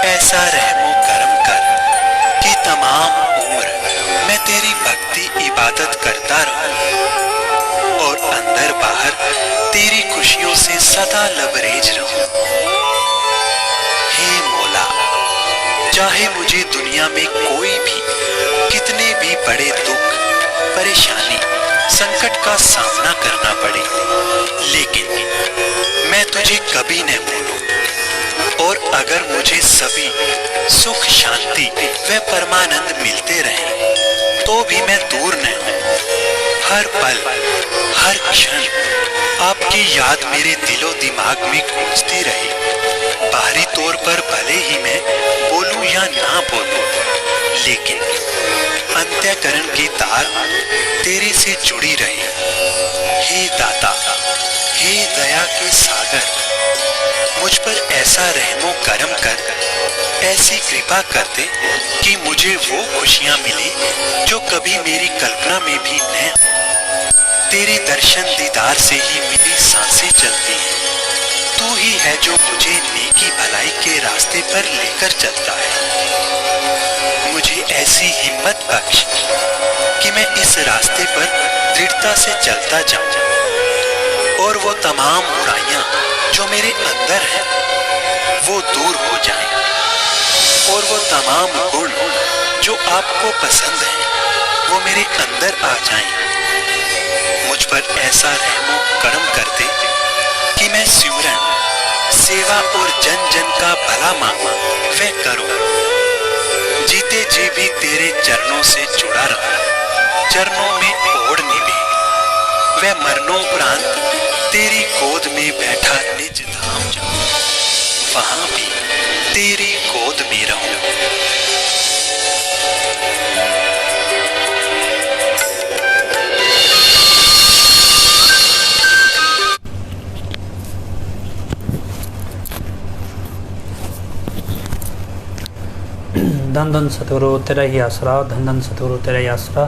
ऐसा रहमो करम कर कि तमाम उम्र मैं तेरी भक्ति इबादत करता रहूं और अंदर बाहर तेरी खुशियों से सदा लबरेज रहूं। हे मौला, चाहे मुझे दुनिया में कोई भी कितने भी बड़े दुख, परेशानी, संकट का सामना करना पड़े, लेकिन मैं तुझे कभी न भूलूं। और अगर मुझे सभी सुख, शांति व परमानंद मिलते रहे तो भी मैं दूर न हूं। हर पल, हर क्षण आपकी याद मेरे दिलो दिमाग में गूंजती रहे। बाहरी तौर पर भले ही मैं बोलूं या ना बोलूं, लेकिन अंतःकरण की तार तेरे से जुड़ी रहे। हे दाता, हे दया के सागर, मुझ पर ऐसा रहमो करम कर, ऐसी कृपा कर दे कि मुझे वो खुशियां मिले जो कभी मेरी कल्पना में भी न हो। तेरे दर्शन दीदार से ही मेरी सांसें चलती हैं। तू ही है जो मुझे नेकी भलाई के रास्ते पर लेकर चलता है। मुझे ऐसी हिम्मत बख्श कि मैं इस रास्ते पर दृढ़ता से चलता जाऊं और वो तमाम बुराइयां जो मेरे अंदर है वो दूर हो जाएं, और वो तमाम गुण जो आपको पसंद है वो मेरे अंदर आ जाएं। मुझ पर ऐसा रहमो करम कर दे कि मैं सिमरन, सेवा और जन जन का भला मांगा वह करूं। जीते जी भी तेरे चरणों से जुड़ा रहूं, चरणों में ओढ़ निभे, वह मरणोपरांत तेरी गोद में बैठा निज धाम जाऊं, वहां भी तेरी गोद में रहूं। धन धन सतगुरु तेरा ही आसरा, धन धन सतगुरु तेरा ही आसरा।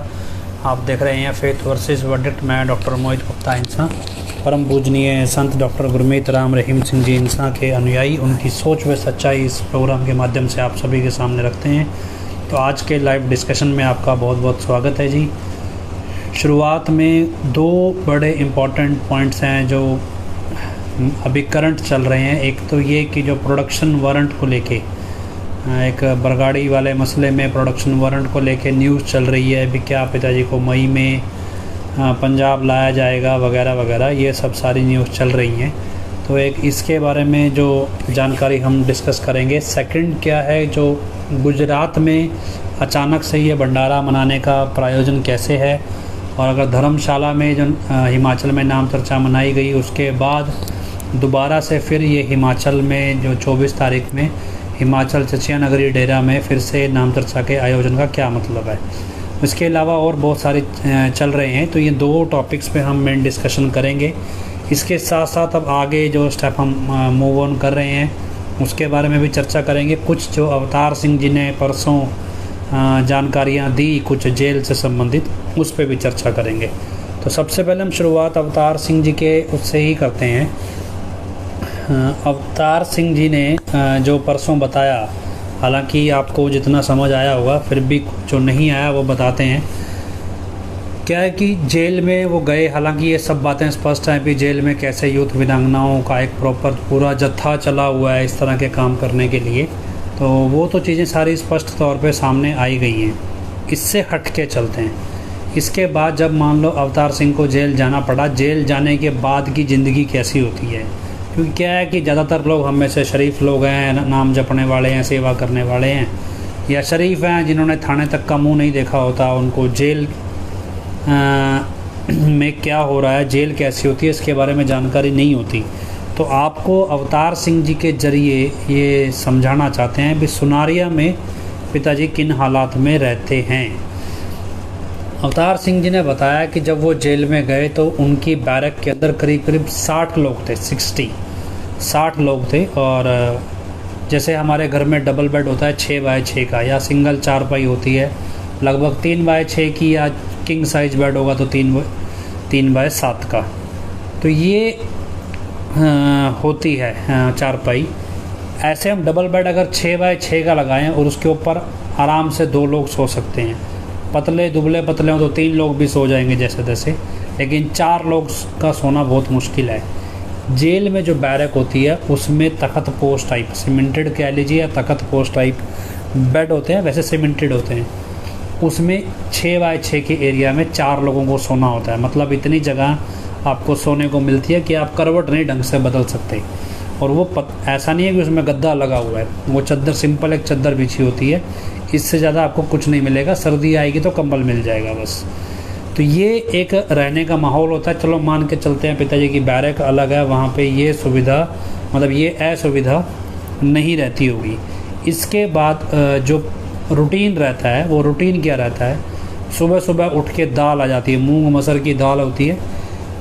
आप देख रहे हैं फेथ वर्सेस वर्डिक्ट। मैं डॉक्टर मोहित गुप्ता इंसा, परम पूजनीय संत डॉक्टर गुरमीत राम रहीम सिंह जी इंसा के अनुयायी, उनकी सोच व सच्चाई इस प्रोग्राम के माध्यम से आप सभी के सामने रखते हैं। तो आज के लाइव डिस्कशन में आपका बहुत बहुत स्वागत है जी। शुरुआत में दो बड़े इम्पॉर्टेंट पॉइंट्स हैं जो अभी करंट चल रहे हैं। एक तो ये कि जो प्रोडक्शन वारंट को लेके, एक बरगाड़ी वाले मसले में प्रोडक्शन वारंट को लेके न्यूज़ चल रही है अभी, क्या पिताजी को मई में पंजाब लाया जाएगा वगैरह वगैरह, ये सब सारी न्यूज़ चल रही हैं। तो एक इसके बारे में जो जानकारी हम डिस्कस करेंगे। सेकंड क्या है, जो गुजरात में अचानक से ये भंडारा मनाने का प्रायोजन कैसे है, और अगर धर्मशाला में जो हिमाचल में नाम चर्चा मनाई गई उसके बाद दोबारा से फिर ये हिमाचल में जो 24 तारीख में हिमाचल चचिया नगरी डेरा में फिर से नाम चर्चा के आयोजन का क्या मतलब है। इसके अलावा और बहुत सारे चल रहे हैं। तो ये दो टॉपिक्स पे हम मेन डिस्कशन करेंगे। इसके साथ साथ अब आगे जो स्टेप हम मूव ऑन कर रहे हैं उसके बारे में भी चर्चा करेंगे। कुछ जो अवतार सिंह जी ने परसों जानकारियाँ दी कुछ जेल से संबंधित, उस पर भी चर्चा करेंगे। तो सबसे पहले हम शुरुआत अवतार सिंह जी के उससे ही करते हैं। अवतार सिंह जी ने जो परसों बताया, हालांकि आपको जितना समझ आया होगा, फिर भी जो नहीं आया वो बताते हैं। क्या है कि जेल में वो गए, हालांकि ये सब बातें स्पष्ट हैं कि जेल में कैसे यूथ वीरांगनाओं का एक प्रॉपर पूरा जत्था चला हुआ है इस तरह के काम करने के लिए, तो वो तो चीज़ें सारी स्पष्ट तौर पे सामने आई गई हैं। इससे हट के चलते हैं। इसके बाद जब मान लो अवतार सिंह को जेल जाना पड़ा, जेल जाने के बाद की ज़िंदगी कैसी होती है, क्योंकि क्या है कि ज़्यादातर लोग हम में से शरीफ लोग हैं, नाम जपने वाले हैं, सेवा करने वाले हैं, या शरीफ हैं जिन्होंने थाने तक का मुंह नहीं देखा होता, उनको जेल में क्या हो रहा है, जेल कैसी होती है, इसके बारे में जानकारी नहीं होती। तो आपको अवतार सिंह जी के ज़रिए ये समझाना चाहते हैं कि सुनारिया में पिताजी किन हालात में रहते हैं। अवतार सिंह जी ने बताया कि जब वो जेल में गए तो उनकी बैरक के अंदर करीब करीब 60 लोग थे, 60 लोग थे। और जैसे हमारे घर में डबल बेड होता है 6x6 का, या सिंगल चारपाई होती है लगभग 3x6 की, या किंग साइज बेड होगा तो 3x7 का। तो ये होती है चारपाई। ऐसे हम डबल बेड अगर 6 बाय 6 का लगाएं और उसके ऊपर आराम से 2 लोग सो सकते हैं। पतले दुबले पतले हो तो 3 लोग भी सो जाएंगे जैसे तैसे, लेकिन 4 लोग का सोना बहुत मुश्किल है। जेल में जो बैरक होती है उसमें तख्त पोस्ट टाइप, सीमेंटेड कह लीजिए या तख्त पोस्ट टाइप बेड होते हैं, वैसे सीमेंटेड होते हैं। उसमें 6 बाय 6 के एरिया में 4 लोगों को सोना होता है। मतलब इतनी जगह आपको सोने को मिलती है कि आप करवट नहीं ढंग से बदल सकते। और वो ऐसा नहीं है कि उसमें गद्दा लगा हुआ है, वो चादर सिंपल एक चादर बिछी होती है, इससे ज़्यादा आपको कुछ नहीं मिलेगा। सर्दी आएगी तो कंबल मिल जाएगा बस। तो ये एक रहने का माहौल होता है। चलो मान के चलते हैं पिताजी की बैरक अलग है, वहाँ पे ये सुविधा मतलब ये असुविधा नहीं रहती होगी। इसके बाद जो रूटीन रहता है वो रूटीन क्या रहता है, सुबह सुबह उठ के दाल आ जाती है, मूंग मसर की दाल होती है।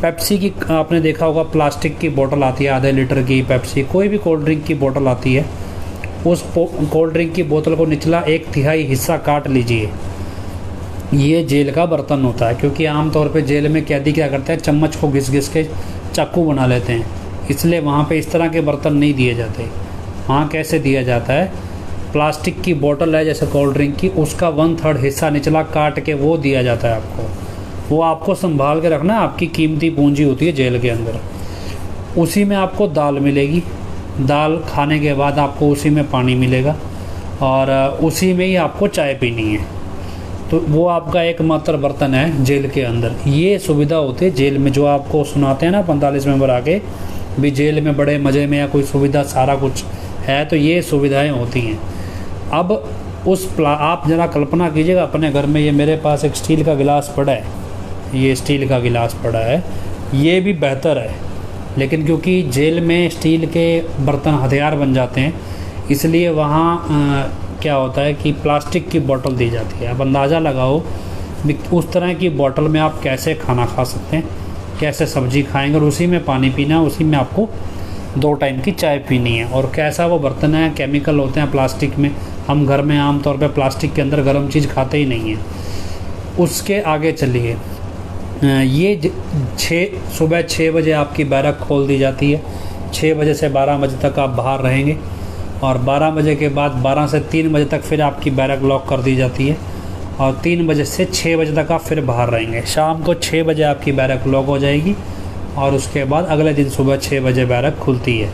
पेप्सी की आपने देखा होगा, प्लास्टिक की बोतल आती है आधे लीटर की पेप्सी, कोई भी कोल्ड ड्रिंक की बोतल आती है, उस कोल्ड ड्रिंक की बोतल को निचला 1/3 हिस्सा काट लीजिए। ये जेल का बर्तन होता है, क्योंकि आमतौर पे जेल में कैदी क्या करते हैं, चम्मच को घिस घिस के चाकू बना लेते हैं, इसलिए वहाँ पे इस तरह के बर्तन नहीं दिए जाते। वहाँ कैसे दिया जाता है, प्लास्टिक की बोतल है जैसे कोल्ड ड्रिंक की, उसका 1/3 हिस्सा निचला काट के वो दिया जाता है आपको। वो आपको संभाल के रखना, आपकी कीमती पूंजी होती है जेल के अंदर। उसी में आपको दाल मिलेगी, दाल खाने के बाद आपको उसी में पानी मिलेगा और उसी में ही आपको चाय पीनी है। तो वो आपका एकमात्र बर्तन है जेल के अंदर। ये सुविधा होती है जेल में, जो आपको सुनाते हैं ना 45 मेंबर आके भी जेल में बड़े मज़े में या कोई सुविधा सारा कुछ है, तो ये सुविधाएं होती हैं। अब आप ज़रा कल्पना कीजिएगा अपने घर में, ये मेरे पास एक स्टील का गिलास पड़ा है, ये स्टील का गिलास पड़ा है, ये भी बेहतर है, लेकिन क्योंकि जेल में स्टील के बर्तन हथियार बन जाते हैं, इसलिए वहाँ क्या होता है कि प्लास्टिक की बोतल दी जाती है। अब अंदाज़ा लगाओ उस तरह की बोतल में आप कैसे खाना खा सकते हैं, कैसे सब्जी खाएंगे, और उसी में पानी पीना है, उसी में आपको 2 टाइम की चाय पीनी है। और कैसा वो बर्तन है, केमिकल होते हैं प्लास्टिक में, हम घर में आमतौर पर प्लास्टिक के अंदर गर्म चीज़ खाते ही नहीं हैं। उसके आगे चलिए, ये सुबह 6 बजे आपकी बैरक खोल दी जाती है। 6 बजे से 12 बजे तक आप बाहर रहेंगे और 12 बजे के बाद 12 से 3 बजे तक फिर आपकी बैरक लॉक कर दी जाती है और 3 बजे से 6 बजे तक आप फिर बाहर रहेंगे। शाम को 6 बजे आपकी बैरक लॉक हो जाएगी और उसके बाद अगले दिन सुबह 6 बजे बैरक खुलती है।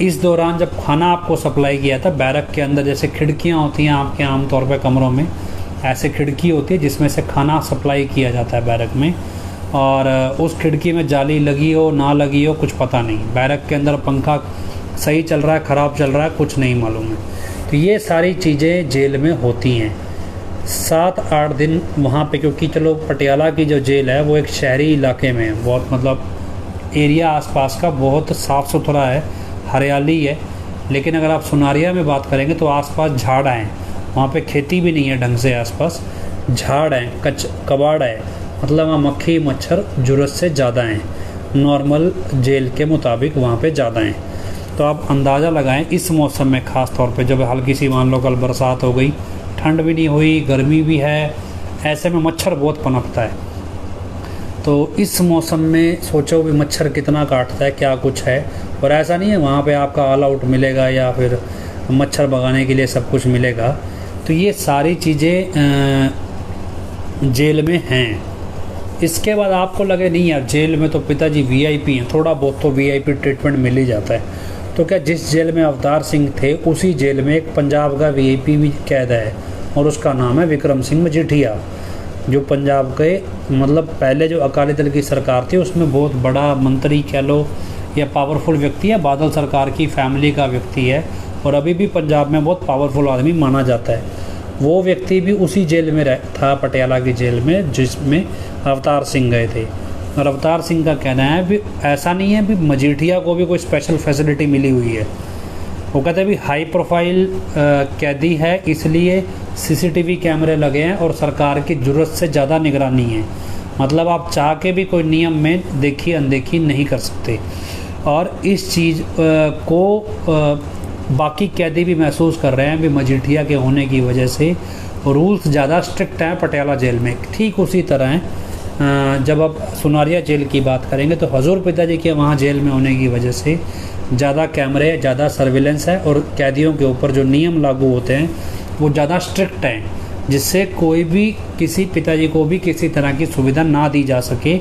इस दौरान जब खाना आपको सप्लाई किया था, बैरक के अंदर जैसे खिड़कियाँ होती हैं आपके आमतौर पर कमरों में, ऐसे खिड़की होती है जिसमें से खाना सप्लाई किया जाता है बैरक में, और उस खिड़की में जाली लगी हो ना लगी हो कुछ पता नहीं। बैरक के अंदर पंखा सही चल रहा है ख़राब चल रहा है कुछ नहीं मालूम है। तो ये सारी चीज़ें जेल में होती हैं। 7-8 दिन वहाँ पे, क्योंकि चलो पटियाला की जो जेल है वो एक शहरी इलाके में है, बहुत मतलब एरिया आसपास का बहुत साफ़ सुथरा है, हरियाली है। लेकिन अगर आप सुनारिया में बात करेंगे तो आसपास झाड़ हैं, वहाँ पे खेती भी नहीं है ढंग से, आसपास झाड़ हैं, कबाड़ है, मतलब वहाँ मक्खी मच्छर ज़रूरत से ज़्यादा हैं, नॉर्मल जेल के मुताबिक वहाँ पे ज़्यादा हैं। तो आप अंदाज़ा लगाएं इस मौसम में, ख़ास तौर पे जब हल्की सी मान लो कल बरसात हो गई, ठंड भी नहीं हुई, गर्मी भी है, ऐसे में मच्छर बहुत पनपता है। तो इस मौसम में सोचो भी मच्छर कितना काटता है, क्या कुछ है। और ऐसा नहीं है वहाँ पे आपका ऑल आउट मिलेगा या फिर मच्छर भगाने के लिए सब कुछ मिलेगा। तो ये सारी चीज़ें जेल में हैं। इसके बाद आपको लगे नहीं यार जेल में तो पिताजी वीआईपी हैं, थोड़ा बहुत तो वीआईपी ट्रीटमेंट मिल ही जाता है। तो क्या जिस जेल में अवतार सिंह थे उसी जेल में एक पंजाब का वीआईपी भी कैद है और उसका नाम है विक्रम सिंह मजीठिया, जो पंजाब के मतलब पहले जो अकाली दल की सरकार थी उसमें बहुत बड़ा मंत्री कह लो या पावरफुल व्यक्ति है, बादल सरकार की फैमिली का व्यक्ति है और अभी भी पंजाब में बहुत पावरफुल आदमी माना जाता है। वो व्यक्ति भी उसी जेल में था, पटियाला की जेल में, जिसमें अवतार सिंह गए थे। और अवतार सिंह का कहना है भी ऐसा नहीं है भी मजीठिया को भी कोई स्पेशल फैसिलिटी मिली हुई है। वो कहते हैं भी हाई प्रोफाइल कैदी है इसलिए सीसीटीवी कैमरे लगे हैं और सरकार की ज़रूरत से ज़्यादा निगरानी है। मतलब आप चाह के भी कोई नियम में देखी अनदेखी नहीं कर सकते। और इस चीज़ को बाकी कैदी भी महसूस कर रहे हैं भी मजीठिया के होने की वजह से रूल्स ज़्यादा स्ट्रिक्ट हैं पटियाला जेल में। ठीक उसी तरह जब आप सुनारिया जेल की बात करेंगे तो हजूर पिताजी के वहाँ जेल में होने की वजह से ज़्यादा कैमरे, ज़्यादा सर्विलेंस है और कैदियों के ऊपर जो नियम लागू होते हैं वो ज़्यादा स्ट्रिक्ट हैं, जिससे कोई भी किसी पिताजी को भी किसी तरह की सुविधा ना दी जा सके।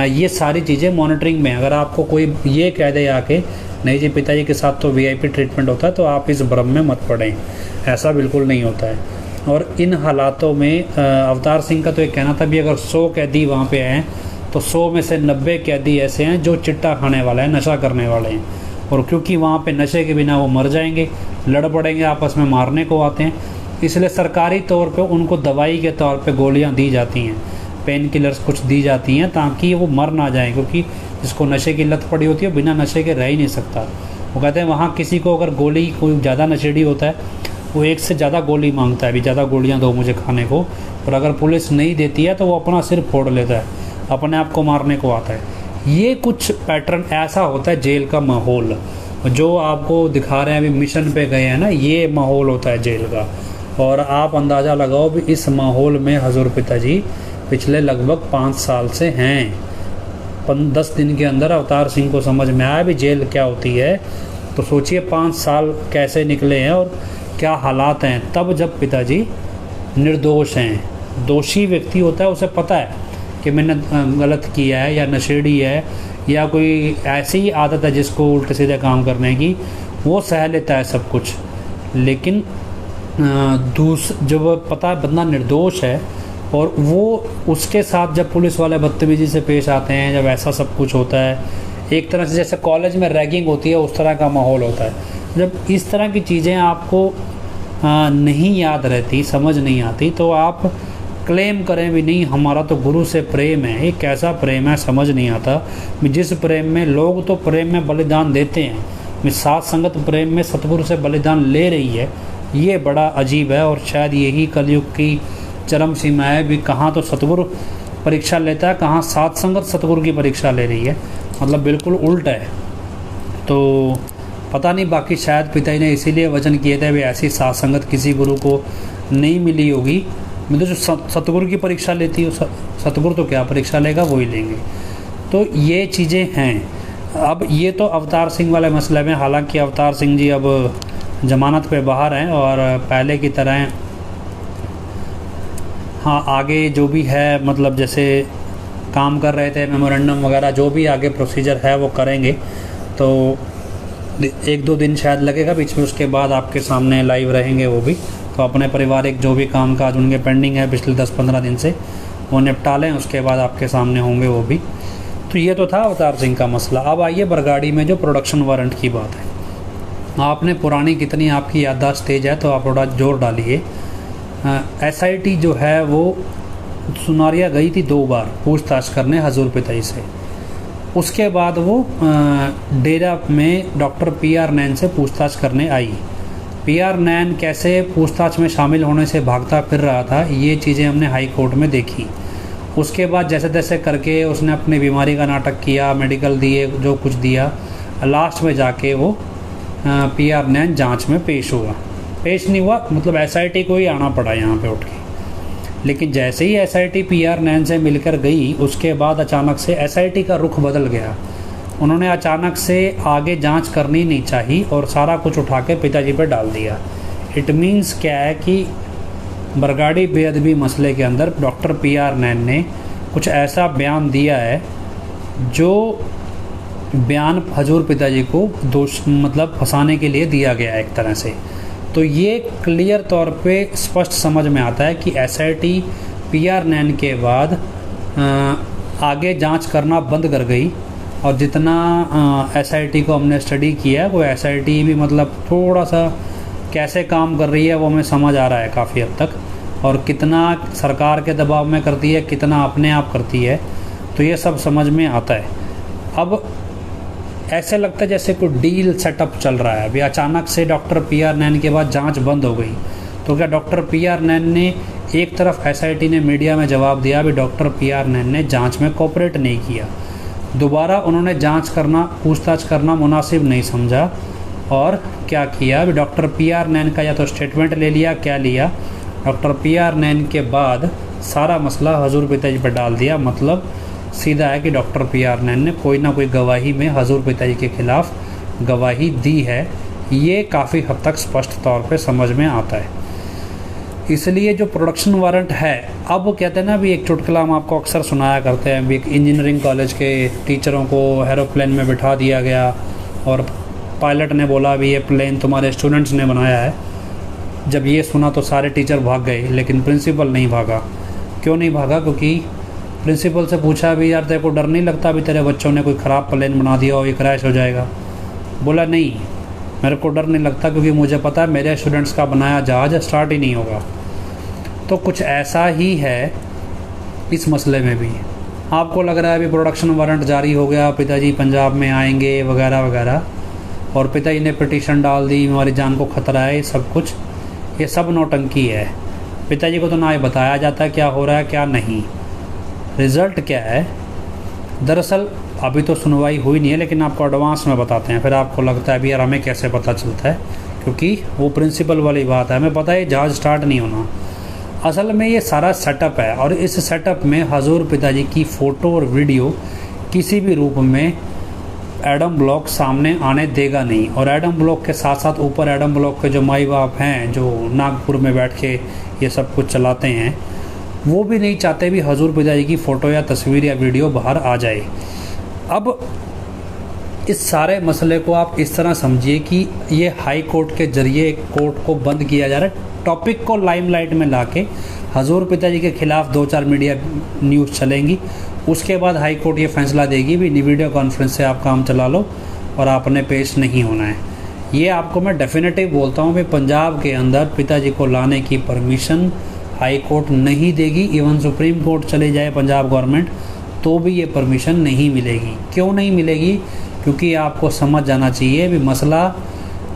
ये सारी चीज़ें मॉनिटरिंग में। अगर आपको कोई ये कह दे आके नहीं जी पिताजी के साथ तो वीआईपी ट्रीटमेंट होता है, तो आप इस भ्रम में मत पड़ें, ऐसा बिल्कुल नहीं होता है। और इन हालातों में अवतार सिंह का तो एक कहना था भी अगर 100 कैदी वहाँ पे हैं तो 100 में से 90 कैदी ऐसे हैं जो चिट्टा खाने वाले हैं, नशा करने वाले हैं, और क्योंकि वहाँ पे नशे के बिना वो मर जाएंगे, लड़ पड़ेंगे, आपस में मारने को आते हैं, इसलिए सरकारी तौर पे उनको दवाई के तौर पे गोलियाँ दी जाती हैं, पेन किलर्स कुछ दी जाती हैं ताकि वो मर ना जाए, क्योंकि जिसको नशे की लत पड़ी होती है बिना नशे के रह ही नहीं सकता। वो कहते हैं वहाँ किसी को अगर गोली, कोई ज़्यादा नशेड़ी होता है वो एक से ज़्यादा गोली मांगता है, भी ज़्यादा गोलियाँ दो मुझे खाने को, और अगर पुलिस नहीं देती है तो वो अपना सिर फोड़ लेता है, अपने आप को मारने को आता है। ये कुछ पैटर्न ऐसा होता है जेल का माहौल, जो आपको दिखा रहे हैं अभी मिशन पे गए हैं ना, ये माहौल होता है जेल का। और आप अंदाज़ा लगाओ भी इस माहौल में हजूर पिताजी पिछले लगभग 5 साल से हैं। 10 दिन के अंदर अवतार सिंह को समझ में आया भी जेल क्या होती है, तो सोचिए 5 साल कैसे निकले हैं और क्या हालात हैं। तब जब पिताजी निर्दोष हैं, दोषी व्यक्ति होता है उसे पता है कि मैंने गलत किया है या नशेड़ी है या कोई ऐसी ही आदत है जिसको उल्टे सीधे काम करने की, वो सह लेता है सब कुछ। लेकिन जब पता है बंदा निर्दोष है और वो उसके साथ जब पुलिस वाले बदतमीजी से पेश आते हैं, जब ऐसा सब कुछ होता है, एक तरह से जैसे कॉलेज में रैगिंग होती है उस तरह का माहौल होता है। जब इस तरह की चीज़ें आपको नहीं याद रहती, समझ नहीं आती, तो आप क्लेम करें भी नहीं हमारा तो गुरु से प्रेम है। एक कैसा प्रेम है समझ नहीं आता। जिस प्रेम में लोग तो प्रेम में बलिदान देते हैं, साथ संगत प्रेम में सतगुरु से बलिदान ले रही है, ये बड़ा अजीब है। और शायद यही कलयुग की चरम सीमा है भी, कहाँ तो सतगुरु परीक्षा लेता है, कहाँ साथ संगत सतगुरु की परीक्षा ले रही है, मतलब बिल्कुल उल्टा है। तो पता नहीं, बाकी शायद पिताजी ने इसीलिए वचन किए थे भी ऐसी साथ संगत किसी गुरु को नहीं मिली होगी। मतलब जो सतगुरु की परीक्षा लेती हो, सतगुरु तो क्या परीक्षा लेगा, वो ही लेंगे। तो ये चीज़ें हैं। अब ये तो अवतार सिंह वाले मसले में, हालांकि अवतार सिंह जी अब जमानत पे बाहर हैं और पहले की तरह हाँ आगे जो भी है, मतलब जैसे काम कर रहे थे, मेमोरेंडम वगैरह जो भी आगे प्रोसीजर है वो करेंगे। तो 1-2 दिन शायद लगेगा बीच में, उसके बाद आपके सामने लाइव रहेंगे वो भी। तो अपने पारिवारिक जो भी काम काज उनके पेंडिंग है पिछले 10-15 दिन से, वो निपटा लें, उसके बाद आपके सामने होंगे वो भी। तो ये तो था अवतार सिंह का मसला। अब आइए बरगाड़ी में जो प्रोडक्शन वारंट की बात है। आपने पुरानी कितनी आपकी याददाश्त तेज है तो आप थोड़ा जोर डालिए। SIT जो है वो सुनारिया गई थी 2 बार पूछताछ करने हजूर पिताजी से। उसके बाद वो डेरा में डॉक्टर PR नैन से पूछताछ करने आई। PR नैन कैसे पूछताछ में शामिल होने से भागता फिर रहा था, ये चीज़ें हमने हाई कोर्ट में देखी। उसके बाद जैसे तैसे करके उसने अपनी बीमारी का नाटक किया, मेडिकल दिए, जो कुछ दिया, लास्ट में जाके वो PR नैन जांच में पेश हुआ। पेश नहीं हुआ मतलब SIT को ही आना पड़ा यहाँ पे उठ के। लेकिन जैसे ही SIT PR नैन से मिलकर गई, उसके बाद अचानक से SIT का रुख बदल गया। उन्होंने अचानक से आगे जांच करनी नहीं चाहिए और सारा कुछ उठा के पिताजी पे डाल दिया। इट मीन्स क्या है कि बरगाड़ी बेअदबी मसले के अंदर डॉक्टर PR नैन ने कुछ ऐसा बयान दिया है जो बयान हजूर पिताजी को दोष मतलब फंसाने के लिए दिया गया है एक तरह से। तो ये क्लियर तौर पे स्पष्ट समझ में आता है कि SIT PR नैन के बाद आगे जांच करना बंद कर गई। और जितना SIT को हमने स्टडी किया है, वो SIT भी मतलब थोड़ा सा कैसे काम कर रही है वो हमें समझ आ रहा है काफ़ी हद तक, और कितना सरकार के दबाव में करती है, कितना अपने आप करती है, तो ये सब समझ में आता है। अब ऐसे लगता है जैसे कोई डील सेटअप चल रहा है। अभी अचानक से डॉक्टर PR नैन के बाद जांच बंद हो गई, तो क्या डॉक्टर PR नैन ने एक तरफ SIT ने मीडिया में जवाब दिया भी डॉक्टर PR नैन ने जांच में कोऑपरेट नहीं किया, दोबारा उन्होंने जांच करना, पूछताछ करना मुनासिब नहीं समझा, और क्या किया भी डॉक्टर PR नैन का या तो स्टेटमेंट ले लिया, क्या लिया, डॉक्टर PR नैन के बाद सारा मसला हजूर पिताजी पर डाल दिया। मतलब सीधा है कि डॉक्टर PR नैन ने कोई ना कोई गवाही में हजूर पिताजी के खिलाफ गवाही दी है। ये काफ़ी हद तक स्पष्ट तौर पे समझ में आता है। इसलिए जो प्रोडक्शन वारंट है, अब कहते हैं ना, अभी एक चुटकुला हम आपको अक्सर सुनाया करते हैं, अभी एक इंजीनियरिंग कॉलेज के टीचरों को एरोप्लेन में बिठा दिया गया और पायलट ने बोला भी ये प्लेन तुम्हारे स्टूडेंट्स ने बनाया है। जब ये सुना तो सारे टीचर भाग गए, लेकिन प्रिंसिपल नहीं भागा। क्यों नहीं भागा? क्योंकि प्रिंसिपल से पूछा भी, यार तेरे को डर नहीं लगता भी तेरे बच्चों ने कोई ख़राब प्लेन बना दिया और ये क्रैश हो जाएगा? बोला नहीं, मेरे को डर नहीं लगता, क्योंकि मुझे पता है मेरे स्टूडेंट्स का बनाया जहाज़ स्टार्ट ही नहीं होगा। तो कुछ ऐसा ही है इस मसले में भी। आपको लग रहा है अभी प्रोडक्शन वारंट जारी हो गया, पिताजी पंजाब में आएंगे वगैरह वगैरह, और पिताजी ने पिटीशन डाल दी, हमारी जान को खतरा है, सब कुछ, ये सब नौटंकी है। पिताजी को तो ना ये बताया जाता क्या हो रहा है क्या नहीं। रिज़ल्ट क्या है? दरअसल अभी तो सुनवाई हुई नहीं है, लेकिन आपको एडवांस में बताते हैं, फिर आपको लगता है भी यार हमें कैसे पता चलता है, क्योंकि वो प्रिंसिपल वाली बात है, हमें पता है जहाज़ स्टार्ट नहीं होना। असल में ये सारा सेटअप है, और इस सेटअप में हजूर पिताजी की फ़ोटो और वीडियो किसी भी रूप में एडम ब्लॉक सामने आने देगा नहीं। और एडम ब्लॉक के साथ साथ ऊपर एडम ब्लॉक के जो माई बाप हैं, जो नागपुर में बैठ के ये सब कुछ चलाते हैं, वो भी नहीं चाहते भी हजूर पिताजी की फ़ोटो या तस्वीर या वीडियो बाहर आ जाए। अब इस सारे मसले को आप इस तरह समझिए कि ये हाई कोर्ट के ज़रिए कोर्ट को बंद किया जा रहा है। टॉपिक को लाइमलाइट में लाके हजूर पिताजी के खिलाफ 2-4 मीडिया न्यूज़ चलेंगी, उसके बाद हाई कोर्ट ये फैसला देगी भी वीडियो कॉन्फ्रेंस से आप काम चला लो और आपने पेश नहीं होना है। ये आपको मैं डेफिनेटिव बोलता हूँ कि पंजाब के अंदर पिताजी को लाने की परमिशन हाई कोर्ट नहीं देगी। इवन सुप्रीम कोर्ट चले जाए पंजाब गवर्नमेंट तो भी ये परमिशन नहीं मिलेगी। क्यों नहीं मिलेगी? क्योंकि आपको समझ जाना चाहिए भी मसला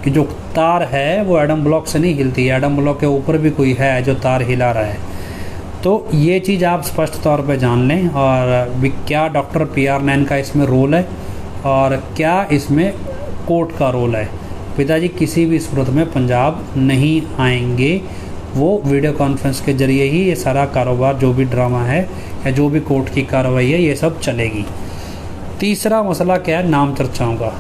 कि जो तार है वो एडम ब्लॉक से नहीं हिलती है, एडम ब्लॉक के ऊपर भी कोई है जो तार हिला रहा है। तो ये चीज़ आप स्पष्ट तौर पे जान लें। और भी क्या डॉक्टर PR नैन का इसमें रोल है और क्या इसमें कोर्ट का रोल है। पिताजी किसी भी सूरत में पंजाब नहीं आएंगे, वो वीडियो कॉन्फ्रेंस के ज़रिए ही ये सारा कारोबार, जो भी ड्रामा है या जो भी कोर्ट की कार्रवाई है, ये सब चलेगी। तीसरा मसला क्या है? नाम चर्चाओं का।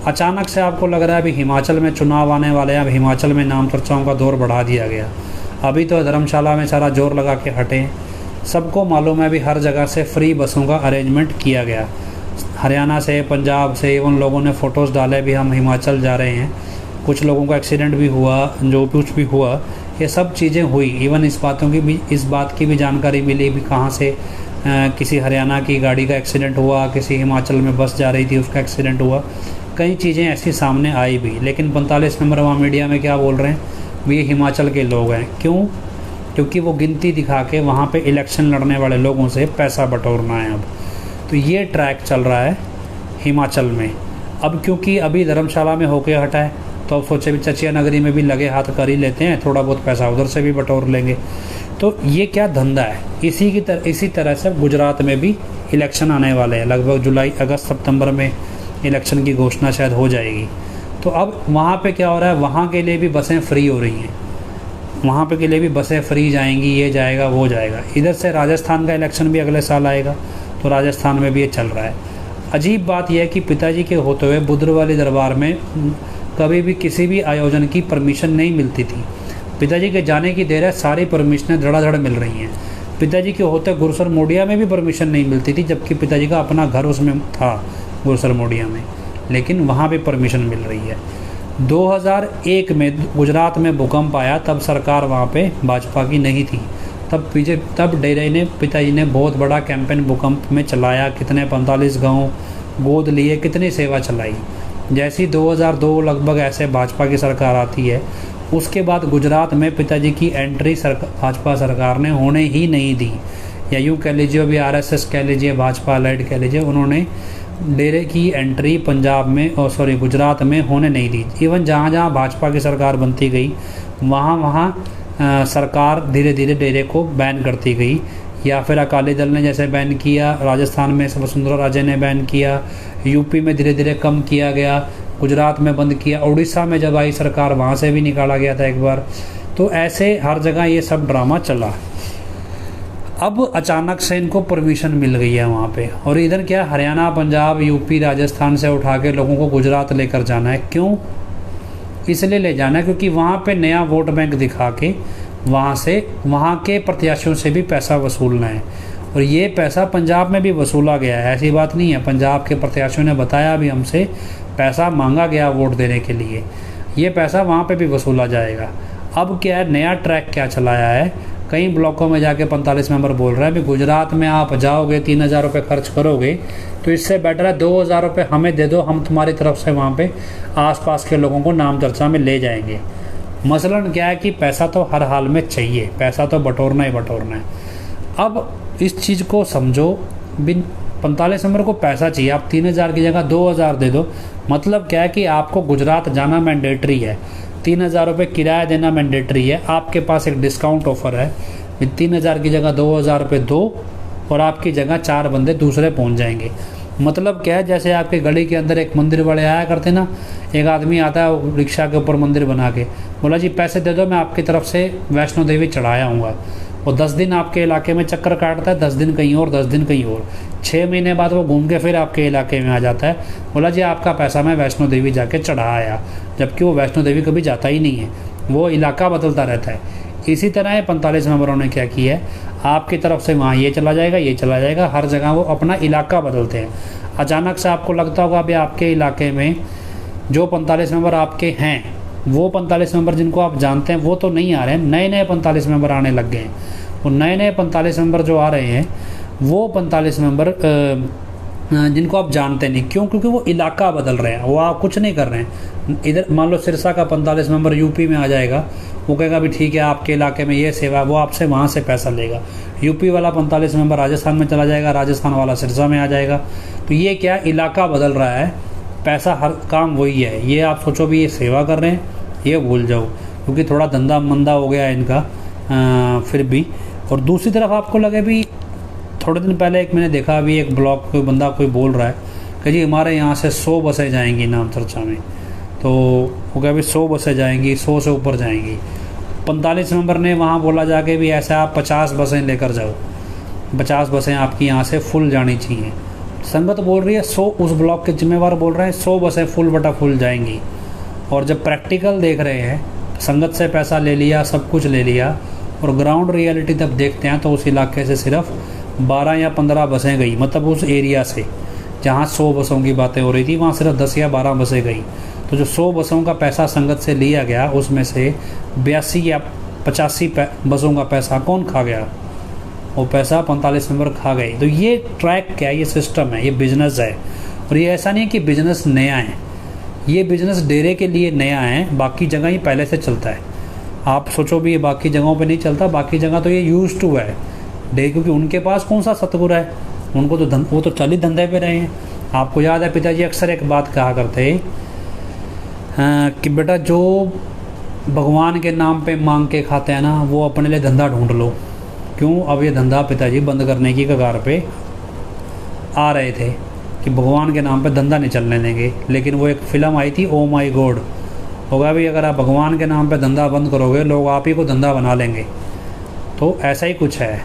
अचानक से आपको लग रहा है अभी हिमाचल में चुनाव आने वाले हैं, अब हिमाचल में नाम चर्चाओं का दौर बढ़ा दिया गया। अभी तो धर्मशाला में सारा जोर लगा के हटे। सबको मालूम है अभी हर जगह से फ्री बसों का अरेंजमेंट किया गया, हरियाणा से, पंजाब से। उन लोगों ने फ़ोटोज़ डाले भी हम हिमाचल जा रहे हैं। कुछ लोगों का एक्सीडेंट भी हुआ, जो कुछ भी हुआ, ये सब चीज़ें हुई। इवन इस बात की भी जानकारी मिली भी कहाँ से किसी हरियाणा की गाड़ी का एक्सीडेंट हुआ, किसी हिमाचल में बस जा रही थी उसका एक्सीडेंट हुआ। कई चीज़ें ऐसी सामने आई भी। लेकिन 45 नंबर वहाँ मीडिया में क्या बोल रहे हैं? ये हिमाचल के लोग हैं। क्यों? क्योंकि वो गिनती दिखा के वहाँ पे इलेक्शन लड़ने वाले लोगों से पैसा बटोरना है। अब तो ये ट्रैक चल रहा है हिमाचल में। अब क्योंकि अभी धर्मशाला में होके हटा है तो अब सोचे भी चचिया नगरी में भी लगे हाथ कर ही लेते हैं, थोड़ा बहुत पैसा उधर से भी बटोर लेंगे। तो ये क्या धंधा है? इसी तरह से गुजरात में भी इलेक्शन आने वाले हैं। लगभग जुलाई, अगस्त, सितंबर में इलेक्शन की घोषणा शायद हो जाएगी। तो अब वहाँ पे क्या हो रहा है? वहाँ के लिए भी बसें फ्री हो रही हैं, वहाँ पे के लिए भी बसें फ्री जाएंगी, ये जाएगा वो जाएगा। इधर से राजस्थान का इलेक्शन भी अगले साल आएगा, तो राजस्थान में भी ये चल रहा है। अजीब बात यह है कि पिताजी के होते हुए बुद्रवाली दरबार में कभी भी किसी भी आयोजन की परमिशन नहीं मिलती थी। पिताजी के जाने की देर है, सारी परमिशनें धड़ाधड़ मिल रही हैं। पिताजी के होते गुरसर मोडिया में भी परमिशन नहीं मिलती थी, जबकि पिताजी का अपना घर उसमें था गुरसर मोडिया में, लेकिन वहाँ भी परमिशन मिल रही है। 2001 में गुजरात में भूकंप आया, तब सरकार वहाँ पे भाजपा की नहीं थी। तब पिताजी ने बहुत बड़ा कैंपेन भूकंप में चलाया। कितने 45 गाँव गोद लिए, कितनी सेवा चलाई। जैसी 2002 लगभग ऐसे भाजपा की सरकार आती है, उसके बाद गुजरात में पिताजी की एंट्री भाजपा सरकार ने होने ही नहीं दी, या यूँ कह लीजिए अभी RSS कह लीजिए, भाजपा लाइट कह लीजिए, उन्होंने डेरे की एंट्री पंजाब में गुजरात में होने नहीं दी। इवन जहाँ जहाँ भाजपा की सरकार बनती गई वहाँ सरकार धीरे धीरे डेरे को बैन करती गई, या फिर अकाली दल ने जैसे बैन किया, राजस्थान में वसुंधरा राजे ने बैन किया, यूपी में धीरे धीरे कम किया गया, गुजरात में बंद किया, उड़ीसा में जब आई सरकार वहाँ से भी निकाला गया था एक बार। तो ऐसे हर जगह ये सब ड्रामा चला। अब अचानक से इनको परमिशन मिल गई है वहाँ पे, और इधर क्या हरियाणा, पंजाब, यूपी, राजस्थान से उठा के लोगों को गुजरात लेकर जाना है। क्यों? इसलिए ले जाना है क्योंकि वहाँ पे नया वोट बैंक दिखा के वहाँ के प्रत्याशियों से भी पैसा वसूलना है। और ये पैसा पंजाब में भी वसूला गया है, ऐसी बात नहीं है। पंजाब के प्रत्याशियों ने बताया भी, हमसे पैसा मांगा गया वोट देने के लिए, ये पैसा वहाँ पे भी वसूला जाएगा। अब क्या है, नया ट्रैक क्या चलाया है, कई ब्लॉकों में जाके 45 मेंबर बोल रहा है भी गुजरात में आप जाओगे 3000 रुपये खर्च करोगे तो इससे बेटर है 2000 रुपये हमें दे दो, हम तुम्हारी तरफ से वहाँ पे आसपास के लोगों को नाम चर्चा में ले जाएंगे। मसलन क्या है कि पैसा तो हर हाल में चाहिए, पैसा तो बटोरना ही बटोरना है। अब इस चीज़ को समझो, बिन 45 नंबर को पैसा चाहिए, आप 3000 की जगह 2000 दे दो। मतलब क्या है कि आपको गुजरात जाना मैंडेटरी है, 3000 रुपये किराया देना मैंडेटरी है, आपके पास एक डिस्काउंट ऑफर है, 3000 की जगह 2000 रुपये दो और आपकी जगह 4 बंदे दूसरे पहुंच जाएंगे। मतलब क्या है, जैसे आपके गली के अंदर एक मंदिर वाले आया करते ना, एक आदमी आता है रिक्शा के ऊपर मंदिर बना के, बोला जी पैसे दे दो, मैं आपकी तरफ से वैष्णो देवी चढ़ाया हूँगा। वो 10 दिन आपके इलाके में चक्कर काटता है, 10 दिन कहीं और, 10 दिन कहीं और, 6 महीने बाद वो घूम के फिर आपके इलाके में आ जाता है, बोला जी आपका पैसा मैं वैष्णो देवी जाके चढ़ा आया, जबकि वो वैष्णो देवी कभी जाता ही नहीं है, वो इलाका बदलता रहता है। इसी तरह 45 मेंबरों ने क्या किया है, आपकी तरफ से वहाँ ये चला जाएगा, ये चला जाएगा, हर जगह वो अपना इलाका बदलते हैं। अचानक से आपको लगता होगा अभी आपके इलाके में जो 45 मेंबर आपके हैं, वो 45 मेंबर जिनको आप जानते हैं वो तो नहीं आ रहे हैं, नए नए 45 मेंबर आने लग गए हैं। वो नए नए 45 मेंबर जो आ रहे हैं वो 45 मेंबर जिनको आप जानते नहीं, क्यों? क्योंकि वो इलाका बदल रहे हैं, वो आप कुछ नहीं कर रहे हैं। इधर मान लो सिरसा का 45 मेंबर यूपी में आ जाएगा, वो कहेगा भी ठीक है आपके इलाके में ये सेवा, वो आपसे वहाँ से पैसा लेगा। यूपी वाला 45 मेंबर राजस्थान में चला जाएगा, राजस्थान वाला सिरसा में आ जाएगा। तो ये क्या, इलाका बदल रहा है, पैसा हर काम वही है। ये आप सोचो भी ये सेवा कर रहे हैं, ये भूल जाओ, क्योंकि थोड़ा धंधा मंदा हो गया है इनका फिर भी। और दूसरी तरफ आपको लगे भी, थोड़े दिन पहले एक मैंने देखा अभी एक ब्लॉग कोई बंदा कोई बोल रहा है कि जी हमारे यहाँ से 100 बसें जाएंगी नाम चर्चा में, तो वो कह भी 100 बसें जाएंगी, 100 से ऊपर जाएंगी। 45 मेंबर ने वहाँ बोला जाके भी ऐसा आप 50 बसें लेकर जाओ, 50 बसें आपकी यहाँ से फुल जानी चाहिए। संगत बोल रही है 100, उस ब्लॉक के जिम्मेवार बोल रहे हैं 100 बसें फुल बटा फुल जाएंगी। और जब प्रैक्टिकल देख रहे हैं, संगत से पैसा ले लिया, सब कुछ ले लिया, और ग्राउंड रियलिटी तब देखते हैं तो उस इलाके से सिर्फ 12 या 15 बसें गई। मतलब उस एरिया से जहाँ 100 बसों की बातें हो रही थी वहाँ सिर्फ 10 या 12 बसें गई। तो जो 100 बसों का पैसा संगत से लिया गया, उसमें से 82 या 85 बसों का पैसा कौन खा गया? वो पैसा 45 मेंबर खा गए। तो ये ट्रैक क्या है, ये सिस्टम है, ये बिजनेस है। और ये ऐसा नहीं कि बिजनेस नया है, ये बिजनेस डेरे के लिए नया है, बाकी जगह ही पहले से चलता है। आप सोचो भी ये बाकी जगहों पे नहीं चलता, बाकी जगह तो ये यूज टू है डे, क्योंकि उनके पास कौन सा सतगुरु है, उनको तो वो तो चलित धंधे पे रहे हैं। आपको याद है पिताजी अक्सर एक बात कहा करते कि बेटा जो भगवान के नाम पे मांग के खाते हैं ना, वो अपने लिए धंधा ढूंढ लो। क्यों? अब ये धंधा पिताजी बंद करने की कगार पे आ रहे थे कि भगवान के नाम पे धंधा नहीं चलने देंगे। लेकिन वो एक फिल्म आई थी, ओ माई गॉड, होगा भी अगर आप भगवान के नाम पे धंधा बंद करोगे, लोग आप ही को धंधा बना लेंगे। तो ऐसा ही कुछ है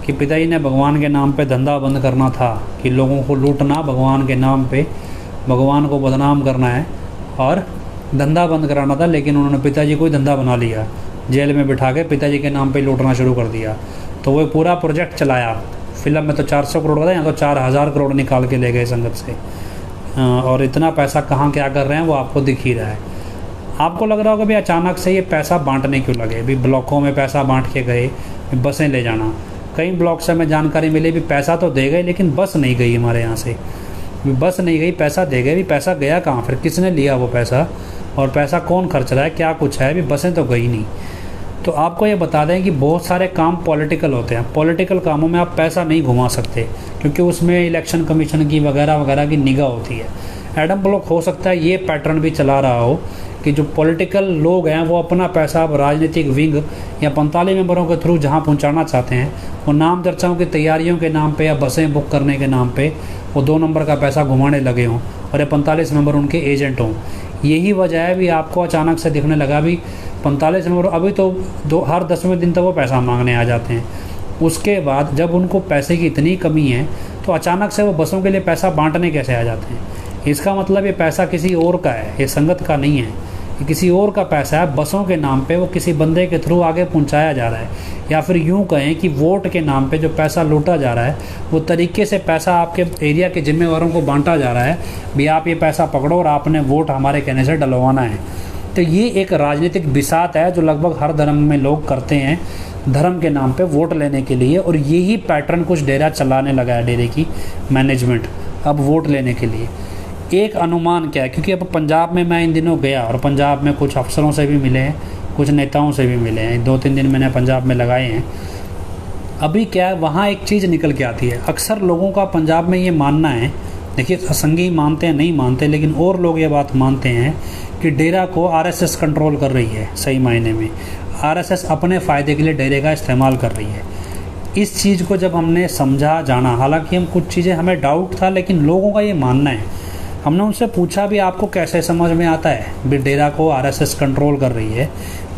कि पिताजी ने भगवान के नाम पे धंधा बंद करना था, कि लोगों को लूटना भगवान के नाम पे, भगवान को बदनाम करना है और धंधा बंद कराना था। लेकिन उन्होंने पिताजी को ही धंधा बना लिया, जेल में बिठा के पिताजी के नाम पे लूटना शुरू कर दिया। तो वो पूरा प्रोजेक्ट चलाया। फिल्म में तो 400 करोड़ का था, यहाँ तो 4000 करोड़ निकाल के ले गए संगत से। और इतना पैसा कहाँ क्या कर रहे हैं वो आपको दिख ही रहा है। आपको लग रहा होगा भी अचानक से ये पैसा बांटने क्यों लगे, भी ब्लॉकों में पैसा बांट के गए, बसें ले जाना। कई ब्लॉक से हमें जानकारी मिली भी पैसा तो दे गए लेकिन बस नहीं गई हमारे यहाँ से, बस नहीं गई, पैसा दे गए, भी पैसा गया कहाँ, फिर किसने लिया वो पैसा, और पैसा कौन खर्च रहा है, क्या कुछ है, भी बसें तो गई नहीं। तो आपको ये बता दें कि बहुत सारे काम पॉलिटिकल होते हैं, पॉलिटिकल कामों में आप पैसा नहीं घुमा सकते, क्योंकि उसमें इलेक्शन कमीशन की वगैरह वगैरह की निगाह होती है। एडम ब्लॉक हो सकता है ये पैटर्न भी चला रहा हो कि जो पॉलिटिकल लोग हैं वो अपना पैसा अब राजनीतिक विंग या 45 मेंबरों के थ्रू जहां पहुंचाना चाहते हैं, वो नाम चर्चाओं की तैयारियों के नाम पे या बसें बुक करने के नाम पे वो 2 नंबर का पैसा घुमाने लगे हों और ये 45 मेंबर उनके एजेंट हों। यही वजह है भी आपको अचानक से दिखने लगा भी 45 मेंबर अभी तो हर 10वें दिन तक वो पैसा मांगने आ जाते हैं। उसके बाद जब उनको पैसे की इतनी कमी है तो अचानक से वो बसों के लिए पैसा बांटने कैसे आ जाते हैं? इसका मतलब ये पैसा किसी और का है, ये संगत का नहीं है, ये किसी और का पैसा है। बसों के नाम पे वो किसी बंदे के थ्रू आगे पहुंचाया जा रहा है, या फिर यूं कहें कि वोट के नाम पे जो पैसा लूटा जा रहा है वो तरीके से पैसा आपके एरिया के जिम्मेवारों को बांटा जा रहा है, भी आप ये पैसा पकड़ो और आपने वोट हमारे कहने से डलवाना है। तो ये एक राजनीतिक बिसात है जो लगभग हर धर्म में लोग करते हैं, धर्म के नाम पे वोट लेने के लिए। और यही पैटर्न कुछ डेरा चलाने लगा है, डेरे की मैनेजमेंट, अब वोट लेने के लिए। एक अनुमान क्या है, क्योंकि अब पंजाब में मैं इन दिनों गया और पंजाब में कुछ अफसरों से भी मिले हैं, कुछ नेताओं से भी मिले हैं, 2-3 दिन मैंने पंजाब में लगाए हैं। अभी क्या है, वहाँ एक चीज़ निकल के आती है। अक्सर लोगों का पंजाब में ये मानना है, देखिए संघी मानते हैं नहीं मानते, लेकिन और लोग ये बात मानते हैं कि डेरा को आरएसएस कंट्रोल कर रही है। सही मायने में आरएसएस अपने फ़ायदे के लिए डेरे का इस्तेमाल कर रही है। इस चीज़ को जब हमने समझा जाना, हालांकि हम कुछ चीज़ें हमें डाउट था, लेकिन लोगों का ये मानना है। हमने उनसे पूछा भी आपको कैसे समझ में आता है भी डेरा को आरएसएस कंट्रोल कर रही है,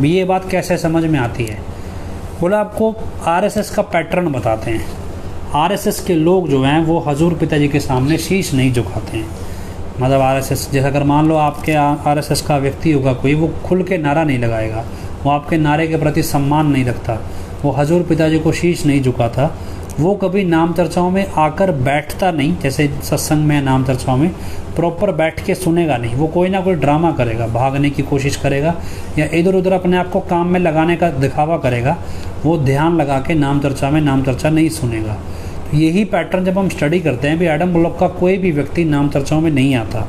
भी ये बात कैसे समझ में आती है? बोला आपको आरएसएस का पैटर्न बताते हैं। आरएसएस के लोग जो हैं वो हजूर पिताजी के सामने शीश नहीं झुकाते हैं। मतलब आरएसएस, जैसा अगर मान लो आपके आरएसएस का व्यक्ति होगा कोई, वो खुल के नारा नहीं लगाएगा, वो आपके नारे के प्रति सम्मान नहीं रखता, वो हजूर पिताजी को शीश नहीं झुकाता, वो कभी नाम चर्चाओं में आकर बैठता नहीं, जैसे सत्संग में नाम चर्चाओं में प्रॉपर बैठ के सुनेगा नहीं, वो कोई ना कोई ड्रामा करेगा, भागने की कोशिश करेगा या इधर उधर अपने आप को काम में लगाने का दिखावा करेगा। वो ध्यान लगा के नाम चर्चा में नाम चर्चा नहीं सुनेगा। तो यही पैटर्न जब हम स्टडी करते हैं भी एडम ब्लॉक का कोई भी व्यक्ति नाम चर्चाओं में नहीं आता।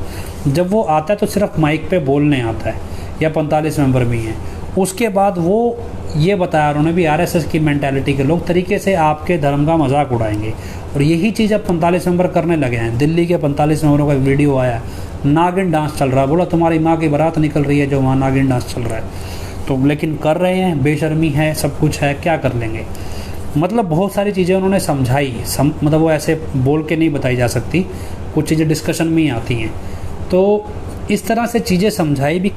जब वो आता है तो सिर्फ माइक पे बोलने आता है, या 45 मेंबर भी हैं। उसके बाद वो ये बताया उन्होंने भी आरएसएस की मेंटालिटी के लोग तरीके से आपके धर्म का मजाक उड़ाएंगे, और यही चीज़ अब 45 मेंबर करने लगे हैं। दिल्ली के 45 मेंबरों का एक वीडियो आया, नागिन डांस चल रहा है, बोला तुम्हारी माँ की बारात निकल रही है जो वहाँ नागिन डांस चल रहा है। तो लेकिन कर रहे हैं, बेशर्मी है, सब कुछ है, क्या कर लेंगे। मतलब बहुत सारी चीज़ें उन्होंने समझाई, मतलब वो ऐसे बोल के नहीं बताई जा सकती, कुछ चीज़ें डिस्कशन में ही आती हैं। तो इस तरह से चीज़ें समझाई भी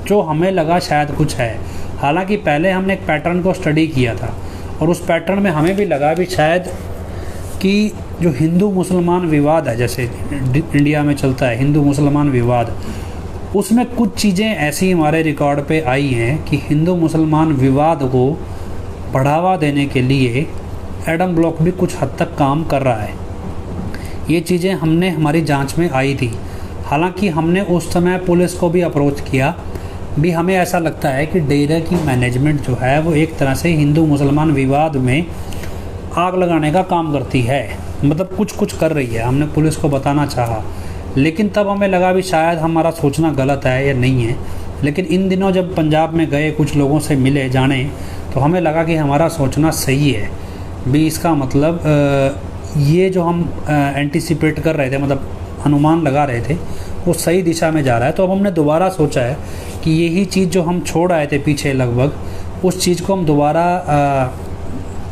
जो हमें लगा शायद कुछ है। हालांकि पहले हमने एक पैटर्न को स्टडी किया था और उस पैटर्न में हमें भी लगा भी शायद कि जो हिंदू मुसलमान विवाद है, जैसे इंडिया में चलता है हिंदू मुसलमान विवाद, उसमें कुछ चीज़ें ऐसी हमारे रिकॉर्ड पे आई हैं कि हिंदू मुसलमान विवाद को बढ़ावा देने के लिए एडम ब्लॉक भी कुछ हद तक काम कर रहा है। ये चीज़ें हमने हमारी जांच में आई थी। हालांकि हमने उस समय पुलिस को भी अप्रोच किया भी, हमें ऐसा लगता है कि डेरा की मैनेजमेंट जो है वो एक तरह से हिंदू मुसलमान विवाद में आग लगाने का काम करती है, मतलब कुछ कर रही है। हमने पुलिस को बताना चाहा, लेकिन तब हमें लगा भी शायद हमारा सोचना गलत है या नहीं है। लेकिन इन दिनों जब पंजाब में गए, कुछ लोगों से मिले जाने, तो हमें लगा कि हमारा सोचना सही है भी। इसका मतलब ये जो हम एंटिसिपेट कर रहे थे, मतलब अनुमान लगा रहे थे, वो सही दिशा में जा रहा है। तो अब हमने दोबारा सोचा है कि यही चीज़ जो हम छोड़ आए थे पीछे लगभग, उस चीज़ को हम दोबारा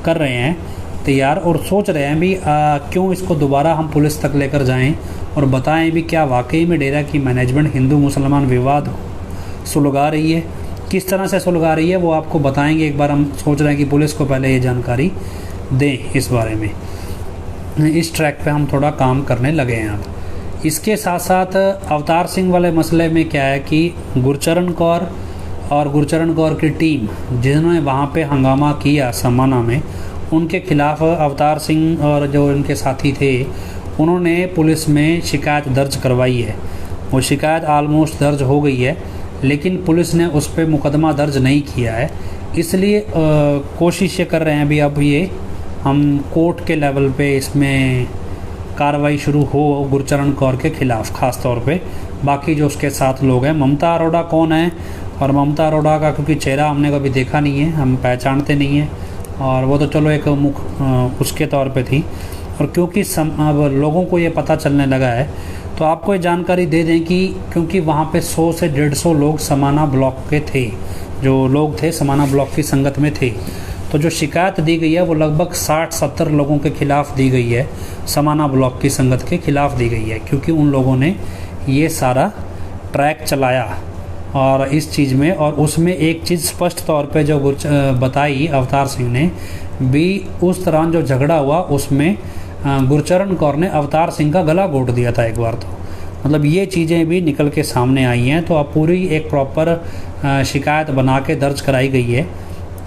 कर रहे हैं तैयार, और सोच रहे हैं भी क्यों इसको दोबारा हम पुलिस तक लेकर जाएं और बताएं भी क्या वाकई में डेरा की मैनेजमेंट हिंदू मुसलमान विवाद सुलगा रही है, किस तरह से सुलगा रही है वो आपको बताएंगे। एक बार हम सोच रहे हैं कि पुलिस को पहले ये जानकारी दें इस बारे में। इस ट्रैक पे हम थोड़ा काम करने लगे हैं अब। इसके साथ साथ अवतार सिंह वाले मसले में क्या है कि गुरचरण कौर और गुरचरण कौर की टीम जिन्होंने वहाँ पे हंगामा किया समाना में, उनके खिलाफ अवतार सिंह और जो उनके साथी थे उन्होंने पुलिस में शिकायत दर्ज करवाई है। वो शिकायत आलमोस्ट दर्ज हो गई है, लेकिन पुलिस ने उस पर मुकदमा दर्ज नहीं किया है। इसलिए कोशिश ये कर रहे हैं अभी, अब ये हम कोर्ट के लेवल पे इसमें कार्रवाई शुरू हो गुरचरण कौर के खिलाफ ख़ास तौर पे। बाकी जो उसके साथ लोग हैं, ममता अरोड़ा कौन है, और ममता अरोड़ा का क्योंकि चेहरा हमने कभी देखा नहीं है, हम पहचानते नहीं हैं, और वो तो चलो एक मुख उसके तौर पे थी। और क्योंकि अब लोगों को ये पता चलने लगा है, तो आपको ये जानकारी दे दें कि क्योंकि वहाँ पे 100 से 150 लोग समाना ब्लॉक के थे, जो लोग थे समाना ब्लॉक की संगत में थे, तो जो शिकायत दी गई है वो लगभग 60-70 लोगों के खिलाफ दी गई है, समाना ब्लॉक की संगत के खिलाफ दी गई है, क्योंकि उन लोगों ने ये सारा ट्रैक चलाया और इस चीज़ में, और उसमें एक चीज़ स्पष्ट तौर पे जो बताई अवतार सिंह ने भी, उस दौरान जो झगड़ा हुआ उसमें गुरचरण कौर ने अवतार सिंह का गला घोट दिया था एक बार। तो मतलब ये चीज़ें भी निकल के सामने आई हैं। तो अब पूरी एक प्रॉपर शिकायत बना के दर्ज कराई गई है।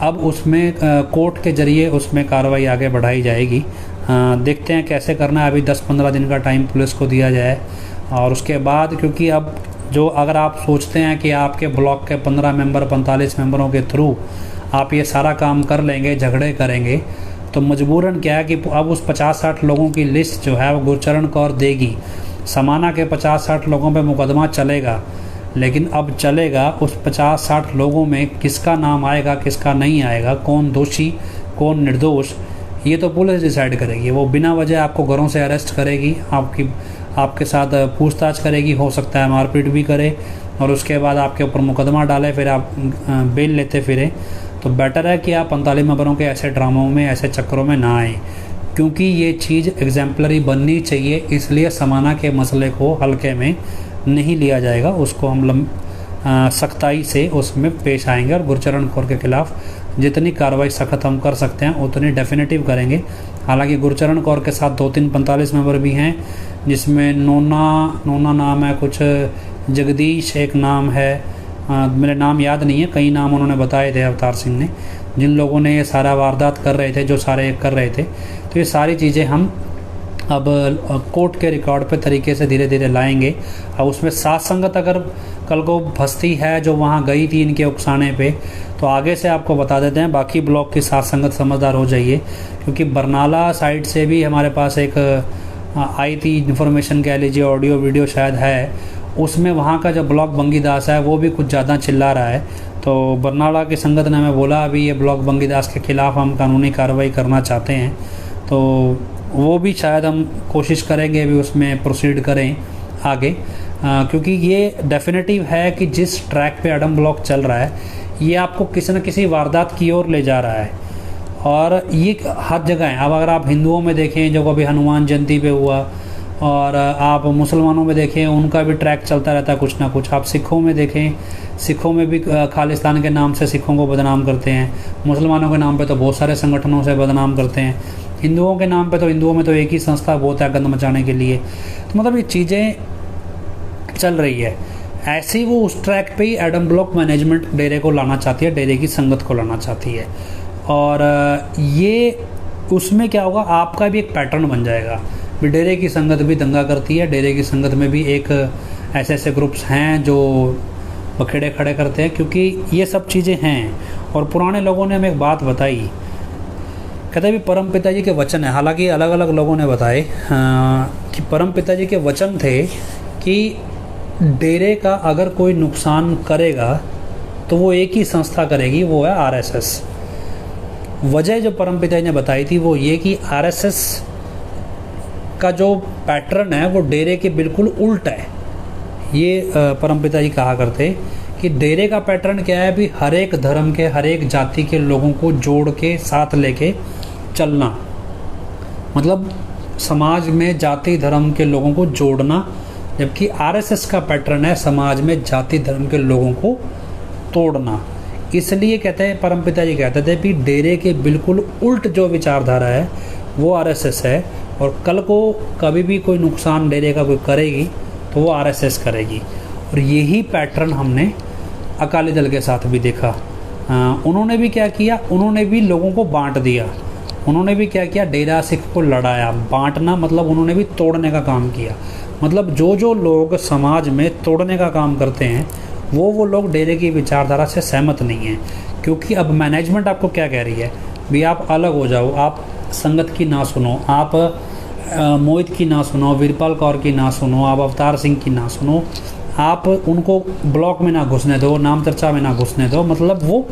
अब उसमें कोर्ट के ज़रिए उसमें कार्रवाई आगे बढ़ाई जाएगी। देखते हैं कैसे करना है। अभी 10-15 दिन का टाइम पुलिस को दिया जाए, और उसके बाद, क्योंकि अब जो अगर आप सोचते हैं कि आपके ब्लॉक के 15 मेंबर 45 मेंबरों के थ्रू आप ये सारा काम कर लेंगे, झगड़े करेंगे, तो मजबूरन क्या है कि अब उस 50-60 लोगों की लिस्ट जो है वो गुरचरण कौर देगी। समाना के 50-60 लोगों पे मुकदमा चलेगा, लेकिन अब चलेगा उस 50-60 लोगों में किसका नाम आएगा, किसका नहीं आएगा, कौन दोषी कौन निर्दोष, ये तो पुलिस डिसाइड करेगी। वो बिना वजह आपको घरों से अरेस्ट करेगी, आपके साथ पूछताछ करेगी, हो सकता है मारपीट भी करे, और उसके बाद आपके ऊपर मुकदमा डाले, फिर आप बेल लेते फिरें। तो बेटर है कि आप 45 मेंबरों के ऐसे ड्रामों में, ऐसे चक्करों में ना आएँ, क्योंकि ये चीज़ एग्जाम्पलरी बननी चाहिए। इसलिए समाना के मसले को हल्के में नहीं लिया जाएगा, उसको हम सख्ताई से उसमें पेश आएंगे, और गुरचरण कौर के खिलाफ जितनी कार्रवाई सख्त हम कर सकते हैं उतनी डेफिनेटिव करेंगे। हालांकि गुरचरण कौर के साथ 2-3 45 मेंबर भी हैं, जिसमें नोना नाम है, कुछ जगदीश एक नाम है, मेरे नाम याद नहीं है, कई नाम उन्होंने बताए थे अवतार सिंह ने, जिन लोगों ने ये सारा वारदात कर रहे थे, जो सारे कर रहे थे। तो ये सारी चीज़ें हम अब कोर्ट के रिकॉर्ड पे तरीके से धीरे धीरे लाएंगे। अब उसमें साथ संगत अगर कल को भस्ती है जो वहाँ गई थी इनके उकसाने पे, तो आगे से आपको बता देते हैं। बाकी ब्लॉक की साथ संगत समझदार हो जाइए, क्योंकि बरनाला साइड से भी हमारे पास एक आई थी इन्फॉर्मेशन, कह लीजिए ऑडियो वीडियो शायद है, उसमें वहाँ का जो ब्लॉक बंगीदास है वो भी कुछ ज़्यादा चिल्ला रहा है। तो बरनाला की संगत ने हमें बोला अभी ये ब्लॉक बंगीदास के ख़िलाफ़ हम कानूनी कार्रवाई करना चाहते हैं, तो वो भी शायद हम कोशिश करेंगे अभी उसमें प्रोसीड करें आगे, क्योंकि ये डेफिनेटिव है कि जिस ट्रैक पे एडम ब्लॉक चल रहा है ये आपको किसी न किसी वारदात की ओर ले जा रहा है, और ये हर जगह है। अब अगर आप हिंदुओं में देखें जो कभी हनुमान जयंती पे हुआ, और आप मुसलमानों में देखें उनका भी ट्रैक चलता रहता है कुछ ना कुछ। आप सिखों में देखें, सिखों में भी खालिस्तान के नाम से सिखों को बदनाम करते हैं, मुसलमानों के नाम पे तो बहुत सारे संगठनों से बदनाम करते हैं, हिंदुओं के नाम पे तो हिंदुओं में तो एक ही संस्था बहुत है गंद मचाने के लिए। तो मतलब ये चीज़ें चल रही है। ऐसे ही वो उस ट्रैक पे ही एडम ब्लॉक मैनेजमेंट डेरे को लाना चाहती है, डेरे की संगत को लाना चाहती है, और ये उसमें क्या होगा, आपका भी एक पैटर्न बन जाएगा। भी डेरे की संगत भी दंगा करती है, डेरे की संगत में भी एक ऐसे ऐसे ग्रुप्स हैं जो बखेड़े खड़े करते हैं, क्योंकि ये सब चीज़ें हैं। और पुराने लोगों ने हमें एक बात बताई, कहते हैं भी परम पिताजी के वचन है, हालांकि अलग अलग लोगों ने बताए कि परम पिताजी के वचन थे कि डेरे का अगर कोई नुकसान करेगा तो वो एक ही संस्था करेगी, वो है आरएसएस। वजह जो परम पिताजी ने बताई थी वो ये कि आरएसएस का जो पैटर्न है वो डेरे के बिल्कुल उल्टा है। ये परम पिताजी कहा करते कि डेरे का पैटर्न क्या है, भी हर एक धर्म के, हर एक जाति के लोगों को जोड़ के साथ लेके चलना, मतलब समाज में जाति धर्म के लोगों को जोड़ना। जबकि आरएसएस का पैटर्न है समाज में जाति धर्म के लोगों को तोड़ना। इसलिए कहते हैं, परम पिताजी कहते थे कि डेरे के बिल्कुल उल्ट जो विचारधारा है वो आरएसएस है, और कल को कभी भी कोई नुकसान डेरे का कोई करेगी तो वो आरएसएस करेगी। और यही पैटर्न हमने अकाली दल के साथ भी देखा। उन्होंने भी क्या किया, उन्होंने भी लोगों को बांट दिया, उन्होंने भी क्या किया, डेरा सिख को लड़ाया। बांटना मतलब उन्होंने भी तोड़ने का काम किया। मतलब जो जो लोग समाज में तोड़ने का काम करते हैं वो लोग डेरे की विचारधारा से सहमत नहीं हैं। क्योंकि अब मैनेजमेंट आपको क्या कह रही है, भी आप अलग हो जाओ, आप संगत की ना सुनो, आप मोहित की ना सुनो, वीरपाल कौर की ना सुनो, आप अवतार सिंह की ना सुनो, आप उनको ब्लॉक में ना घुसने दो, नाम चर्चा में ना घुसने दो। मतलब वो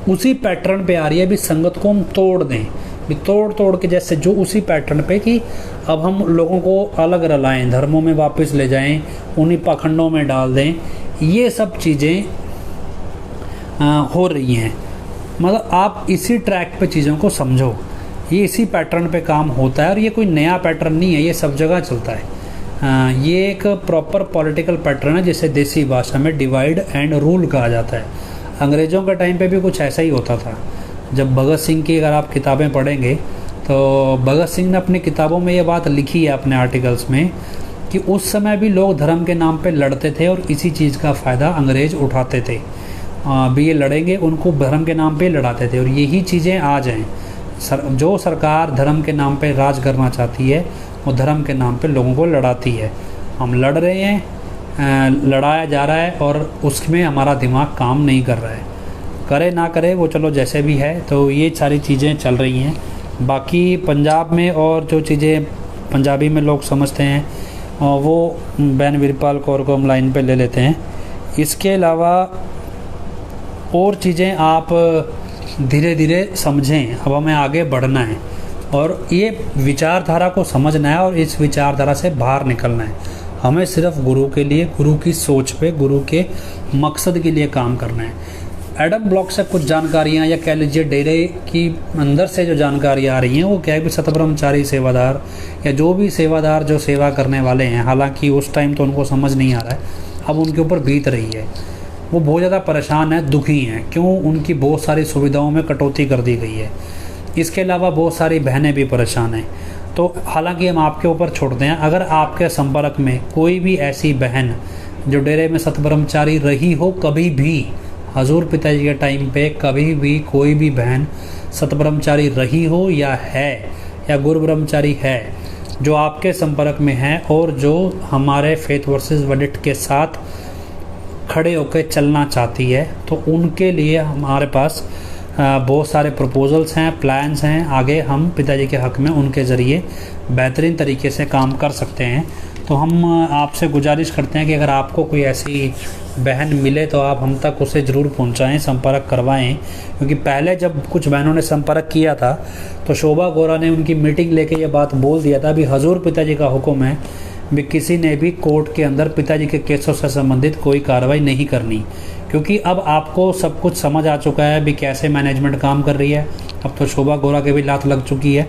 उसी पैटर्न पे आ रही है भी संगत को हम तोड़ दें, भी तोड़ के जैसे जो उसी पैटर्न पे कि अब हम लोगों को अलग रलाएं, धर्मों में वापस ले जाएं, उन्हीं पाखंडों में डाल दें। ये सब चीज़ें हो रही हैं। मतलब आप इसी ट्रैक पे चीज़ों को समझो, ये इसी पैटर्न पे काम होता है, और ये कोई नया पैटर्न नहीं है, ये सब जगह चलता है। ये एक प्रॉपर पॉलिटिकल पैटर्न है जिसे देसी भाषा में डिवाइड एंड रूल कहा जाता है। अंग्रेज़ों के टाइम पे भी कुछ ऐसा ही होता था। जब भगत सिंह की अगर आप किताबें पढ़ेंगे तो भगत सिंह ने अपनी किताबों में ये बात लिखी है अपने आर्टिकल्स में कि उस समय भी लोग धर्म के नाम पे लड़ते थे और इसी चीज़ का फ़ायदा अंग्रेज़ उठाते थे। भी ये लड़ेंगे, उनको धर्म के नाम पे लड़ाते थे और यही चीज़ें आज हैं। जो सरकार धर्म के नाम पे राज करना चाहती है वो धर्म के नाम पे लोगों को लड़ाती है। हम लड़ रहे हैं, लड़ाया जा रहा है और उसमें हमारा दिमाग काम नहीं कर रहा है। करे ना करे वो चलो जैसे भी है, तो ये सारी चीज़ें चल रही हैं। बाकी पंजाब में और जो चीज़ें पंजाबी में लोग समझते हैं वो बहन वीरपाल कौर को हम लाइन पे ले लेते हैं। इसके अलावा और चीज़ें आप धीरे धीरे समझें। अब हमें आगे बढ़ना है और ये विचारधारा को समझना है और इस विचारधारा से बाहर निकलना है। हमें सिर्फ गुरु के लिए, गुरु की सोच पे, गुरु के मकसद के लिए काम करना है। एडम ब्लॉक से कुछ जानकारियाँ या कह लीजिए डेरे की अंदर से जो जानकारियाँ आ रही हैं वो क्या है कि सतब्रह्मचारी सेवादार या जो भी सेवादार जो सेवा करने वाले हैं, हालांकि उस टाइम तो उनको समझ नहीं आ रहा है, अब उनके ऊपर बीत रही है। वो बहुत ज़्यादा परेशान है, दुखी हैं। क्यों? उनकी बहुत सारी सुविधाओं में कटौती कर दी गई है। इसके अलावा बहुत सारी बहनें भी परेशान हैं। तो हालांकि हम आपके ऊपर छोड़ते हैं, अगर आपके संपर्क में कोई भी ऐसी बहन जो डेरे में सतब्रह्मचारी रही हो, कभी भी हजूर पिताजी के टाइम पे कभी भी कोई भी बहन सतब्रह्मचारी रही हो या है या गुरु ब्रह्मचारी है जो आपके संपर्क में है और जो हमारे फेथ वर्सेस वर्डिक्ट के साथ खड़े होकर चलना चाहती है, तो उनके लिए हमारे पास बहुत सारे प्रपोजल्स हैं, प्लान्स हैं। आगे हम पिताजी के हक़ में उनके ज़रिए बेहतरीन तरीके से काम कर सकते हैं। तो हम आपसे गुजारिश करते हैं कि अगर आपको कोई ऐसी बहन मिले तो आप हम तक उसे ज़रूर पहुंचाएं, संपर्क करवाएं। क्योंकि पहले जब कुछ बहनों ने संपर्क किया था तो शोभा गौरा ने उनकी मीटिंग लेके ये बात बोल दिया था, भी हजूर पिताजी का हुक्म है, भी किसी ने भी कोर्ट के अंदर पिताजी के केसों से संबंधित कोई कार्रवाई नहीं करनी। क्योंकि अब आपको सब कुछ समझ आ चुका है भी कैसे मैनेजमेंट काम कर रही है। अब तो शोभा गौरा के भी लात लग चुकी है,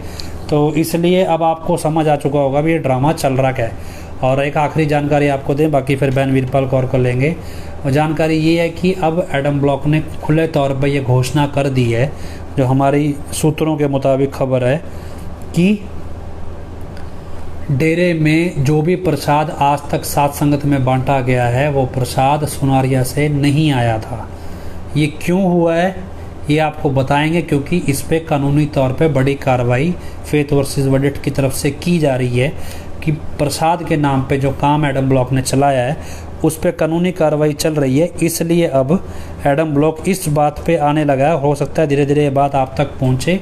तो इसलिए अब आपको समझ आ चुका होगा भी ये ड्रामा चल रहा क्या है। और एक आखिरी जानकारी आपको दें, बाकी फिर बहन वीरपाल कौर को लेंगे। और जानकारी ये है कि अब एडम ब्लॉक ने खुले तौर पर यह घोषणा कर दी है, जो हमारी सूत्रों के मुताबिक खबर है, कि डेरे में जो भी प्रसाद आज तक सात संगत में बांटा गया है वो प्रसाद सुनारिया से नहीं आया था। ये क्यों हुआ है ये आपको बताएंगे, क्योंकि इस पे कानूनी तौर पे बड़ी कार्रवाई फेथ वर्सेस वर्डिक्ट की तरफ से की जा रही है कि प्रसाद के नाम पे जो काम एडम ब्लॉक ने चलाया है उस पे कानूनी कार्रवाई चल रही है। इसलिए अब एडम ब्लॉक इस बात पे आने लगा है, हो सकता है धीरे धीरे ये बात आप तक पहुँचे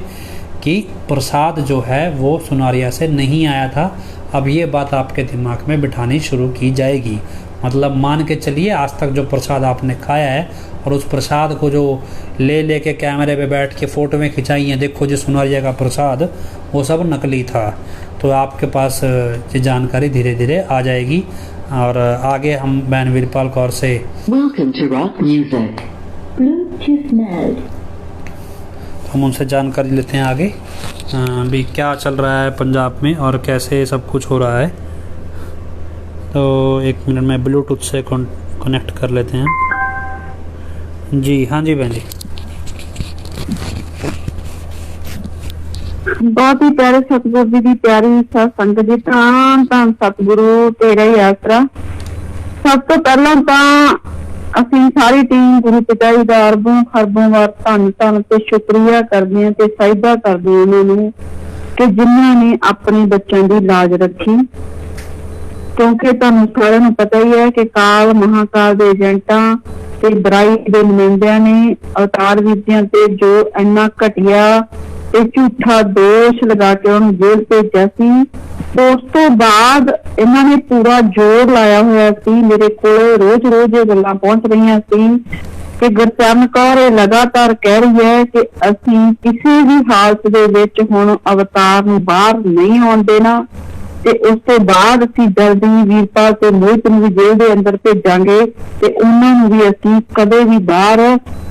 कि प्रसाद जो है वो सुनारिया से नहीं आया था। अब ये बात आपके दिमाग में बिठानी शुरू की जाएगी। मतलब मान के चलिए आज तक जो प्रसाद आपने खाया है और उस प्रसाद को जो ले के कैमरे पे बैठ के फ़ोटो में खिंचाई हैं, देखो जी सुनारिया का प्रसाद, वो सब नकली था। तो आपके पास ये जानकारी धीरे धीरे आ जाएगी। और आगे हम बहन वीरपाल कौर से हम उनसे जानकारी लेते हैं आगे भी क्या चल रहा है पंजाब में और कैसे सब कुछ हो रहा है। तो एक मिनट में ब्लूटूथ से कनेक्ट कर लेते हैं जी। हाँ जी बहन जी, बहुत ही प्यारे सतगुरु जी की प्यारी संगत जी, धन धन सतगुरु तेरा ही आसरा। सब तो पहला ਅਸੀਂ ਸਾਰੀ ਟੀਮ ਗੁਰੂ ਪਿਤਾ ਜੀ ਦਾ ਅਰਬੋਂ ਖਰਬੋਂ ਵਾਰ ਧੰਨ ਧੰਨ ਤੇ ਸ਼ੁਕਰੀਆ ਕਰਦੇ ਹਾਂ ਤੇ ਸਜਦਾ ਕਰਦੇ ਹਾਂ ਉਹਨਾਂ ਨੂੰ ਕਿ ਜਿਨ੍ਹਾਂ ਨੇ ਆਪਣੇ ਬੱਚਿਆਂ ਦੀ ਲਾਜ ਰੱਖੀ। ਕਿਉਂਕਿ ਤੁਹਾਨੂੰ ਸਾਰਿਆਂ ਨੂੰ ਪਤਾ ਹੀ ਹੈ ਕਿ ਕਾਲ ਮਹਾਕਾਲ ਦੇ ਏਜੰਟਾਂ ਤੇ ਬੁਰਾਈ ਦੇ ਨੁਮਾਇੰਦਿਆਂ ਨੇ ਅਵਤਾਰ ਵਿੱਦਿਆਂ ਤੇ ਜੋ ਇੰਨਾ ਘਟੀਆ ਤੇ ਝੂਠਾ ਦੋਸ਼ ਲਗਾ ਕੇ ਉਹਨੂੰ ਜੇਲ੍ਹ ਭੇਜਿਆ ਸੀ। ਉਸ ਤੋਂ ਬਾਅਦ ਇਹਨਾਂ ਨੇ ਪੂਰਾ ਜ਼ੋਰ ਲਾਇਆ ਹੋਇਆ ਸੀ। ਮੇਰੇ ਕੋਲ ਰੋਜ਼ ਇਹ ਗੱਲਾਂ ਪਹੁੰਚ ਰਹੀਆਂ ਸੀ ਕਿ ਗੁਰਚਰਨ ਕੌਰ ਇਹ ਲਗਾਤਾਰ ਕਹਿ ਰਹੀ ਹੈ ਕਿ ਅਸੀਂ ਕਿਸੇ ਵੀ ਹਾਲਤ ਦੇ ਵਿੱਚ ਹੁਣ ਅਵਤਾਰ ਨੂੰ ਬਾਹਰ ਨਹੀਂ ਆਉਣ ਦੇਣਾ। ਤੇ ਉਸ ਤੋਂ ਬਾਅਦ ਅਸੀਂ ਜਲਦੀ ਵੀਰਪਾਲ ਤੇ ਮੋਹਿਤ ਨੂੰ ਵੀ ਜੇਲ੍ਹ ਦੇ ਅੰਦਰ ਭੇਜਾਂਗੇ ਤੇ ਉਹਨਾਂ ਨੂੰ ਵੀ ਅਸੀਂ ਕਦੇ ਵੀ ਬਾਹਰ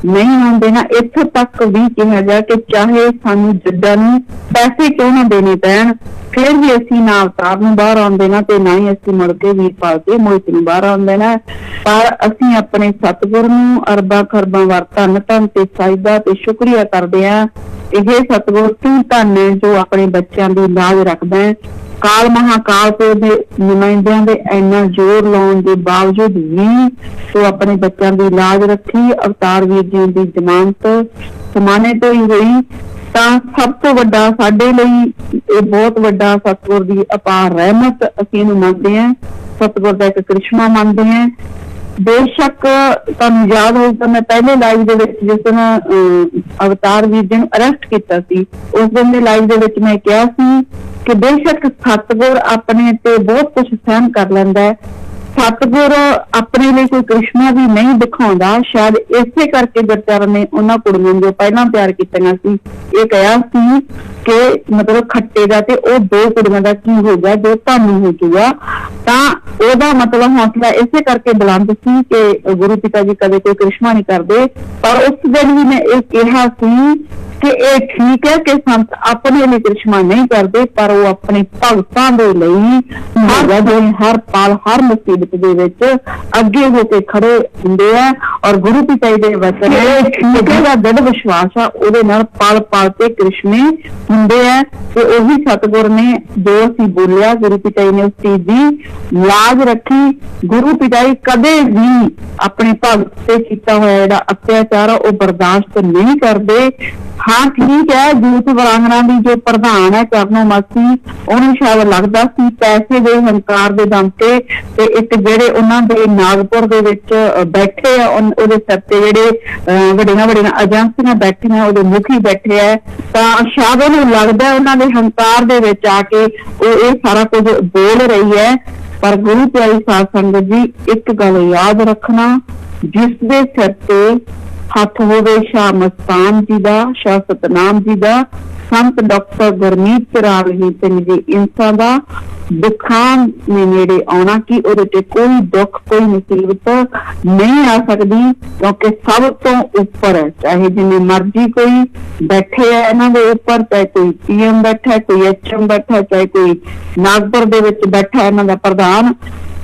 ਨਹੀਂ ਆਉਣ ਦੇਣਾ। ਇੱਥੋਂ ਤੱਕ ਵੀ ਕਿਹਾ ਗਿਆ ਕਿ ਚਾਹੇ ਸਾਨੂੰ ਜੱਜਾਂ ਨੂੰ ਪੈਸੇ ਕਿਉਂ ਨਾ ਦੇਣੇ ਪੈਣ, ਫਿਰ ਵੀ ਅਸੀਂ ਨਾ ਅਵਤਾਰ ਨੂੰ ਬਾਹਰ ਆਉਣ ਦੇਣਾ ਤੇ ਨਾ ਹੀ ਅਸੀਂ ਮੁੜ ਕੇ ਵੀਰਪਾਲ ਤੇ ਮੋਹਿਤ ਨੂੰ ਬਾਹਰ ਆਉਣ ਦੇਣਾ। ਪਰ ਅਸੀਂ ਆਪਣੇ ਸਤਿਗੁਰ ਨੂੰ ਅਰਬਾਂ ਖਰਬਾਂ ਵਾਰ ਧੰਨ ਧੰਨ ਤੇ ਸਾਹਿਬਾ ਤੇ ਸ਼ੁਕਰੀਆ ਕਰਦੇ ਹਾਂ। ਇਹ ਸਤਿਗੁਰ ਤੂੰ ਧੰਨ ਹੈ ਜੋ ਆਪਣੇ ਬੱਚਿਆਂ ਦੀ ਲਾਜ ਰੱਖਦਾ ਹੈ। ਕਾਲ ਮਹਾਕਾਲ ਤੇ ਦੇ ਨੁਮਾਇੰਦਿਆਂ ਦੇ ਇੰਨਾ ਜ਼ੋਰ ਲਾਉਣ ਦੇ ਬਾਵਜੂਦ ਵੀ ਤੂੰ ਆਪਣੇ ਬੱਚਿਆਂ ਦੀ ਲਾਜ ਰੱਖੀ। ਅਵਤਾਰ ਵੀਰ ਜੀ ਦੀ ਜ਼ਮਾਨਤ ਸਮਾਨੇ ਤੋਂ ਹੀ ਹੋਈ ਤਾਂ ਸਭ ਤੋਂ ਵੱਡਾ ਸਾਡੇ ਲਈ ਇਹ ਬਹੁਤ ਵੱਡਾ ਸਤਿਗੁਰ ਦੀ ਅਪਾਰ ਰਹਿਮਤ ਅਸੀਂ ਇਹਨੂੰ ਮੰਨਦੇ ਹਾਂ। ਸਤਿਗੁਰ ਦਾ ਇੱਕ ਕ੍ਰਿਸ਼ਮਾ ਮੰਨਦੇ ਹਾਂ। ਬੇਸ਼ੱਕ ਤੁਹਾਨੂੰ ਯਾਦ ਹੋਊਗਾ ਮੈਂ ਪਹਿਲੇ ਲਾਈਵ ਦੇ ਵਿੱਚ ਜਿਸ ਦਿਨ ਅਵਤਾਰ ਵੀਰ ਜੀ ਨੂੰ ਅਰੈਸਟ ਕੀਤਾ ਸੀ ਉਸ ਦਿਨ ਦੇ ਲਾਈਵ ਦੇ ਵਿੱਚ ਮੈਂ ਕਿਹਾ ਸੀ ਕਿ ਬੇਸ਼ੱਕ ਸਤਿਗੁਰ ਆਪਣੇ ਤੇ ਬਹੁਤ ਕੁਝ ਸਹਿਣ ਕਰ ਲੈਂਦਾ ਹੈ। ਸਤਿਗੁਰ ਆਪਣੇ ਲਈ ਕੋਈ ਕ੍ਰਿਸ਼ਮਾ ਵੀ ਨਹੀਂ ਦਿਖਾਉਂਦਾ। ਸ਼ਾਇਦ ਇਸੇ ਕਰਕੇ ਗੁਰਚਰਨ ਨੇ ਉਹਨਾਂ ਕੁੜੀਆਂ ਨੂੰ ਜੋ ਪਹਿਲਾਂ ਪਿਆਰ ਕੀਤੀਆਂ ਸੀ ਇਹ ਕਿਹਾ ਸੀ ਕਿ ਮਤਲਬ ਖੱਟੇ ਦਾ ਤੇ ਉਹ ਦੋ ਕੁੜੀਆਂ ਦਾ ਕੀ ਹੋ ਗਿਆ ਜੋ ਤੁਹਾਨੂੰ ਹੋ ਜੂਗਾ। ਤਾਂ ਉਹਦਾ ਮਤਲਬ ਹੌਸਲਾ ਇਸੇ ਕਰਕੇ ਬੁਲੰਦ ਸੀ ਕਿ ਗੁਰੂ ਪਿਤਾ ਜੀ ਕਦੇ ਕੋਈ ਕ੍ਰਿਸ਼ਮਾ ਨਹੀਂ ਕਰਦੇ। ਪਰ ਉਸ ਦਿਨ ਵੀ ਮੈਂ ਇਹ ਕਿਹਾ ਸੀ ਕਿ ਇਹ ਠੀਕ ਹੈ ਕਿ ਸੰਤ ਆਪਣੇ ਲਈ ਕ੍ਰਿਸ਼ਮਾ ਨਹੀਂ ਕਰਦੇ ਪਰ ਉਹ ਆਪਣੇ ਭਗਤਾਂ ਦੇ ਲਈ ਹਰ ਪਲ ਹਰ ਮੁਸੀਬਤ ਦੇ ਵਿੱਚ ਅੱਗੇ ਹੋ ਕੇ ਖੜੇ ਹੁੰਦੇ ਆ। ਔਰ ਗੁਰੂ ਪਿਤਾ ਜੀ ਦੇ ਵਚਨ ਦਾ ਦ੍ਰਿੜ ਵਿਸ਼ਵਾਸ ਆ ਉਹਦੇ ਨਾਲ ਪਲ ਪਲ ਤੇ ਕ੍ਰਿਸ਼ਮੇ ਹੁੰਦੇ ਆ। ਤੇ ਉਹੀ ਸਤਿਗੁਰ ਨੇ ਜੋ ਅਸੀਂ ਬੋਲਿਆ ਗੁਰੂ ਪਿਤਾ ਜੀ ਨੇ ਉਸ ਚੀਜ਼ ਦੀ ਲਾਜ ਰੱਖੀ। ਗੁਰੂ ਪਿਤਾ ਜੀ ਕਦੇ ਵੀ ਆਪਣੇ ਭਗਤ ਤੇ ਕੀਤਾ ਹੋਇਆ ਜਿਹੜਾ ਅਤਿਆਚਾਰ ਉਹ ਬਰਦਾਸ਼ਤ ਨਹੀਂ ਕਰਦੇ। ਹਾਂ ਠੀਕ ਹੈ ਯੂਥ ਵਰਾਂਗਣਾ ਦੀ ਜੋ ਪ੍ਰਧਾਨ ਹੈ ਕਰਨੋ ਮਾਸੀ ਉਹਨੂੰ ਸ਼ਾਇਦ ਲੱਗਦਾ ਸੀ ਪੈਸੇ ਦੇ ਹੰਕਾਰ ਦੇ ਦਮ ਤੇ ਇੱਕ ਜਿਹੜੇ ਉਹਨਾਂ ਦੇ ਨਾਗਪੁਰ ਦੇ ਵਿੱਚ ਬੈਠੇ ਆ ਉਹਦੇ ਸਿਰ ਤੇ ਜਿਹੜੇ ਵੱਡੀਆਂ ਵੱਡੀਆਂ ਏਜੰਸੀਆਂ ਬੈਠੀਆਂ ਉਹਦੇ ਮੁਖੀ ਬੈਠੇ ਆ ਤਾਂ ਸ਼ਾਇਦ ਉਹਨੂੰ ਲੱਗਦਾ ਉਹਨਾਂ ਦੇ ਹੰਕਾਰ ਦੇ ਵਿੱਚ ਆ ਕੇ ਉਹ ਇਹ ਸਾਰਾ ਕੁਝ ਬੋਲ ਰਹੀ ਹੈ। ਪਰ ਗੁਰੂ ਪਿਆਰੀ ਸਾਧ ਸੰਗਤ ਜੀ ਇੱਕ ਗੱਲ ਯਾਦ ਰੱਖਣਾ, ਜਿਸ ਦੇ ਸਿਰ ਤੇ ਹੱਥ ਹੋਵੇ ਸ਼ਾਹ ਮਸਤਾਨ ਜੀ ਦਾ, ਸ਼ਾਹ ਸਤਨਾਮ ਜੀ ਦਾ, ਸੰਤ ਡਾਕਟਰ ਗੁਰਮੀਤ ਰਾਮ ਸਿੰਘ ਜੀ ਇੰਸਾਂ ਦਾ ਦੁੱਖਾਂ ਨੇ ਨੇੜੇ ਆਉਣਾ ਕਿ ਉਹਦੇ ਤੇ ਕੋਈ ਦੁੱਖ ਕੋਈ ਮੁਸੀਬਤ ਨਹੀਂ ਆ ਸਕਦੀ ਕਿਉਂਕਿ ਸਭ ਤੋਂ ਉੱਪਰ ਹੈ। ਚਾਹੇ ਜਿੰਨੇ ਮਰਜ਼ੀ ਕੋਈ ਬੈਠੇ ਹੈ ਇਹਨਾਂ ਦੇ ਉੱਪਰ, ਚਾਹੇ ਕੋਈ PM ਬੈਠਾ, ਕੋਈ HM ਬੈਠਾ, ਚਾਹੇ ਕੋਈ ਨਾਗਪੁਰ ਦੇ ਵਿੱਚ ਬੈਠਾ ਇਹਨਾਂ ਦਾ ਪ੍ਰਧਾਨ,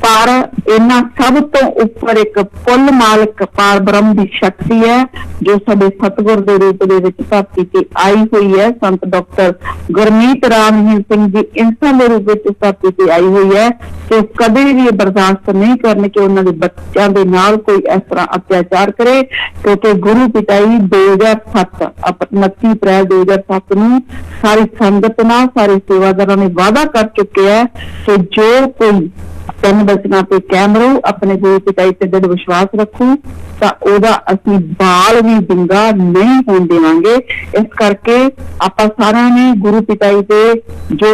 ਪਰ ਇਹਨਾਂ ਸਭ ਤੋਂ ਉੱਪਰ ਇੱਕ ਕੁੱਲ ਮਾਲਕ ਪਾਰ ਬ੍ਰਹਮ ਦੀ ਸ਼ਕਤੀ ਹੈ ਜੋ ਸਾਡੇ ਸਤਿਗੁਰ ਦੇ ਰੂਪ ਦੇ ਵਿੱਚ ਧਰਤੀ ਤੇ ਆਈ ਹੋਈ ਹੈ। ਸੰਤ ਡਾਕਟਰ ਗੁਰਮੀਤ ਰਾਮ ਸਿੰਘ ਜੀ ਇੰਸਾਂ ਦੇ ਰੂਪ ਵਿੱਚ ਧਰਤੀ ਤੇ ਆਈ ਹੋਈ ਹੈ ਤੇ ਕਦੇ ਵੀ ਇਹ ਬਰਦਾਸ਼ਤ ਨਹੀਂ ਕਰਨ ਕਿ ਉਹਨਾਂ ਦੇ ਬੱਚਿਆਂ ਦੇ ਨਾਲ ਕੋਈ ਇਸ ਤਰ੍ਹਾਂ ਅਤਿਆਚਾਰ ਕਰੇ। ਕਿਉਂਕਿ ਗੁਰੂ ਪਿਤਾ ਜੀ 2007 29 ਅਪ੍ਰੈਲ 2007 ਨੂੰ ਸਾਰੀ ਸੰਗਤ ਨਾਲ ਸਾਰੇ ਸੇਵਾਦਾਰਾਂ ਨੇ ਵਾਅਦਾ ਕਰ ਚੁੱਕੇ ਹੈ ਕਿ ਜੋ ਕੋਈ ਤਿੰਨ ਬਚਨਾਂ ਤੇ ਕਾਇਮ ਰਹੂ, ਆਪਣੇ ਗੁਰੂ ਪਿਤਾ ਜੀ ਤੇ ਦ੍ਰਿੜ ਵਿਸ਼ਵਾਸ ਰੱਖੂ ਤਾਂ ਉਹਦਾ ਅਸੀਂ ਬਾਲ ਵੀ ਡਿੰਗਾ ਨਹੀਂ ਹੋਣ ਦੇਵਾਂਗੇ। ਇਸ ਕਰਕੇ ਆਪਾਂ ਸਾਰਿਆਂ ਨੇ ਗੁਰੂ ਪਿਤਾ ਜੀ ਦੇ ਜੋ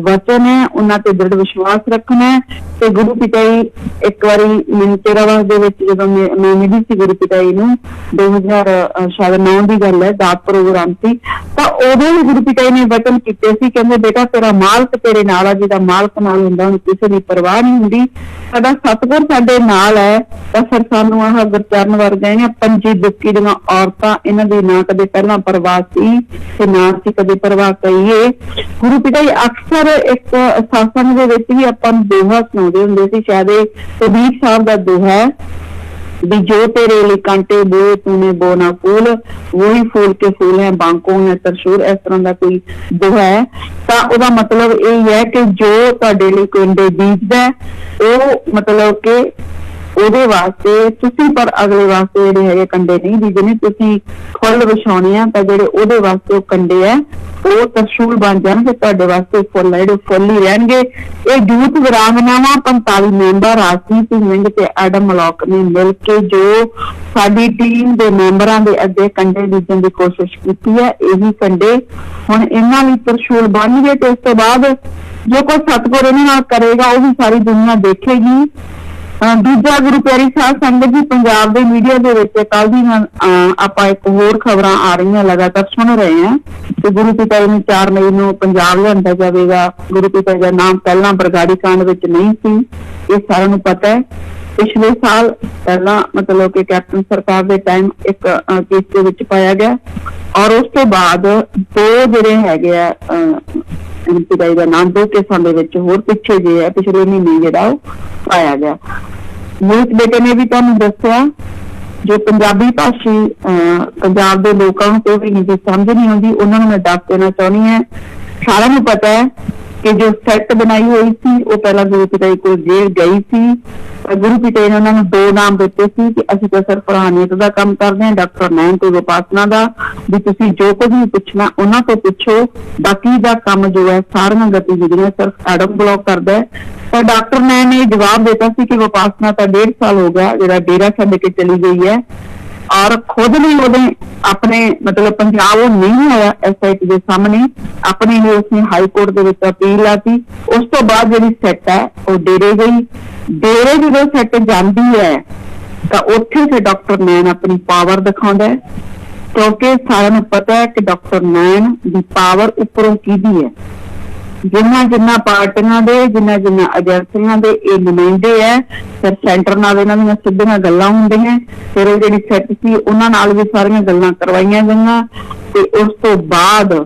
ਵਚਨ ਹੈ ਉਹਨਾਂ ਤੇ ਦ੍ਰਿੜ ਵਿਸ਼ਵਾਸ ਰੱਖਣਾ ਹੈ। ਤੇ ਗੁਰੂ ਪਿਤਾ ਜੀ ਇੱਕ ਵਾਰੀ ਮੈਨੂੰ 13 ਦੇ ਵਿੱਚ ਜਦੋਂ ਮੈਂ ਮਿਲੀ ਸੀ ਗੁਰੂ ਪਿਤਾ ਜੀ ਨੂੰ 2009 ਦੀ ਗੱਲ ਹੈ, ਦਾਤ ਪ੍ਰੋਗਰਾਮ ਸੀ, ਤਾਂ ਉਦੋਂ ਵੀ ਗੁਰੂ ਪਿਤਾ ਜੀ ਨੇ ਵਚਨ ਕੀਤੇ ਸੀ, ਕਹਿੰਦੇ ਬੇਟਾ ਤੇਰਾ ਮਾਲਕ ਤੇਰੇ ਨਾਲ ਆ, ਜਿਹਦਾ ਮਾਲਕ ਨਾਲ ਹੁੰਦਾ ਉਹਨੂੰ ਕਿਸੇ ਦੀ ਪਰਵਾਹ ਨਹੀਂ ਹੁੰਦੀ। ਸਾਡਾ ਸਤਿਗੁਰ ਸਾਡੇ ਨਾਲ ਹੈ ਤਾਂ ਫਿਰ ਸਾਨੂੰ ਆਹ ਗੁਰਚਰਨ ਵਰਗੇ ਪੰਜੀ ਦੁੱਕੀ ਦੀਆਂ ਔਰਤਾਂ ਇਹਨਾਂ ਦੀ ਨਾ ਕਦੇ ਪਹਿਲਾਂ ਪਰਵਾਹ ਸੀ ਤੇ ਨਾ ਅਸੀਂ ਕਦੇ ਪਰਵਾਹ ਕਰੀਏ। ਗੁਰੂ ਪਿਤਾ ਜੀ ਅਕਸਰ ਇੱਕ ਸਾਸੰਗ ਦੇ ਵਿੱਚ ਵੀ ਆਪਾਂ ਨੂੰ ਦੋਹਾ ਸੁਣਾਉਂਦੇ ਹੁੰਦੇ ਸੀ, ਸ਼ਾਇਦ ਇਹ ਕਬੀਰ ਸਾਹਿਬ ਦਾ ਦੋਹਾ ਹੈ भी जो तेरे लिए कांटे बोए तूने बोना फूल वही फूल के फूल है बांको है तरशूर, इस तरह का कोई दोहा है। तो ਉਹਦਾ मतलब ਇਹ ਹੈ ਕਿ ਜੋ ਤੁਹਾਡੇ ਲਈ ਕੰਡੇ ਬੀਜਦਾ ਉਹ मतलब ਕਿ ਉਹਦੇ ਵਾਸਤੇ ਤੁਸੀਂ ਪਰ ਅਗਲੇ ਵਾਸਤੇ ਜਿਹੜੇ ਹੈਗੇ ਕੰਡੇ ਨਹੀਂ ਬੀਜਣੇ, ਤੁਸੀਂ ਫੁੱਲ ਵਿਛਾਉਣੇ ਆ ਤਾਂ ਜਿਹੜੇ ਉਹਦੇ ਵਾਸਤੇ ਉਹ ਕੰਡੇ ਆ ਉਹ ਤਰਸ਼ੂਲ ਬਣ ਜਾਣਗੇ, ਤੁਹਾਡੇ ਵਾਸਤੇ ਫੁੱਲ ਜਿਹੜੇ ਫੁੱਲ ਹੀ ਰਹਿਣਗੇ। ਇਹ ਯੂਥ ਵਿਰਾਂਗਨਾਵਾਂ 45 ਮੈਂਬਰ ਰਾਜਦੀਪ ਸਿੰਘ ਤੇ ਐਡਮ ਮਲੌਕ ਨੇ ਮਿਲ ਕੇ ਜੋ ਸਾਡੀ ਟੀਮ ਦੇ ਮੈਂਬਰਾਂ ਦੇ ਅੱਗੇ ਕੰਡੇ ਬੀਜਣ ਦੀ ਕੋਸ਼ਿਸ਼ ਕੀਤੀ ਹੈ। ਇਹੀ ਕੰਡੇ ਹੁਣ ਇਹਨਾਂ ਲਈ ਤਰਸ਼ੂਲ ਬਣਨਗੇ ਤੇ ਉਸ ਤੋਂ ਬਾਅਦ ਜੋ ਕੋਈ ਸਤਿਗੁਰ ਇਹਨਾਂ ਨਾਲ ਕਰੇਗਾ ਉਹ ਵੀ ਸਾਰੀ ਦੁਨੀਆ ਦੇਖੇਗੀ। ਦੂਜਾ ਗੁਰੂ ਪਿਆਰੀ ਸਾਧ ਸੰਗਤ ਜੀ, ਪੰਜਾਬ ਦੇ ਮੀਡੀਆ ਦੇ ਵਿੱਚ ਕੱਲ ਦੀ ਆਪਾਂ ਇੱਕ ਹੋਰ ਖਬਰਾਂ ਆ ਰਹੀਆਂ ਲਗਾਤਾਰ ਸੁਣ ਰਹੇ ਹਾਂ ਕਿ ਗੁਰੂ ਪਿਤਾ ਜੀ ਨੂੰ 4 ਮਈ ਨੂੰ ਪੰਜਾਬ ਲਿਆਂਦਾ ਜਾਵੇਗਾ। ਗੁਰੂ ਪਿਤਾ ਦਾ ਨਾਮ ਪਹਿਲਾਂ ਬਰਗਾੜੀ ਕਾਂਡ ਵਿੱਚ ਨਹੀਂ ਸੀ, ਇਹ ਸਾਰਿਆਂ ਨੂੰ ਪਤਾ ਹੈ। ਪਿਛਲੇ ਸਾਲ ਪਹਿਲਾਂ ਮਤਲਬ ਕਿ ਕੈਪਟਨ ਸਰਕਾਰ ਦੇ ਟਾਈਮ ਇੱਕ ਕੇਸ ਦੇ ਵਿੱਚ ਪਾਇਆ ਗਿਆ ਔਰ ਉਸ ਤੋਂ ਬਾਅਦ 2 ਜਿਹੜੇ ਹੈਗੇ ਆ ਪਿਤਾ ਜੀ ਦਾ ਨਾਮ 2 ਕੇਸਾਂ ਦੇ ਵਿੱਚ ਹੋਰ ਪਿੱਛੇ ਜੇ ਹੈ ਪਿਛਲੇ ਮਹੀਨੇ ਜਿਹੜਾ ਉਹ ਪਾਇਆ ਗਿਆ। ਮੋਹਿਤ ਬੇਟੇ ਨੇ ਵੀ ਤੁਹਾਨੂੰ ਦੱਸਿਆ ਜੋ ਪੰਜਾਬੀ ਭਾਸ਼ੀ ਪੰਜਾਬ ਦੇ ਲੋਕਾਂ ਨੂੰ ਕੋਈ ਵੀ ਨਹੀਂ ਸਮਝ ਨਹੀਂ ਆਉਂਦੀ, ਉਹਨਾਂ ਨੂੰ ਮੈਂ ਦੱਸ ਦੇਣਾ ਚਾਹੁੰਦੀ ਹਾਂ। ਸਾਰਿਆਂ ਨੂੰ ਪਤਾ ਹੈ ਕਿ ਜੋ ਸੈੱਟ ਬਣਾਈ ਹੋਈ ਸੀ ਉਹ ਪਹਿਲਾਂ ਗੁਰੂ ਪਿਤਾ ਜੀ ਕੋਲ ਜੇਲ੍ਹ ਗਈ ਸੀ। ਗੁਰੂ ਪਿਤਾ ਜੀ ਨੇ ਉਹਨਾਂ ਨੂੰ 2 ਨਾਮ ਦਿੱਤੇ ਸੀ ਕਿ ਅਸੀਂ ਤਾਂ ਸਿਰਫ ਰੂਹਾਨੀਅਤ ਦਾ ਕੰਮ ਕਰਦੇ ਹਾਂ, ਡਾਕਟਰ ਨੈਣ ਤੇ ਵਿਪਾਸਨਾ ਦਾ, ਵੀ ਤੁਸੀਂ ਜੋ ਕੁਝ ਵੀ ਪੁੱਛਣਾ ਉਹਨਾਂ ਤੋਂ ਪੁੱਛੋ, ਬਾਕੀ ਦਾ ਕੰਮ ਜੋ ਹੈ ਸਾਰੀਆਂ ਗਤੀਵਿਧੀਆਂ ਸਿਰਫ ਐਡਮ ਬਲੌਕ ਕਰਦਾ ਹੈ। ਪਰ ਡਾਕਟਰ ਨੈਣ ਨੇ ਜਵਾਬ ਦਿੱਤਾ ਸੀ ਕਿ ਵਿਪਾਸਨਾ ਤਾਂ 1.5 ਸਾਲ ਹੋ ਗਿਆ ਜਿਹੜਾ ਡੇਰਾ ਛੱਡ ਕੇ ਚਲੀ ਗਈ ਹੈ ਔਰ ਖੁਦ ਵੀ ਉਹਦੇ ਆਪਣੇ ਮਤਲਬ ਪੰਜਾਬ ਉਹ ਨਹੀਂ ਆਇਆ SIT ਦੇ ਸਾਹਮਣੇ, ਆਪਣੇ ਹੀ ਉਸਨੇ ਹਾਈ ਕੋਰਟ ਦੇ ਵਿੱਚ ਅਪੀਲ ਲਾਤੀ। ਉਸ ਤੋਂ ਬਾਅਦ ਜਿਹੜੀ ਸੈੱਟ ਹੈ ਉਹ ਡੇਰੇ ਗਈ। ਡੇਰੇ ਜਦੋਂ ਸੈੱਟ ਜਾਂਦੀ ਹੈ ਤਾਂ ਉੱਥੇ ਫਿਰ ਡਾਕਟਰ ਨੈਣ ਆਪਣੀ ਪਾਵਰ ਦਿਖਾਉਂਦਾ ਹੈ, ਕਿਉਂਕਿ ਸਾਰਿਆਂ ਨੂੰ ਪਤਾ ਹੈ ਕਿ ਡਾਕਟਰ ਨੈਣ ਦੀ ਪਾਵਰ ਉੱਪਰੋਂ ਕਿਹਦੀ ਹੈ। ਜਿੰਨਾ ਪਾਰਟੀਆਂ ਦੇ ਜਿੰਨਾ ਏਜੰਸੀਆਂ ਦੇ ਇਹ ਨੁਮਾਇੰਦੇ ਹੈ, ਫਿਰ ਸੈਂਟਰ ਨਾਲ ਇਹਨਾਂ ਦੀਆਂ ਸਿੱਧੀਆਂ ਗੱਲਾਂ ਹੁੰਦੀਆਂ। ਫਿਰ ਉਹ ਜਿਹੜੀ ਸੈੱਟ ਸੀ ਉਹਨਾਂ ਨਾਲ ਵੀ ਸਾਰੀਆਂ ਗੱਲਾਂ ਕਰਵਾਈਆਂ ਗਈਆਂ ਤੇ ਉਸ ਤੋਂ ਬਾਅਦ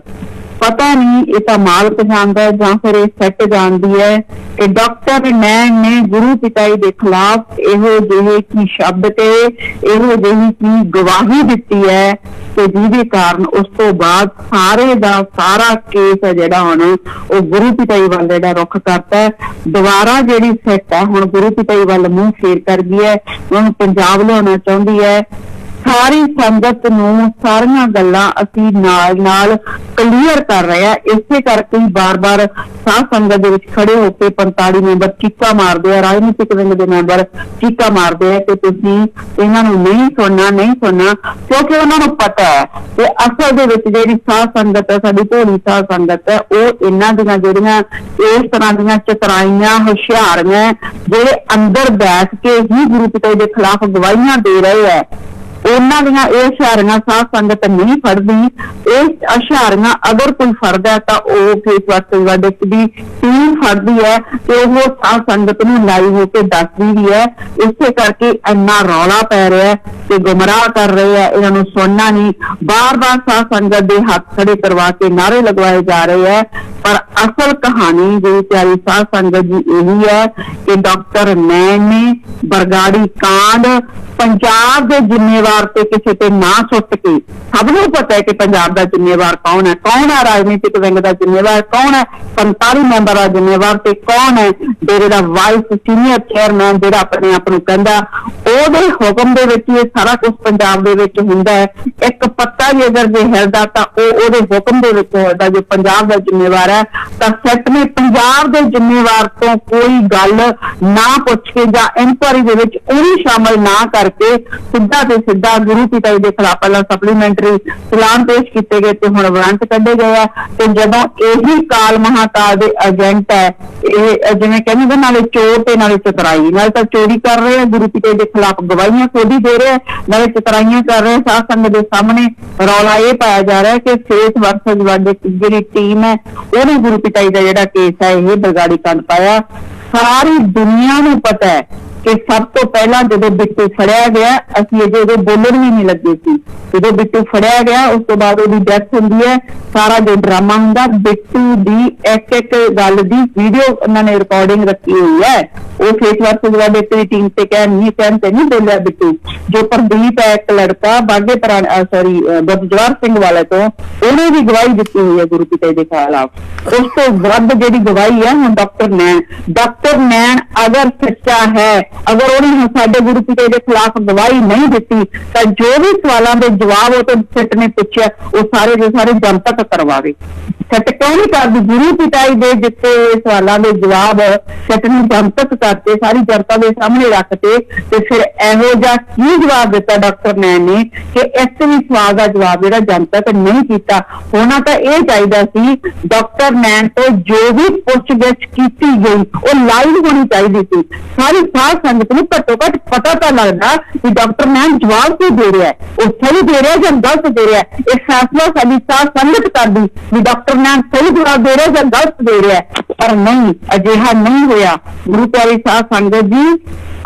ਪਤਾ ਨਹੀਂ ਇਹ ਤਾਂ ਮਾਲਕ ਜਾਣਦਾ ਜਾਂ ਫਿਰ ਇਹ ਸੈੱਟ ਜਾਣਦੀ ਹੈ ਕਿ ਡਾਕਟਰ ਨੈਣ ਨੇ ਗੁਰੂ ਪਿਤਾ ਜੀ ਦੇ ਖਿਲਾਫ ਇਹੋ ਜਿਹੇ ਕੀ ਸ਼ਬਦ ਤੇ ਇਹੋ ਜਿਹੀ ਕੀ ਗਵਾਹੀ ਦਿੱਤੀ ਹੈ ਤੇ ਜਿਹਦੇ ਕਾਰਨ ਉਸ ਤੋਂ ਬਾਅਦ ਸਾਰੇ ਦਾ ਸਾਰਾ ਕੇਸ ਹੈ ਜਿਹੜਾ ਹੁਣ ਉਹ ਗੁਰੂ ਪਿਤਾ ਜੀ ਵੱਲ ਜਿਹੜਾ ਰੁੱਖ ਕਰਤਾ ਹੈ। ਦੁਬਾਰਾ ਜਿਹੜੀ ਸੈੱਟ ਹੈ ਹੁਣ ਗੁਰੂ ਪਿਤਾ ਜੀ ਵੱਲ ਮੂੰਹ ਫੇਰ ਕਰ ਗਈ ਹੈ, ਉਹਨੂੰ ਪੰਜਾਬ ਲਿਆਉਣਾ ਚਾਹੁੰਦੀ ਹੈ। ਸਾਰੀ ਸੰਗਤ ਨੂੰ ਸਾਰੀਆਂ ਗੱਲਾਂ ਅਸੀਂ ਨਾਲ ਕਲੀਅਰ ਕਰ ਰਹੇ ਆ, ਇਸੇ ਕਰਕੇ ਹੀ ਬਾਰ-ਬਾਰ ਸਾਧ ਸੰਗਤ ਦੇ ਵਿੱਚ ਖੜੇ ਹੋ ਕੇ 45 ਮੈਂਬਰ ਚੀਕਾਂ ਮਾਰਦੇ ਆ, ਰਾਜਨੀਤਿਕ ਵਿੰਗ ਦੇ ਮੈਂਬਰ ਚੀਕਾਂ ਮਾਰਦੇ ਆ ਕਿ ਤੁਸੀਂ ਇਹਨਾਂ ਨੂੰ ਨਹੀਂ ਸੁਣਨਾ ਕਿਉਂਕਿ ਉਹਨਾਂ ਨੂੰ ਪਤਾ ਹੈ ਕਿ ਅਸਲ ਦੇ ਵਿੱਚ ਜਿਹੜੀ ਸਾਧ ਸੰਗਤ ਹੈ, ਸਾਡੀ ਭੋਲੀ ਸਾਧ ਸੰਗਤ ਹੈ, ਉਹ ਇਹਨਾਂ ਦੀਆਂ ਜਿਹੜੀਆਂ ਇਸ ਤਰ੍ਹਾਂ ਦੀਆਂ ਚਤਰਾਈਆਂ ਹੁਸ਼ਿਆਰੀਆਂ ਜਿਹੜੇ ਅੰਦਰ ਬੈਠ ਕੇ ਹੀ ਗੁਰੂ ਪਿਤਾ ਜੀ ਦੇ ਖਿਲਾਫ ਗਵਾਹੀਆਂ ਦੇ ਰਹੇ ਹੈ, ਉਹਨਾਂ ਦੀਆਂ ਇਹ ਹੁਸ਼ਿਆਰੀਆਂ ਸਾਧ ਸੰਗਤ ਨਹੀਂ ਫੜਦੀ। ਇਹ ਹੁਸ਼ਿਆਰੀਆਂ ਅਗਰ ਕੋਈ ਫੜਦਾ ਤਾਂ ਉਹ ਫੇਸਬੁੱਕ ਦੀ ਟੀਮ ਫੜਦੀ ਹੈ ਤੇ ਉਹ ਸਾਧ ਸੰਗਤ ਨੂੰ ਲਾਈਵ ਹੋ ਕੇ ਦੱਸਦੀ ਵੀ ਹੈ। ਇਸੇ ਕਰਕੇ ਇੰਨਾ ਰੌਲਾ ਪੈ ਰਿਹਾ ਤੇ ਗੁੰਮਰਾਹ ਕਰ ਰਹੇ ਆ, ਇਹਨਾਂ ਨੂੰ ਸੁਣਨਾ ਨਹੀਂ। ਬਾਰ-ਬਾਰ ਸਾਧ ਸੰਗਤ ਦੇ ਹੱਥ ਖੜੇ ਕਰਵਾ ਕੇ ਨਾਅਰੇ ਲਗਵਾਏ ਜਾ ਰਹੇ ਹੈ, ਪਰ ਅਸਲ ਕਹਾਣੀ ਜਿਹੜੀ ਪਿਆਰੀ ਸਾਧ ਸੰਗਤ ਜੀ ਇਹੀ ਹੈ ਕਿ ਡਾਕਟਰ ਨੈਣ ਨੇ ਬਰਗਾੜੀ ਕਾਂਡ ਪੰਜਾਬ ਦੇ ਜ਼ਿੰਮੇਵਾਰ ਤੇ ਕਿਸੇ ਤੇ ਨਾ ਸੁੱਟ ਕੇ, ਸਭ ਨੂੰ ਪਤਾ ਹੈ ਕਿ ਪੰਜਾਬ ਦਾ ਜ਼ਿੰਮੇਵਾਰ ਕੌਣ ਹੈ ਰਾਜਨੀਤਿਕ ਵਿੰਗ ਦਾ ਜ਼ਿੰਮੇਵਾਰ ਕੌਣ ਹੈ, 45 ਮੈਂਬਰ ਦਾ ਜ਼ਿੰਮੇਵਾਰ ਤੇ ਕੌਣ ਹੈ ਡੇਰੇ ਦਾ ਵਾਈਸ ਸੀਨੀਅਰ ਚੇਅਰਮੈਨ ਜਿਹੜਾ ਆਪਣੇ ਆਪ ਨੂੰ ਕਹਿੰਦਾ। ਉਹਦੇ ਹੁਕਮ ਦੇ ਵਿੱਚ ਇਹ ਸਾਰਾ ਕੁਝ ਪੰਜਾਬ ਦੇ ਵਿੱਚ ਹੁੰਦਾ ਹੈ। ਇੱਕ ਪੱਤਾ ਵੀ ਅਗਰ ਜੇ ਹਿਲਦਾ ਤਾਂ ਉਹ ਉਹਦੇ ਹੁਕਮ ਦੇ ਵਿੱਚ ਹਿਲਦਾ। ਜੋ ਪੰਜਾਬ ਦਾ ਜ਼ਿੰਮੇਵਾਰ ਹੈ ਤਾਂ ਸੈੱਟ ਨੇ ਪੰਜਾਬ ਦੇ ਜ਼ਿੰਮੇਵਾਰ ਤੋਂ ਕੋਈ ਗੱਲ ਨਾ ਪੁੱਛ ਕੇ ਜਾਂ ਇਨਕੁਆਰੀ ਦੇ ਵਿੱਚ ਉਹਨੂੰ ਸ਼ਾਮਲ ਨਾ ਕਰਕੇ ਸਿੱਧਾ ਤੇ ਸਿੱਧਾ ਗੁਰੂ ਪਿਤਾ ਜੀ ਦੇ ਖਿਲਾਫ ਪਹਿਲਾਂ ਸਪਲੀਮੈਂਟਰੀ ਚਲਾਨ ਪੇਸ਼ ਕੀਤੇ ਗਏ ਤੇ ਹੁਣ ਵਾਰੰਟ ਕੱਢੇ ਗਏ ਆ। ਤੇ ਜਦੋਂ ਇਹੀ ਕਾਲ ਮਹਾਕਾਲ ਦੇ ਏਜੰਟ ਹੈ, ਇਹ ਜਿਵੇਂ ਕਹਿੰਦੇ ਨਾਲੇ ਚੋਰ ਤੇ ਨਾਲੇ ਚਤਰਾਈ, ਨਾਲ ਤਾਂ ਚੋਰੀ ਕਰ ਰਹੇ ਆ, ਗੁਰੂ ਪਿਤਾ ਜੀ ਦੇ ਖਿਲਾਫ ਗਵਾਹੀਆਂ ਖੋਦੀ ਦੇ ਰਹੇ, ਨਾਲੇ ਚਤਰਾਈਆਂ ਕਰ ਰਹੇ। ਸਾਧ ਸੰਗਤ ਦੇ ਸਾਹਮਣੇ ਰੌਲਾ ਇਹ ਪਾਇਆ ਜਾ ਰਿਹਾ ਕਿ ਫੇਸ ਵਰਸਸ ਵਾਡੇ ਜਿਹੜੀ ਟੀਮ ਹੈ ਉਹਨੇ ਗੁਰੂ ਪਿਤਾ ਜੀ ਦਾ ਜਿਹੜਾ ਕੇਸ ਹੈ ਇਹ ਬਰਗਾੜੀ ਕਾਂਡ ਪਾਇਆ। ਸਾਰੀ ਦੁਨੀਆ ਨੂੰ ਪਤਾ ਹੈ ਕਿ ਸਭ ਤੋਂ ਪਹਿਲਾਂ ਜਦੋਂ ਬਿੱਟੂ ਫੜਿਆ ਗਿਆ, ਅਸੀਂ ਅਜੇ ਉਦੋਂ ਬੋਲਣ ਵੀ ਨਹੀਂ ਲੱਗੇ ਸੀ। ਜਦੋਂ ਬਿੱਟੂ ਫੜਿਆ ਗਿਆ ਉਸ ਤੋਂ ਬਾਅਦ ਉਹਦੀ ਡੈਥ ਹੁੰਦੀ ਹੈ, ਸਾਰਾ ਜੋ ਡਰਾਮਾ ਹੁੰਦਾ, ਬਿੱਟੂ ਦੀ ਇੱਕ ਗੱਲ ਦੀ ਵੀਡੀਓ ਉਹਨਾਂ ਨੇ ਰਿਕਾਰਡਿੰਗ ਰੱਖੀ ਹੋਈ ਹੈ। ਉਹ ਫੇਸਬੁੱਕ ਦੀ ਟੀਮ ਤੇ ਕਹਿਣ ਤੇ ਨਹੀਂ ਬੋਲਿਆ ਬਿੱਟੂ। ਜੋ ਪ੍ਰਦੀਪ ਹੈ ਇੱਕ ਲੜਕਾ ਬਾਗੇ ਗੁਰਜਵਾਰ ਸਿੰਘ ਵਾਲੇ ਤੋਂ, ਉਹਨੇ ਵੀ ਗਵਾਹੀ ਦਿੱਤੀ ਹੋਈ ਹੈ ਗੁਰੂ ਪਿਤਾ ਜੀ ਦੇ ਖਿਲਾਫ। ਉਸ ਤੋਂ ਵੱਧ ਜਿਹੜੀ ਗਵਾਹੀ ਹੈ ਹੁਣ ਡਾਕਟਰ ਨੈਣ ਅਗਰ ਸੱਚਾ ਹੈ, ਅਗਰ ਉਹਨੇ ਸਾਡੇ ਗੁਰੂ ਪਿਤਾ ਦੇ ਖਿਲਾਫ ਗਵਾਹੀ ਨਹੀਂ ਦਿੱਤੀ ਤਾਂ ਜੋ ਵੀ ਸਵਾਲਾਂ ਦੇ ਜਵਾਬ ਉਹ ਤੋਂ ਸਿੱਟ ਨੇ ਪੁੱਛਿਆ ਉਹ ਸਾਰੇ ਦੇ ਸਾਰੇ ਜਨਤਕ ਕਰਵਾਵੇ। ਸਿੱਟ ਕਿਉਂ ਨਹੀਂ ਕਰਦੀ? ਗੁਰੂ ਪਿਤਾ ਦੇ ਦਿੱਤੇ ਸਵਾਲਾਂ ਦੇ ਜਵਾਬ ਸਿੱਟ ਨੂੰ ਜਨਤਕ करते, सारी जनता के सामने रखते, तो फिर एहो जिहा की जवाब दिता डॉक्टर नैन ने कि इस भी सवाल का जवाब जिहड़ा जनता तक नहीं किया। होना तो यह चाहिए सी डॉक्टर नैन तो जो भी पुछगिछ की गई वो लाइव होनी चाहिए थी। सारी साध संगत को घट्टो घट पता तो लगता कि डॉक्टर नैन जवाब क्यों दे रहा है, वो सही दे रहा है या गलत दे रहा है। यह फैसला साडी साध संगत कर दी कि डॉक्टर नैन सही जवाब दे रहा है या गलत दे रहा है, पर नहीं, अजिहा नहीं होया। गुरु प्यारी साध संगत जी,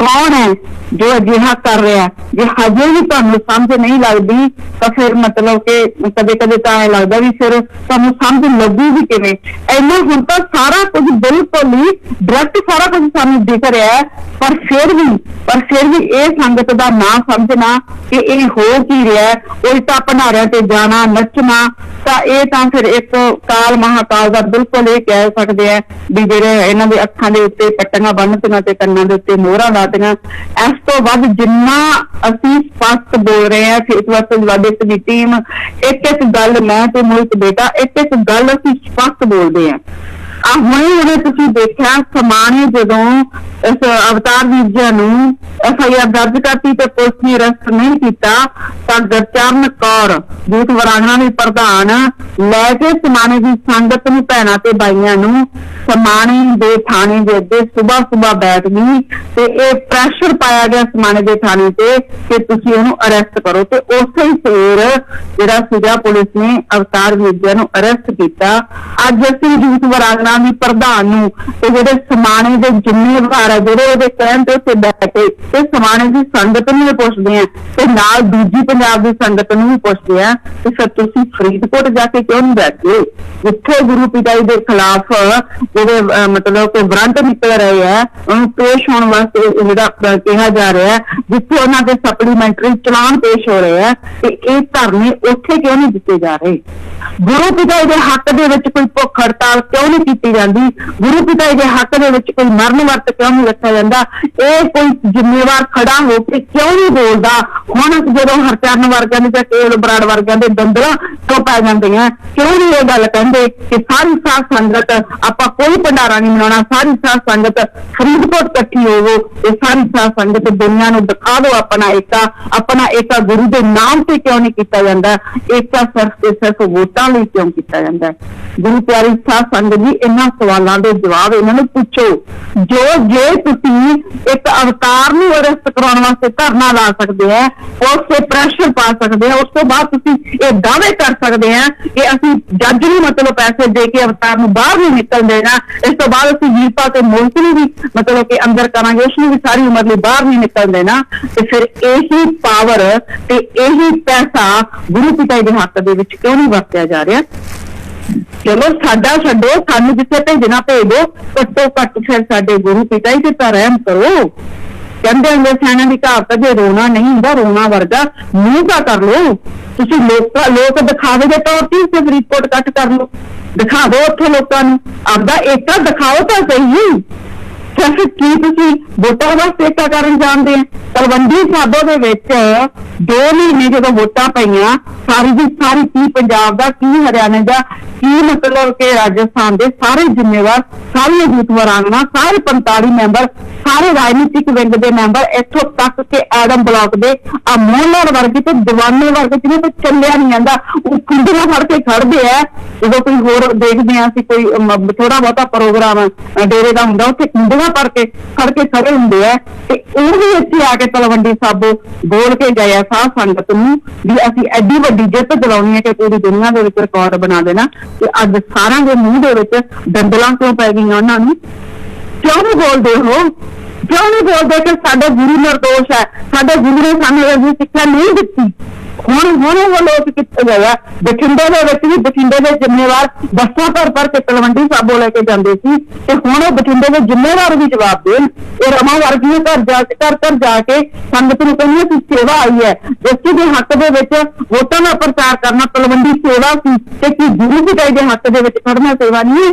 कौन है जो अजिहा कर रहा है? जो हजे भी तुहानू समझ नहीं लगती तो फिर मतलब कि कदे कदे तो ऐ लगता भी फिर तुहानू समझ लगूगी किवें? इन्ना हुण तां सारा कुछ बिल्कुल ही डायरैक्ट सारा कुछ सानू दिख रहा है, पर फिर भी ये संगत का ना समझना कि ये हो की रहा है, उल्टा भंडारियां ते जाना नचना, ये तो फिर एक काल महाकाल का बिल्कुल ये कह सकते हैं भी जेडे इन्हां दे अखां दे उत्ते पट्टियां बन्नतियां ते कन्नां दे उत्ते मोहरां लातियां। इस तो वध जिन्ना असीं स्पष्ट बोल रहे हैं फेसबुक वादित दी टीम, एक गल मैं ते मोहित बेटा एक गल असीं स्पष्ट बोलते हैं। हुणे तुसीं देखिया समाने जदों इस अवतार वीर नूं FIR दर्ज करती तो पुलिस ने अरेस्ट नहीं किया, तो गुरचरण कौर यूथ वरांगना की प्रधान लैके समाने की संगत नूं भैणां ते बाईआं नूं समाने दे थाने दे अगे सुबह बैठ गई ते ये प्रैशर पाया गया समाने दे थाने ते कि तुसीं उहनूं अरेस्ट करो। ते उसे ही फेर जिहड़ा सीगा पुलिस ने अवतार वीर नूं अरेस्ट किया। अज असीं यूथ वरांगना की प्रधान नूं ते जिहड़े समाने दे जिम्मेवार है जिहड़े उहदे कहण ते उत्ते बैठे ते समाने की संगत नूं पुछदे हैं ते नाल दूजी पंजाब की संगत नूं भी पुछदे हैं कि फिर तुसीं फरीदकोट जाके क्यों नहीं बैठे, जिथे गुरु पिता जी के खिलाफ जिहड़े मतलब कि वारंट निकल रहे हैं उन्हें पेश होने वास्ते जिहड़ा कहा जा रहा है, जिथे उन्हां दे सप्लीमेंटरी चलान पेश हो रहे हैं, ते ये धरने उत्थे क्यों नहीं दिते जा रहे? गुरु पिता जी के हक दे विच कोई भुख हड़ताल क्यों नहीं की जाती? गुरु पिता जी के हक दे विच कोई मरण वर्त क्यों नहीं रखा जाता? ये कोई जिम्मेवार खड़ा होकर क्यों नहीं बोलता? हुण जदों हरचरण वर्गां दे केवल बराड़ वर्गां दे दंदलां क्यों पै जांदियां, क्यों नहीं ये गल कहंदे कि सारी साध संगत आपां कोई भंडारा नहीं मनाउणा, सारी साध संगत फरीदकोट इकट्ठी होवो ते सारी साध संगत दुनिया नूं दिखा दो अपना एका गुरु दे नाम ते क्यों नहीं कीता जांदा? एका सिर्फ वोटां लई क्यों कीता जांदा है? गुरु प्यारी साध संगत जी, इन्हां सवालां दे जवाब इन्हां नूं पुछो। जो जे तुसीं एक अवतार नूं अरेस्ट कराउण वास्ते धरना ला सकदे हैं, उस ते प्रैशर पा सकदे हैं, उस तो बाद तुसीं ये दावे कर सकदे हैं कि असीं जज नूं मतलब पैसे दे के अवतार नूं बाहर नहीं निकल देना, इस तो बाद असीं वीरपा ते मोहित नूं भी मतलब कि अंदर करांगे, उसनूं भी सारी उम्र लई बाहर नहीं निकल देना। ते फिर यही पावर ते यही पैसा गुरु पिता जी दे हक दे विच क्यों नहीं वरतिया जा रहा? चलो साडा छड्डो, सानू जिथे भेजना भेज दो, घट्टो घट फिर साडे गुरु पिता जी ते रहम करो। कहते होंगे सियाणा की कहावत, जो रोना नहीं होंदा रोना वर्गा मुंह का कर लो। तुसीं लोक दिखावे के तौर पर उसे फरीदकोट कट कर लो, दिखा दो उत्थे लोकां नूं, आपदा एकता दिखाओ तो सही। सिर्फ की तुसीं वोटां वास्ते एकता करन जाणदे हैं? तलवंडी साबो दे विच 2 महीने जो वोटां पईआं, सारी की सारी की पंजाब का की हरियाणा का की मतलब के राजस्थान के सारे जिम्मेवार, सारी यूथ वरांगना, सारे 45 मैंबर, सारे राजनीतिक विंग के मैंबर, इत्थों तक के एडम ब्लॉक के मोहल्ला वर्ग ते दीवाने वर्ग जिन्हें कोई चलिया नहीं जाता, वो कुंडियां फड़ के खड़ते हैं। जो कोई होर देखते हैं कोई थोड़ा बहुता प्रोग्राम डेरे का होंगे, उत्थे कुंडियां फड़ के खड़े होंगे है, वो भी इत्थे आके तलवंडी साबो बोल के गए आ साध संगत नूं भी असीं एडी वड्डी जिੱਤ दिलाउणी है कि पूरी दुनिया के रिकॉर्ड बना देना। कि अज सारा के मूँह दे दंदलां क्यों पै गई उन्होंने? क्यों नहीं बोलते हो? क्यों नहीं बोलते कि साडे गुरु निर्दोष है, साडे गुरु ने सानू ऐसी शिक्षा नहीं दी? हुण वो लोग कित्थे गए? बठिंडे भी बठिंडे के जिम्मेवार बसां भर के तलवंडी साबो लेके जाते थे, हुण बठिंडे के जिम्मेवार भी जवाब देन। ये रमा वर्गियां घर जाके संगत नूं कहंदियां कि सेवा आई है, जस्सी के हक दे विच वोटां दा प्रचार करना तलवंडी सेवा सी, ते कि गुरु पिता जी दे हक दे विच खड़ना सेवा नहीं है?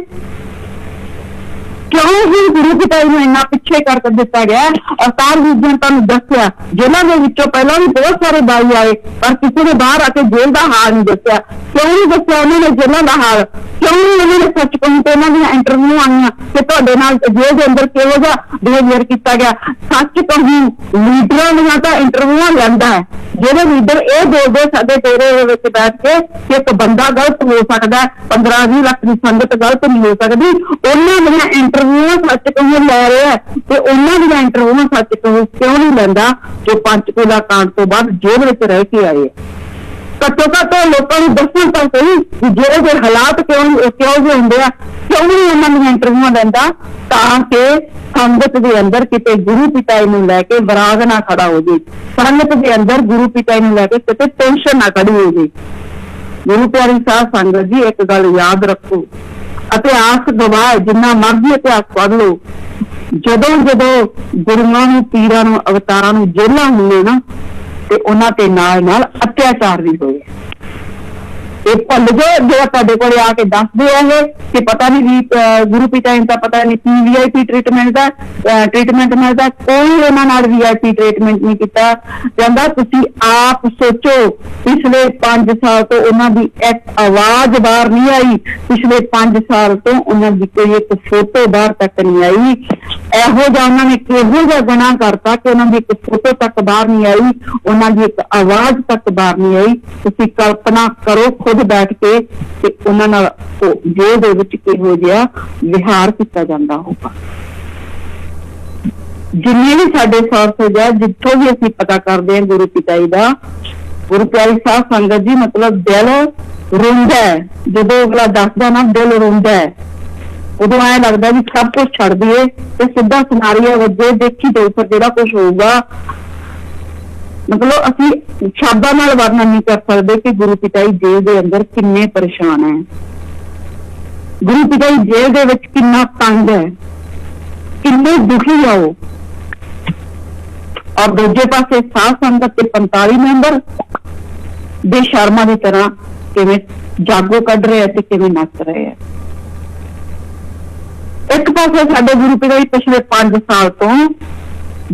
क्यों ही गुरु पिता जी इन्ना पिछे कर दिता गया। अवतार जी ने तुहानू दस्सिया जेलों के विचों पहला भी बहुत सारे बाई आए पर किसी ने बाहर आके जेल का हाल नहीं दस्सिया। क्यों नहीं दस्सिया उन्होंने जेलों का हाल? क्यों नहीं उन्होंने सच कहूं तो उन्होंने इंटरव्यू आईया कि तुहाडे नाल जेल के अंदर किहो जिहा बिहेवियर किया गया। सच कहूं लीडरां दीआं तां इंटरव्यू लैंदा है जेडे लीडर ये बोलते साडे डेरे विच बैठ के कि एक बंदा गलत हो सकता है, 15-20 लाख की संगत गलत नहीं हो सकती, उन्होंने दीआं इंटरव्यू सच कहूं लै रहा है ते उन्होंने दीआं इंटरव्यू सच कहूं क्यों नहीं लैंदा जो पंचकूला कांड तो बाद जेल विच रह के आए। घट्टो घट्ट लोगों को दसन तो सही जेल के हालात क्यों जो होंगे आ क्यों नहीं उन्होंने इंटरव्यू लैंदा ताकि संगत के अंदर किते गुरु पिता जी लैके विराग ना खड़ा हो जाए, संगत के अंदर गुरु पिता जी लैके किते टेंशन ना खड़ी हो जाए। गुरु प्यारी साध संगत जी एक गल याद रखो, इतिहास गवाह जिन्ना मर्जी इतिहास पढ़ लो, जदों जदों गुरुआं नूं पीरां नूं अवतारां नूं जेलां होईयां ना ते उन्हां ते नाल नाल अत्याचार भी होए। भुल जाओ जो तुहाडे कोल आके दसदे है कि पता नहीं भी गुरु पिता जी का पता नहीं की VIP ट्रीटमेंट मिलता, कोई उन्हां नाल VIP ट्रीटमेंट नहीं किया जांदा। तुसीं आप सोचो पिछले 5 साल तो उन्हां दी एक आवाज बाहर नहीं आई, पिछले 5 साल तो उन्हां दी कोई एक फोटो बाहर तक नहीं आई। ਇਹੋ ਜਿਹਾ ਉਹਨਾਂ ਨੇ ਕਿਹੋ ਜਿਹਾ ਗੁਨਾਹ ਕਰਤਾ ਕਿ ਉਹਨਾਂ ਦੀ ਇੱਕ ਫੋਟੋ ਤੱਕ ਬਾਹਰ ਨਹੀਂ ਆਈ, ਉਹਨਾਂ ਦੀ ਇੱਕ ਆਵਾਜ਼ ਤੱਕ ਬਾਹਰ ਨਹੀਂ ਆਈ। ਤੁਸੀਂ ਕਲਪਨਾ ਕਰੋ ਖੁਦ ਬੈਠ ਕੇ ਕਿ ਉਹਨਾਂ ਨਾਲ ਜੇਲ੍ਹ ਦੇ ਵਿੱਚ ਕਿਹੋ ਜਿਹਾ ਵਿਹਾਰ ਕੀਤਾ ਜਾਂਦਾ ਹੋਊਗਾ। ਜਿੰਨੇ ਵੀ ਸਾਡੇ ਸੋਰਸਜ਼ ਹੈ ਜਿੱਥੋਂ ਵੀ ਅਸੀਂ ਪਤਾ ਕਰਦੇ ਹਾਂ ਗੁਰੂ ਪਿਤਾ ਜੀ ਦਾ, ਗੁਰੂ ਪਿਆਰੀ ਸਾਧ ਸੰਗਤ ਜੀ ਮਤਲਬ ਦਿਲ ਰੋਂਦਾ ਹੈ ਜਦੋਂ ਅਗਲਾ ਦੱਸਦਾ ਨਾ, ਦਿਲ ਰੋਂਦਾ ਹੈ। उदों ऐ लगता भी सब कुछ छड़ दिए तो सीधा सिनारिया वजे देखी तो फिर जो कुछ होगा। मतलब असी शब्दां नाल वर्णन नहीं कर सकते कि गुरु पिता जी जेल के अंदर किन्ने परेशान है, गुरु पिता जी जेल के विच किन्ना तंग है, किन्ने दुखी है वो। और दूजे पासे साध संगत के 45 मैंबर बेशर्मा की तरह किवें जागो कढ़ रहे हैं, किवें नच रहे हैं। एक पासे साडे गुरु पिता जी पिछले 5 साल तो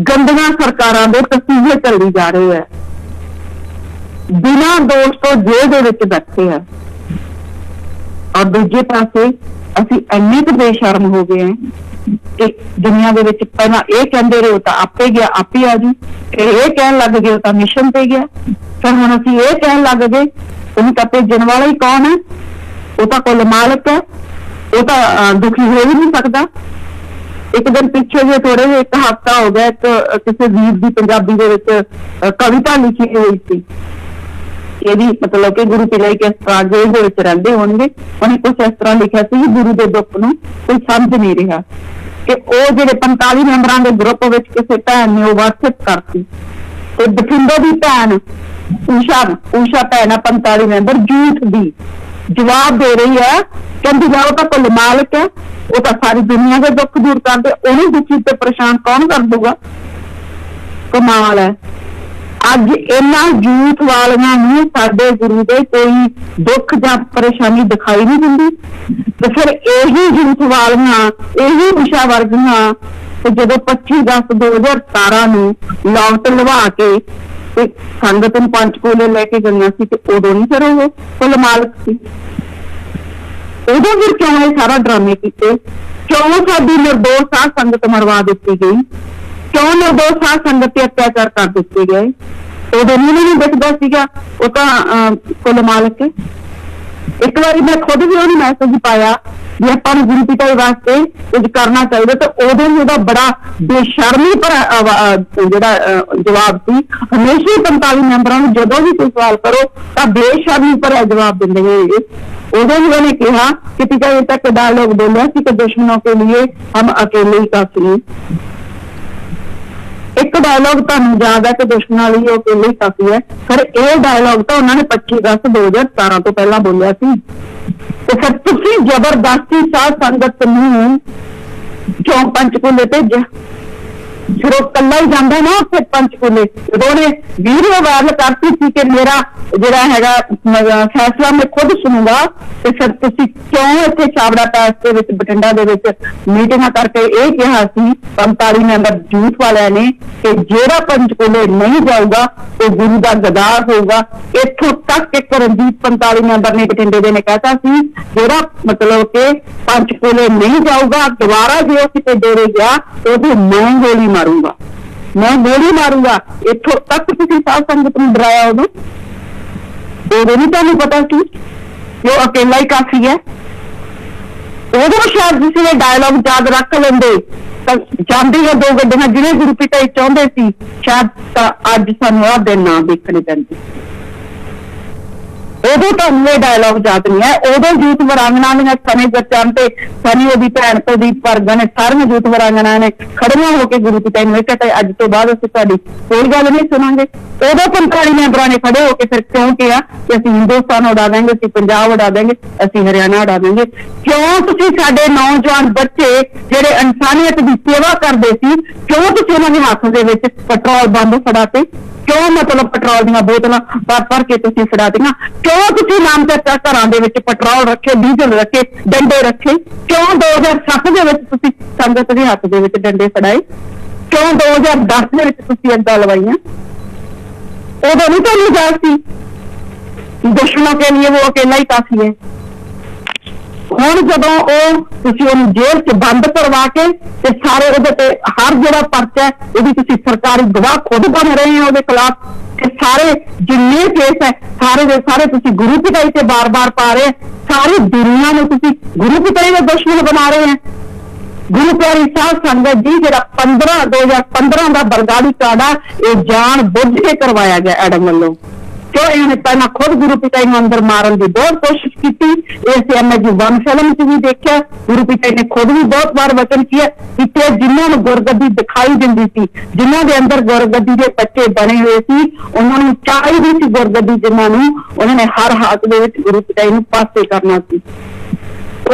गंदियां सरकारां दे तसीहे चली जा रहे हैं, बिना दोष तो जेल दे विच बैठे हैं। और दूजे पासे असी इन्ने क बेशर्म हो गए हैं कि दुनिया दे विच पहला ये कहंदे रहे तां आपे गया आपे आ जी, फिर ये कहन लग गए तां मिशन पे गया, फिर हुण असी ये कहन लग गए उन्हें तां भेजण वाला ही कौन है, वो तां कुल मालक है, वो तो दुखी हो ही नहीं सकता। एक दिन पिछे जो थोड़े एक हफ्ता हो गया किसी वीर की पंजाबी कविता लिखी हुई थी, ये भी मतलब कि गुरु पिता जी किस तरह जेल के रहिंदे होणगे। उन्हें कुछ इस तरह लिखा कि गुरु के दुख नूं कोई समझ नहीं रहा कि वो जो 45 मैंबरां के ग्रुप में किसी भैन ने व्हाट्सएप करती तो बठिंडे की भैन ऊषा भैन है 45 मैंबर झूठ दी जवाब दे रही है, कहती जाओ तो कुल मालिक है, वो तो सारी दुनिया के दुख दूर कर दे, उन्हें दुखी ते परेशान कौन कर दूगा। कमाल है। अज इन्हां झूठ वालियां नूं साडे गुरु दे कोई दुख जां परेशानी दिखाई नहीं दिंदी, तो फिर यही झूठ वालियां यही उषा वर्गियां तो जदों 25 अगस्त 2017 नूं लॉकट लवा के संगत नूं पंचकूले लेके गईयां सी ते उदों नहीं फिर वो कुल मालक सी, उदों फिर क्यों ये सारा ड्रामे किए, क्यों साडी निर्दोष साध संगत मरवा दी गई, क्यों निर्दोष साध संगत पे अत्याचार कर दिए गए। उदों नहीं दिखता सीगा वो तां कुल मालक है। एक बार मैं खुद भी उन्हें मैसेज पाया भी आपां नूं गुरु पिता जी वास्ते कुछ करना चाहिए, तो उदों भी उहदा बड़ा बेशर्मी पर जिहड़ा जवाब सी। हमेशा ही 45 मैंबरां नूं जदों भी कोई सवाल करो तां बेशर्मी पर जवाब दिंदे होंगे। उदों भी उन्होंने कहा कि पिता जी तक डायलॉग बोलिया कि दुश्मनों के लिए हम अकेले ही काफी हैं। एक डायलॉग तुहानूं याद है कि दुश्मनों लिए अकेले ही काफी है, पर यह डायलॉग तो उन्होंने 25 अगस्त 2017 तो पहला बोलिया सी। तो फिर तुसीं जबरदस्ती साध संगत नूं क्यों पंचकूले भेजिया, फिर वो कला ही जाता ना उत्थे पंचकूले, उन्होंने वीडियो वायरल करती थी कि मेरा जिहड़ा हैगा फैसला मैं खुद सुनूंगा, तो फिर तुसीं क्यों इत्थे छाबड़ा पैस दे विच बठिंडा दे विच मीटिंगां करके ये कहा सी 45 मैंबर यूथ वालियां ने कि जिहड़ा पंचकूले नहीं जाऊगा तो गुरु का गदार होगा। इत्थों तक एक रणजीत 45 मैंबर ने बठिंडे दे ने कहता सी जिहड़ा मतलब कि पंचकूले नहीं जाऊगा दोबारा जो किसी डेरे गया तो मैं गोली मारूंगा, मैं गोली मारूंगा। इत्थों तक किसी साध संगत ने डराया उदों नहीं तुहानूं पता सी वो अकेला ही काफी है। उदों शायद किसी ने डायलॉग याद रख लेंदे तां जांदी है 2 गड्डियां जिन्हें गुरु पिता जी चाहुंदे सी शायद अज सानूं आ दिन ना देखने पैंदे। उदों तुहानूं ये डायलॉग याद नहीं है। उदों यूथ वरांगना ने सनी बच्चन ते सनी ओदी भैन प्रदीप वर्गा ने सारियां यूथ वरांगना ने खड़ियां होकर गुरु पिता जी कहते अज तो बाद असीं तुहाडी कोई गल नहीं सुनांगे। उदों 45 मैंबरां ने खड़े होकर फिर क्यों कहा कि असीं हिंदुस्तान उड़ा देंगे, असीं पंजाब उड़ा देंगे, असीं हरियाणा उड़ा देंगे। क्यों तुसीं साडे नौजवान बच्चे जिहड़े इंसानियत दी सेवा करदे सी क्यों तुसीं उन्हां दे हत्थ दे विच पेट्रोल बंब फड़ाते? क्यों मतलब पेट्रोल दीयां बोतलां भर के तुसीं फड़ातीआं? क्यों तुसीं नाम चर्चा घरां दे विच पेट्रोल रखे, डीजल रखे, डंडे रखे? क्यों 2007 दे विच तुसीं संगत दे हत्थ दे विच डंडे फड़ाए? क्यों 2010 दे विच तुसीं अग्गां लवाईआं? उदों नहीं तुहानूं याद सी दुश्मनों के लिए वो अकेला ही काफी है। हुण जदों तुसीं उहनूं जेल च बंद करवा के ते सारे उहदे ते हर जिहड़ा पर्चा है उहदी तुसीं सरकारी गवाह खुद बन रहे हैं उहदे खिलाफ, ते सारे जिन्ने केस है सारे दे सारे तुसीं गुरु पिता जी ते बार-बार पा रहे हैं। सारी दुनिया नूं तुसीं गुरु पिता जी दे दुश्मन बना रहे हैं। गुरु प्यारी साध संगत जी जिहड़ा 2015 का बरगाड़ी काड़ा ये जान बुझ के करवाया गया एडम वालों। क्यों इन्होंने पहला खुद गुरु पिता जी अंदर मारन की बहुत कोशिश की। इस MH1 फिल्म च भी देखा, गुरु पिता जी ने खुद भी बहुत बार वचन किया कि जिन्होंने गुरगद्दी दिखाई देती थी, जिन्हों के अंदर गुरगद्दी के बच्चे बने हुए सी, उन्होंने चाहिए सी गुरगद्दी, जिन्होंने उन्होंने हर हाथ दे विच गुरु पिता जी पासे करना सी।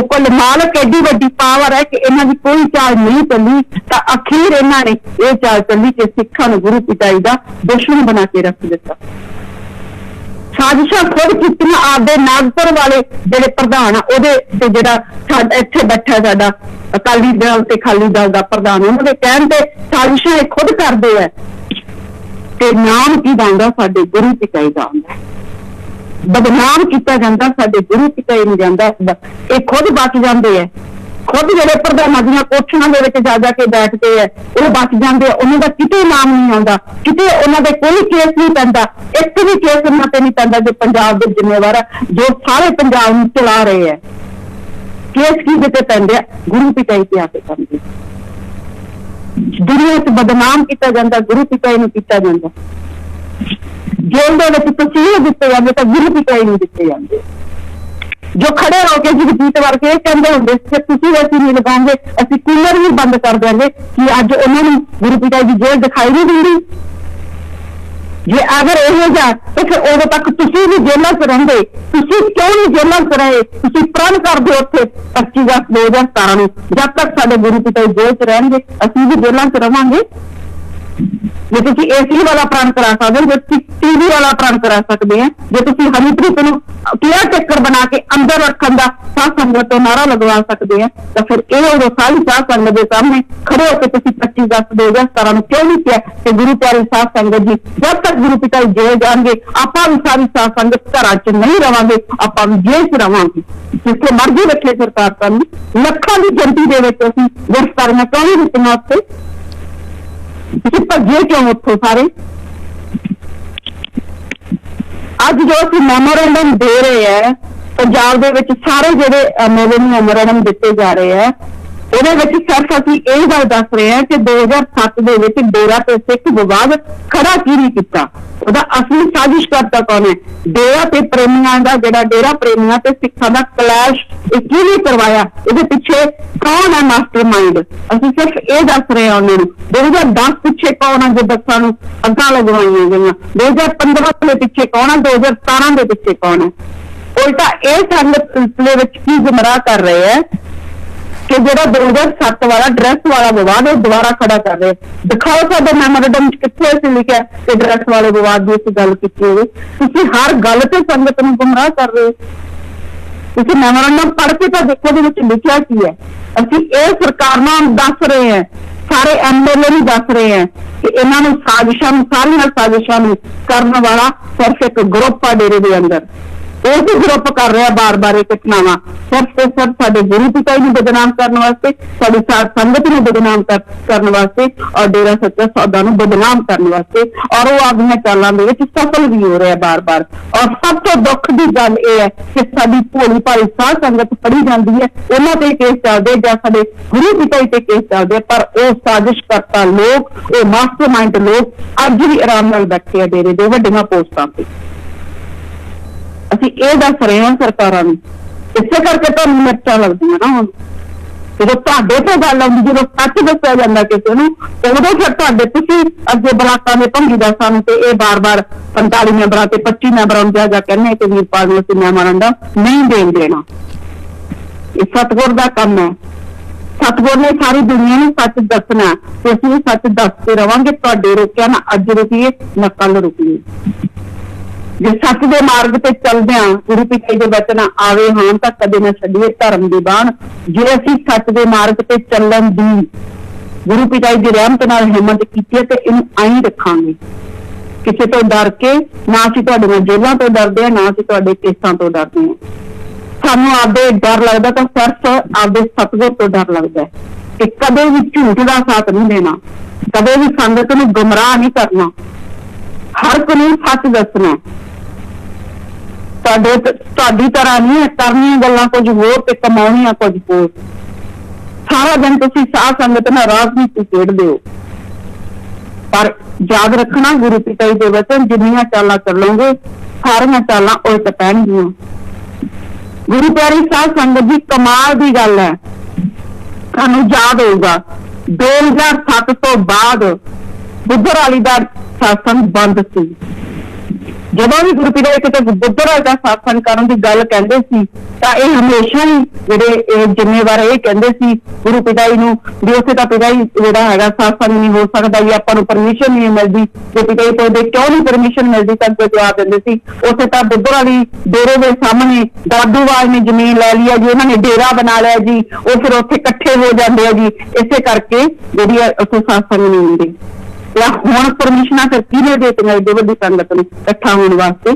कुल मालक एडी वड्डी पावर है कि इन्हां दी कोई चाल नहीं चली, तां अखीर इन्हां ने यह चाल चली कि सिखां नूं गुरु पिता जी दा दुश्मन बना के रख दिता। साजिशां खुद कीतियां आपदे नागपुर वाले जिहड़े प्रधान आ ओहदे ते जिहड़ा इत्थे बैठा साडा अकाली दल ते खाली दल दा प्रधान, उहदे कहण ते साजिशां ये खुद करदे है ते नाम की आंदा साडे गुरु पिता जी दा आंदा, बदनाम किया जाता साडे गुरु पिता जी नूं जांदा, ये खुद बच जाते हैं। खुद जिहड़े प्रधानां दीयां कोठियां दे विच जा के बैठते हैं वो बच जाते हैं, उन्हां दा किते नाम नहीं आउंदा, किते उन्हां दे कोई केस नहीं पैंदा, एक भी केस उन्हां ते नहीं पैंदा जो पंजाब दे जिम्मेवार जो सारे पंजाब नूं चला रहे हैं। केस की किते पैंदे गुरु पिता जी ते आके पैंदे। दुनिया च बदनाम किया जाता गुरु पिता जी नूं किया जाता। जेल दे विच तसील दिते जाते तो गुरु पिता जी नूं दिते जाते। जो खड़े होकर जगजीत वर्गे कहते होंगे तुसीं असीं नहीं लगाओगे, असीं कूलर भी बंद कर देंगे कि अज उन्होंने गुरु पिता जी जेल दिखाई नहीं दिंदी। जे अगर यह जा तो फिर उदों तक तुसीं भी जेलों च रहिंदे, तुसीं क्यों नहीं जेलों च रहे? तुसीं प्रण कर दो उत्थे 25 अगस्त 2017 नूं जब तक साडे गुरु पिता जी जेल च रहणगे असीं भी जेलों च रहांगे। जे तुसीं AC वाला प्रण करा सकते, जो TV वाला प्रण करा सकते हैं, जो तुसीं हनीप्रीत नूं केयर टेकर बना के अंदर रखने का साध संगत तो नारा लगवा सकते हैं, तो फिर ये उदों सारी साध संगत के सामने खड़े होकर तुसीं 25 अगस्त 2017 नूं क्यों नहीं किया कि गुरु प्यारी साध संगत जी जब तक गुरु पिता जी जेल जाएंगे आपां भी सारी साध संगत घरां च नहीं रहांगे, आपां भी जेल च रहांगे। जिथे मर्जी रखे सरकार सानूं लखां की गिनती दे विच असीं गिरफ्तारियां क्यों नहीं दित्तियां उत्थे? तुसीं भज्जे क्यों उत्थों सारे? अज जो असीं मैमोरेंडम दे रहे हैं पंजाब दे विच सारे जिहड़े मैमोरेंडम दिते जा रहे हैं ਉਹਦੇ ਵਿੱਚ ਸਿਰਫ ਅਸੀਂ ਇਹ ਗੱਲ ਦੱਸ ਰਹੇ ਹਾਂ ਕਿ 2007 ਦੇ ਵਿੱਚ ਡੇਰਾ ਤੇ ਸਿੱਖ ਵਿਵਾਦ ਖੜਾ ਕਿਹਨੇ ਕੀਤਾ, ਉਹਦਾ ਅਸਲੀ ਸਾਜ਼ਿਸ਼ ਕਰਤਾ ਕੌਣ ਹੈ? ਡੇਰਾ ਤੇ ਪ੍ਰੇਮੀਆਂ ਦਾ ਜਿਹੜਾ ਡੇਰਾ ਪ੍ਰੇਮੀਆਂ ਤੇ ਸਿੱਖਾਂ ਦਾ ਕਲੈਸ਼ ਇਹ ਕਿਹਨੇ ਕਰਵਾਇਆ? ਇਹਦੇ ਪਿੱਛੇ ਕੌਣ ਹੈ ਮਾਸਟਰਮਾਈਂਡ? ਅਸੀਂ ਸਿਰਫ ਇਹ ਦੱਸ ਰਹੇ ਹਾਂ ਉਹਨਾਂ ਨੂੰ। 2010 ਪਿੱਛੇ ਕੌਣ ਹੈ ਜੋ ਬੱਸਾਂ ਨੂੰ ਅੱਗਾਂ ਲਗਵਾਈਆਂ ਗਈਆਂ? 2015 ਦੇ ਪਿੱਛੇ ਕੌਣ ਹੈ? 2017 ਦੇ ਪਿੱਛੇ ਕੌਣ ਹੈ? ਉਲਟਾ ਇਹ ਸੰਗਤ ਸਿਲਸਿਲੇ ਵਿੱਚ ਕੀ ਗੁੰਮਰਾਹ ਕਰ ਰਹੇ ਹੈ कि ਜਿਹੜਾ 2007 ਵਾਲਾ ਡਰੈਸ ਵਾਲਾ ਵਿਵਾਦ ਉਹ ਦੁਬਾਰਾ ਖੜਾ ਕਰ ਰਹੇ। ਦਿਖਾਓ ਸਾਡੇ ਮੈਮੋਰੰਡਮ ਕਿੱਥੇ ਅਸੀਂ ਲਿਖਿਆ ਕਿ ਡਰੈਸ ਵਾਲੇ ਵਿਵਾਦ ਦੀ ਅਸੀਂ ਗੱਲ ਕੀਤੀ ਹੋਵੇ। ਤੁਸੀਂ ਹਰ ਗੱਲ ਤੇ ਸੰਗਤ ਨੂੰ ਗੁੰਮਰਾਹ ਕਰ ਰਹੇ ਹੋ। ਤੁਸੀਂ ਮੈਮੋਰੰਡਮ ਪੜ੍ਹ ਕੇ ਤਾਂ ਦੇਖੋ ਉਹਦੇ ਵਿੱਚ ਲਿਖਿਆ ਕੀ ਹੈ। ਅਸੀਂ ਇਹ ਸਰਕਾਰ ਨੂੰ ਦੱਸ ਰਹੇ ਹਾਂ, ਸਾਰੇ ਐਮਐਲਏ ਨੂੰ ਦੱਸ ਰਹੇ ਹਾਂ ਕਿ ਇਹਨਾਂ ਨੂੰ ਸਾਜ਼ਿਸ਼ਾਂ ਨੂੰ, ਸਾਰੀਆਂ ਸਾਜ਼ਿਸ਼ਾਂ ਨੂੰ ਕਰਨ ਵਾਲਾ ਸਿਰਫ ਇੱਕ ਗਰੁੱਪ ਆ ਡੇਰੇ ਦੇ ਅੰਦਰ। ਉਹ ਵੀ ਗਰੁੱਪ ਕਰ ਰਿਹਾ ਬਾਰ-ਬਾਰ ਇਹ ਘਟਨਾਵਾਂ ਸਿਰਫ ਤੇ ਸਿਰਫ ਸਾਡੇ ਗੁਰੂ ਪਿਤਾ ਜੀ ਨੂੰ ਬਦਨਾਮ ਕਰਨ ਵਾਸਤੇ, ਸਾਡੀ ਸੰਗਤ ਨੂੰ ਬਦਨਾਮ ਕਰਨ ਵਾਸਤੇ ਔਰ ਡੇਰਾ ਸੱਚਾ ਸੌਦਾ ਨੂੰ ਬਦਨਾਮ ਕਰਨ ਵਾਸਤੇ। ਔਰ ਉਹ ਆਪਣੀਆਂ ਚਾਲਾਂ ਦੇ ਵਿੱਚ ਸਫਲ ਵੀ ਹੋ ਰਿਹਾ ਬਾਰ-ਬਾਰ। ਔਰ ਸਭ ਤੋਂ ਦੁੱਖ ਦੀ ਗੱਲ ਇਹ ਹੈ ਕਿ ਸਾਡੀ ਭੋਲੀ ਭਾਲੀ ਸਾਧ ਸੰਗਤ ਫੜੀ ਜਾਂਦੀ ਹੈ, ਉਹਨਾਂ ਤੇ ਕੇਸ ਚੱਲਦੇ ਜਾਂ ਸਾਡੇ ਗੁਰੂ ਪਿਤਾ ਜੀ ਤੇ ਕੇਸ ਚੱਲਦੇ, ਪਰ ਉਹ ਸਾਜ਼ਿਸ਼ ਕਰਤਾ ਲੋਕ, ਉਹ ਮਾਸਟਰਮਾਈਂਡ ਲੋਕ ਅੱਜ ਵੀ ਆਰਾਮ ਨਾਲ ਬੈਠੇ ਆ ਡੇਰੇ ਦੇ ਵੱਡੀਆਂ ਪੋਸਟਾਂ ਤੇ। ਅਸੀਂ ਇਹ ਦੱਸ ਰਹੇ ਹਾਂ ਸਰਕਾਰਾਂ ਨੂੰ, ਇਸੇ ਕਰਕੇ ਤੁਹਾਨੂੰ ਮਿਰਚਾਂ ਲੱਗਦੀਆਂ ਨਾ। ਹੁਣ ਜਦੋਂ ਤੁਹਾਡੇ ਤੋਂ ਗੱਲ ਆਉਂਦੀ, ਜਦੋਂ ਸੱਚ ਦੱਸਿਆ ਜਾਂਦਾ ਕਿਸੇ ਨੂੰ, ਉਦੋਂ ਫਿਰ ਤੁਹਾਡੇ ਤੁਸੀਂ ਅੱਗੇ ਬਲਾਕਾਂ ਦੇ ਭੰਗੀਦਾਰ ਸਾਨੂੰ ਤੇ ਇਹ ਬਾਰ-ਬਾਰ 45 ਮੈਂਬਰਾਂ ਤੇ 25 ਮੈਂਬਰਾਂ ਨੂੰ ਜਾ ਕਹਿੰਦੇ ਕਿ ਵੀਰਪਾਲ ਨੂੰ ਅਸੀਂ ਮੈਮੋਰੰਡਮ ਨਹੀਂ ਦੇਣ ਦੇਣਾ। ਇਹ ਸਤਿਗੁਰ ਦਾ ਕੰਮ ਹੈ। ਸਤਿਗੁਰ ਨੇ ਸਾਰੀ ਦੁਨੀਆ ਨੂੰ ਸੱਚ ਦੱਸਣਾ ਤੇ ਅਸੀਂ ਵੀ ਸੱਚ ਦੱਸਦੇ ਰਵਾਂਗੇ। ਤੁਹਾਡੇ ਰੋਕਿਆ ਨਾ ਅੱਜ ਰੁਕੀਏ ਨਾ ਕੱਲ ਰੁਕੀਏ। ਜੇ ਸੱਚ ਦੇ ਮਾਰਗ ਤੇ ਚੱਲਦਿਆਂ ਗੁਰੂ ਪਿਤਾ ਜੀ ਦੇ ਬਚਨ ਆਵੇ ਹਾਂ ਤਾਂ ਕਦੇ ਨਾ ਛੱਡੀਏ ਧਰਮ ਦੀ ਬਾਣ। ਜੇ ਅਸੀਂ ਸੱਚ ਦੇ ਮਾਰਗ ਤੇ ਚੱਲਣ ਦੀ ਗੁਰੂ ਪਿਤਾ ਜੀ ਦੀ ਰਹਿਮਤ ਨਾਲ ਹਿੰਮਤ ਕੀਤੀ ਹੈ ਤੇ ਇਹਨੂੰ ਆਈ ਰੱਖਾਂਗੇ। ਕਿਸੇ ਤੋਂ ਡਰ ਕੇ ਨਾ, ਅਸੀਂ ਤੁਹਾਡੀਆਂ ਜੇਲਾਂ ਤੋਂ ਡਰਦੇ ਹਾਂ, ਨਾ ਅਸੀਂ ਤੁਹਾਡੇ ਕੇਸਾਂ ਤੋਂ ਡਰਦੇ ਹਾਂ। ਸਾਨੂੰ ਆਪਦੇ ਡਰ ਲੱਗਦਾ ਤਾਂ ਸਿਰਫ ਆਪਦੇ ਸਤਿਗੁਰ ਤੋਂ ਡਰ ਲੱਗਦਾ ਹੈ ਕਿ ਕਦੇ ਵੀ ਝੂਠ ਦਾ ਸਾਥ ਨਹੀਂ ਦੇਣਾ, ਕਦੇ ਵੀ ਸੰਗਤ ਨੂੰ ਗੁੰਮਰਾਹ ਨਹੀਂ ਕਰਨਾ, ਹਰ ਕੋਈ ਨੂੰ ਸੱਚ ਦੱਸਣਾ। ਤੁਹਾਡੀ ਤਰ੍ਹਾਂ ਨਹੀਂ ਕਰਨੀਆਂ ਗੱਲਾਂ ਕੁਝ ਹੋਰ ਤੇ ਕਮਾਉਣੀਆਂ ਕੁਝ ਹੋਰ। ਸਾਰਾ ਦਿਨ ਤੁਸੀਂ ਸਾਧ ਸੰਗਤ ਨਾਲ ਰਾਜਨੀਤੀ ਖੇਡਦੇ ਹੋ, ਪਰ ਯਾਦ ਰੱਖਣਾ ਗੁਰੂ ਪਿਤਾ ਜੀ ਦੇ ਵਚਨ, ਜਿੰਨੀਆਂ ਚਾਲਾਂ ਚੱਲੋਗੇ ਸਾਰੀਆਂ ਚਾਲਾਂ ਉਲਟ ਪੈਣਗੀਆਂ। ਗੁਰੂ ਪਿਆਰੀ ਸਾਧ ਸੰਗਤ ਦੀ ਕਮਾਲ ਦੀ ਗੱਲ ਹੈ। ਤੁਹਾਨੂੰ ਯਾਦ ਹੋਊਗਾ 2007 ਤੋਂ ਬਾਅਦ ਬੁੱਧਰਾਲੀ ਦਾ ਸਾਸਨ ਬੰਦ ਸੀ। ਜਦੋਂ ਵੀ ਗੁਰੂ ਪਿਤਾ ਜੀ ਕਿਤੇ ਬੁੱਧਰਾਜ ਦਾ ਸਾਸਨ ਕਰਨ ਦੀ ਗੱਲ ਕਹਿੰਦੇ ਸੀ ਤਾਂ ਇਹ ਹਮੇਸ਼ਾ ਹੀ ਜਿਹੜੇ ਜ਼ਿੰਮੇਵਾਰ ਇਹ ਕਹਿੰਦੇ ਸੀ ਗੁਰੂ ਪਿਤਾ ਜੀ ਨੂੰ ਵੀ ਉੱਥੇ ਤਾਂ ਪਿਤਾ ਜੀ ਜਿਹੜਾ ਹੈਗਾ ਸਾਸਨ ਨਹੀਂ ਹੋ ਸਕਦਾ ਜੀ, ਆਪਾਂ ਨੂੰ ਪਰਮਿਸ਼ਨ ਨਹੀਂ ਮਿਲਦੀ। ਜੇ ਪਿਤਾ ਜੀ ਪੁੱਛਦੇ ਕਿਉਂ ਨਹੀਂ ਪਰਮਿਸ਼ਨ ਮਿਲਦੀ ਤਾਂ ਕੋਈ ਜਵਾਬ ਦਿੰਦੇ ਸੀ ਉੱਥੇ ਤਾਂ ਬੁੱਧਰਾਲੀ ਡੇਰੇ ਦੇ ਸਾਹਮਣੇ ਦਾਦੂਵਾਲ ਨੇ ਜ਼ਮੀਨ ਲੈ ਲਈ ਹੈ ਜੀ, ਉਹਨਾਂ ਨੇ ਡੇਰਾ ਬਣਾ ਲਿਆ ਜੀ, ਉਹ ਫਿਰ ਉੱਥੇ ਇਕੱਠੇ ਹੋ ਜਾਂਦੇ ਆ ਜੀ, ਇਸੇ ਕਰਕੇ ਜਿਹੜੀ ਉੱਥੇ ਸਾਸਨ ਨਹੀਂ ਹੁੰਦੀ। ਹੁਣ ਪਰਮਿਸ਼ਨਾਂ ਫਿਰ ਕਿਹਨੇ ਦੇ ਦਿੱਤੀਆਂ ਏਡੀ ਵੱਡੀ ਸੰਗਤ ਨੂੰ ਇਕੱਠਾ ਹੋਣ ਵਾਸਤੇ?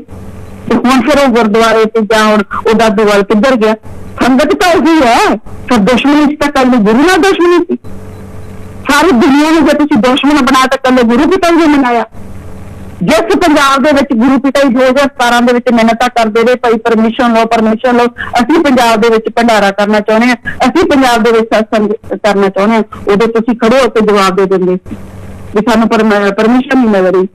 ਤੇ ਹੁਣ ਫਿਰ ਉਹ ਗੁਰਦੁਆਰੇ ਤੇ ਜਾਂ ਹੁਣ ਉਹ ਦਾਦੂਵਾਲ ਕਿੱਧਰ ਗਿਆ? ਸੰਗਤ ਤਾਂ ਉਹੀ ਹੈ। ਫਿਰ ਦੁਸ਼ਮਣੀ ਤਾਂ ਕੱਲ ਗੁਰੂ ਨਾਲ ਦੁਸ਼ਮਣੀ ਸੀ। ਸਾਰੀ ਦੁਨੀਆ ਨੂੰ ਜੇ ਤੁਸੀਂ ਦੁਸ਼ਮਣ ਬਣਾ ਤਾਂ ਕੱਲ ਗੁਰੂ ਪਿਤਾ ਜੀ ਨੇ ਬਣਾਇਆ। ਜਿਸ ਪੰਜਾਬ ਦੇ ਵਿੱਚ ਗੁਰੂ ਪਿਤਾ ਜੀ 2017 ਦੇ ਵਿੱਚ ਮਿਹਨਤਾਂ ਕਰਦੇ ਰਹੇ, ਭਾਈ ਪਰਮਿਸ਼ਨ ਲਓ, ਪਰਮਿਸ਼ਨ ਲਓ, ਅਸੀਂ ਪੰਜਾਬ ਦੇ ਵਿੱਚ ਭੰਡਾਰਾ ਕਰਨਾ ਚਾਹੁੰਦੇ ਹਾਂ, ਅਸੀਂ ਪੰਜਾਬ ਦੇ ਵਿੱਚ ਸਤਸੰਗ ਕਰਨਾ ਚਾਹੁੰਦੇ ਹਾਂ, ਉਦੋਂ ਤੁਸੀਂ ਖੜੇ ਹੋ ਕੇ ਜਵਾਬ ਦੇ ਦਿੰਦੇ ਵੀ ਸਾਨੂੰ ਪਰਮਿਸ਼ਨ ਨਹੀਂ ਮਿਲ ਰਹੀ।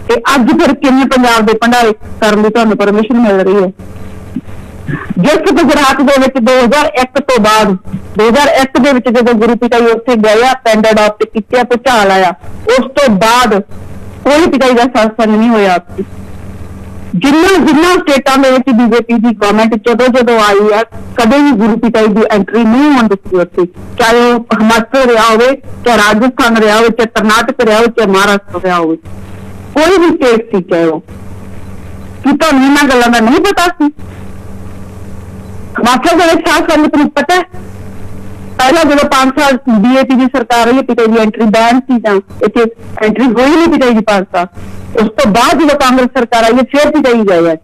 ਤੇ ਅੱਜ ਫਿਰ ਕਿੰਨੇ ਪੰਜਾਬ ਦੇ ਭੰਡਾਰੇ ਕਰਨ ਦੀ ਤੁਹਾਨੂੰ ਪਰਮਿਸ਼ਨ ਮਿਲ ਰਹੀ ਹੈ? ਜਿਸ ਗੁਜਰਾਤ ਦੇ ਵਿੱਚ 2001 ਤੋਂ ਬਾਅਦ 2001 ਦੇ ਵਿੱਚ ਜਦੋਂ ਗੁਰੂ ਪਿਤਾ ਜੀ ਉੱਥੇ ਗਏ ਆ, ਪਿੰਡ ਅਡਾਪਟ ਕੀਤੇ, ਭੁਚਾਲ ਆਇਆ, ਉਸ ਤੋਂ ਬਾਅਦ ਕੋਈ ਪਿਤਾ ਜੀ ਦਾ ਸਤਸੰਗ ਨਹੀਂ ਹੋਇਆ। ਜਿੰਨਾ ਸਟੇਟਾਂ ਦੇ ਵਿੱਚ ਬੀਜੇਪੀ ਦੀ ਗਵਰਨਮੈਂਟ ਜਦੋਂ ਆਈ ਆ, ਕਦੇ ਵੀ ਗੁਰੂ ਪਿਤਾ ਜੀ ਦੀ ਐਂਟਰੀ ਨਹੀਂ ਹੋਣ ਦਿੱਤੀ ਉੱਥੇ, ਚਾਹੇ ਉਹ ਹਿਮਾਚਲ ਰਿਹਾ ਹੋਵੇ, ਚਾਹੇ ਰਾਜਸਥਾਨ ਰਿਹਾ ਹੋਵੇ, ਚਾਹੇ ਕਰਨਾਟਕ ਰਿਹਾ ਹੋਵੇ, ਚਾਹੇ ਮਹਾਰਾਸ਼ਟਰ ਰਿਹਾ ਹੋਵੇ, ਕੋਈ ਵੀ ਸਟੇਟ ਸੀ ਚਾਹੇ ਉਹ। ਕੀ ਤੁਹਾਨੂੰ ਇਹਨਾਂ ਗੱਲਾਂ ਦਾ ਨਹੀਂ ਪਤਾ ਸੀ? ਹਿਮਾਚਲ ਦੇ ਵਿੱਚ ਸਾਧ ਸੰਗਤ ਨੂੰ ਪਤਾ ਹੈ। ਪਹਿਲਾਂ ਜਦੋਂ 5 ਸਾਲ ਬੀਜੇਪੀ ਦੀ ਸਰਕਾਰ ਰਹੀ, ਪਿਤਾ ਜੀ ਐਂਟਰੀ ਬੈਨ ਸੀ ਜਾਂ ਇੱਥੇ ਐਂਟਰੀ ਹੋਈ ਨਹੀਂ ਪਿਤਾ ਜੀ ਦੀ 5 ਸਾਲ। ਉਸ ਤੋਂ ਬਾਅਦ ਜਦੋਂ ਕਾਂਗਰਸ ਸਰਕਾਰ ਆਈ ਫਿਰ ਪਿਤਾ ਜੀ ਗਏ।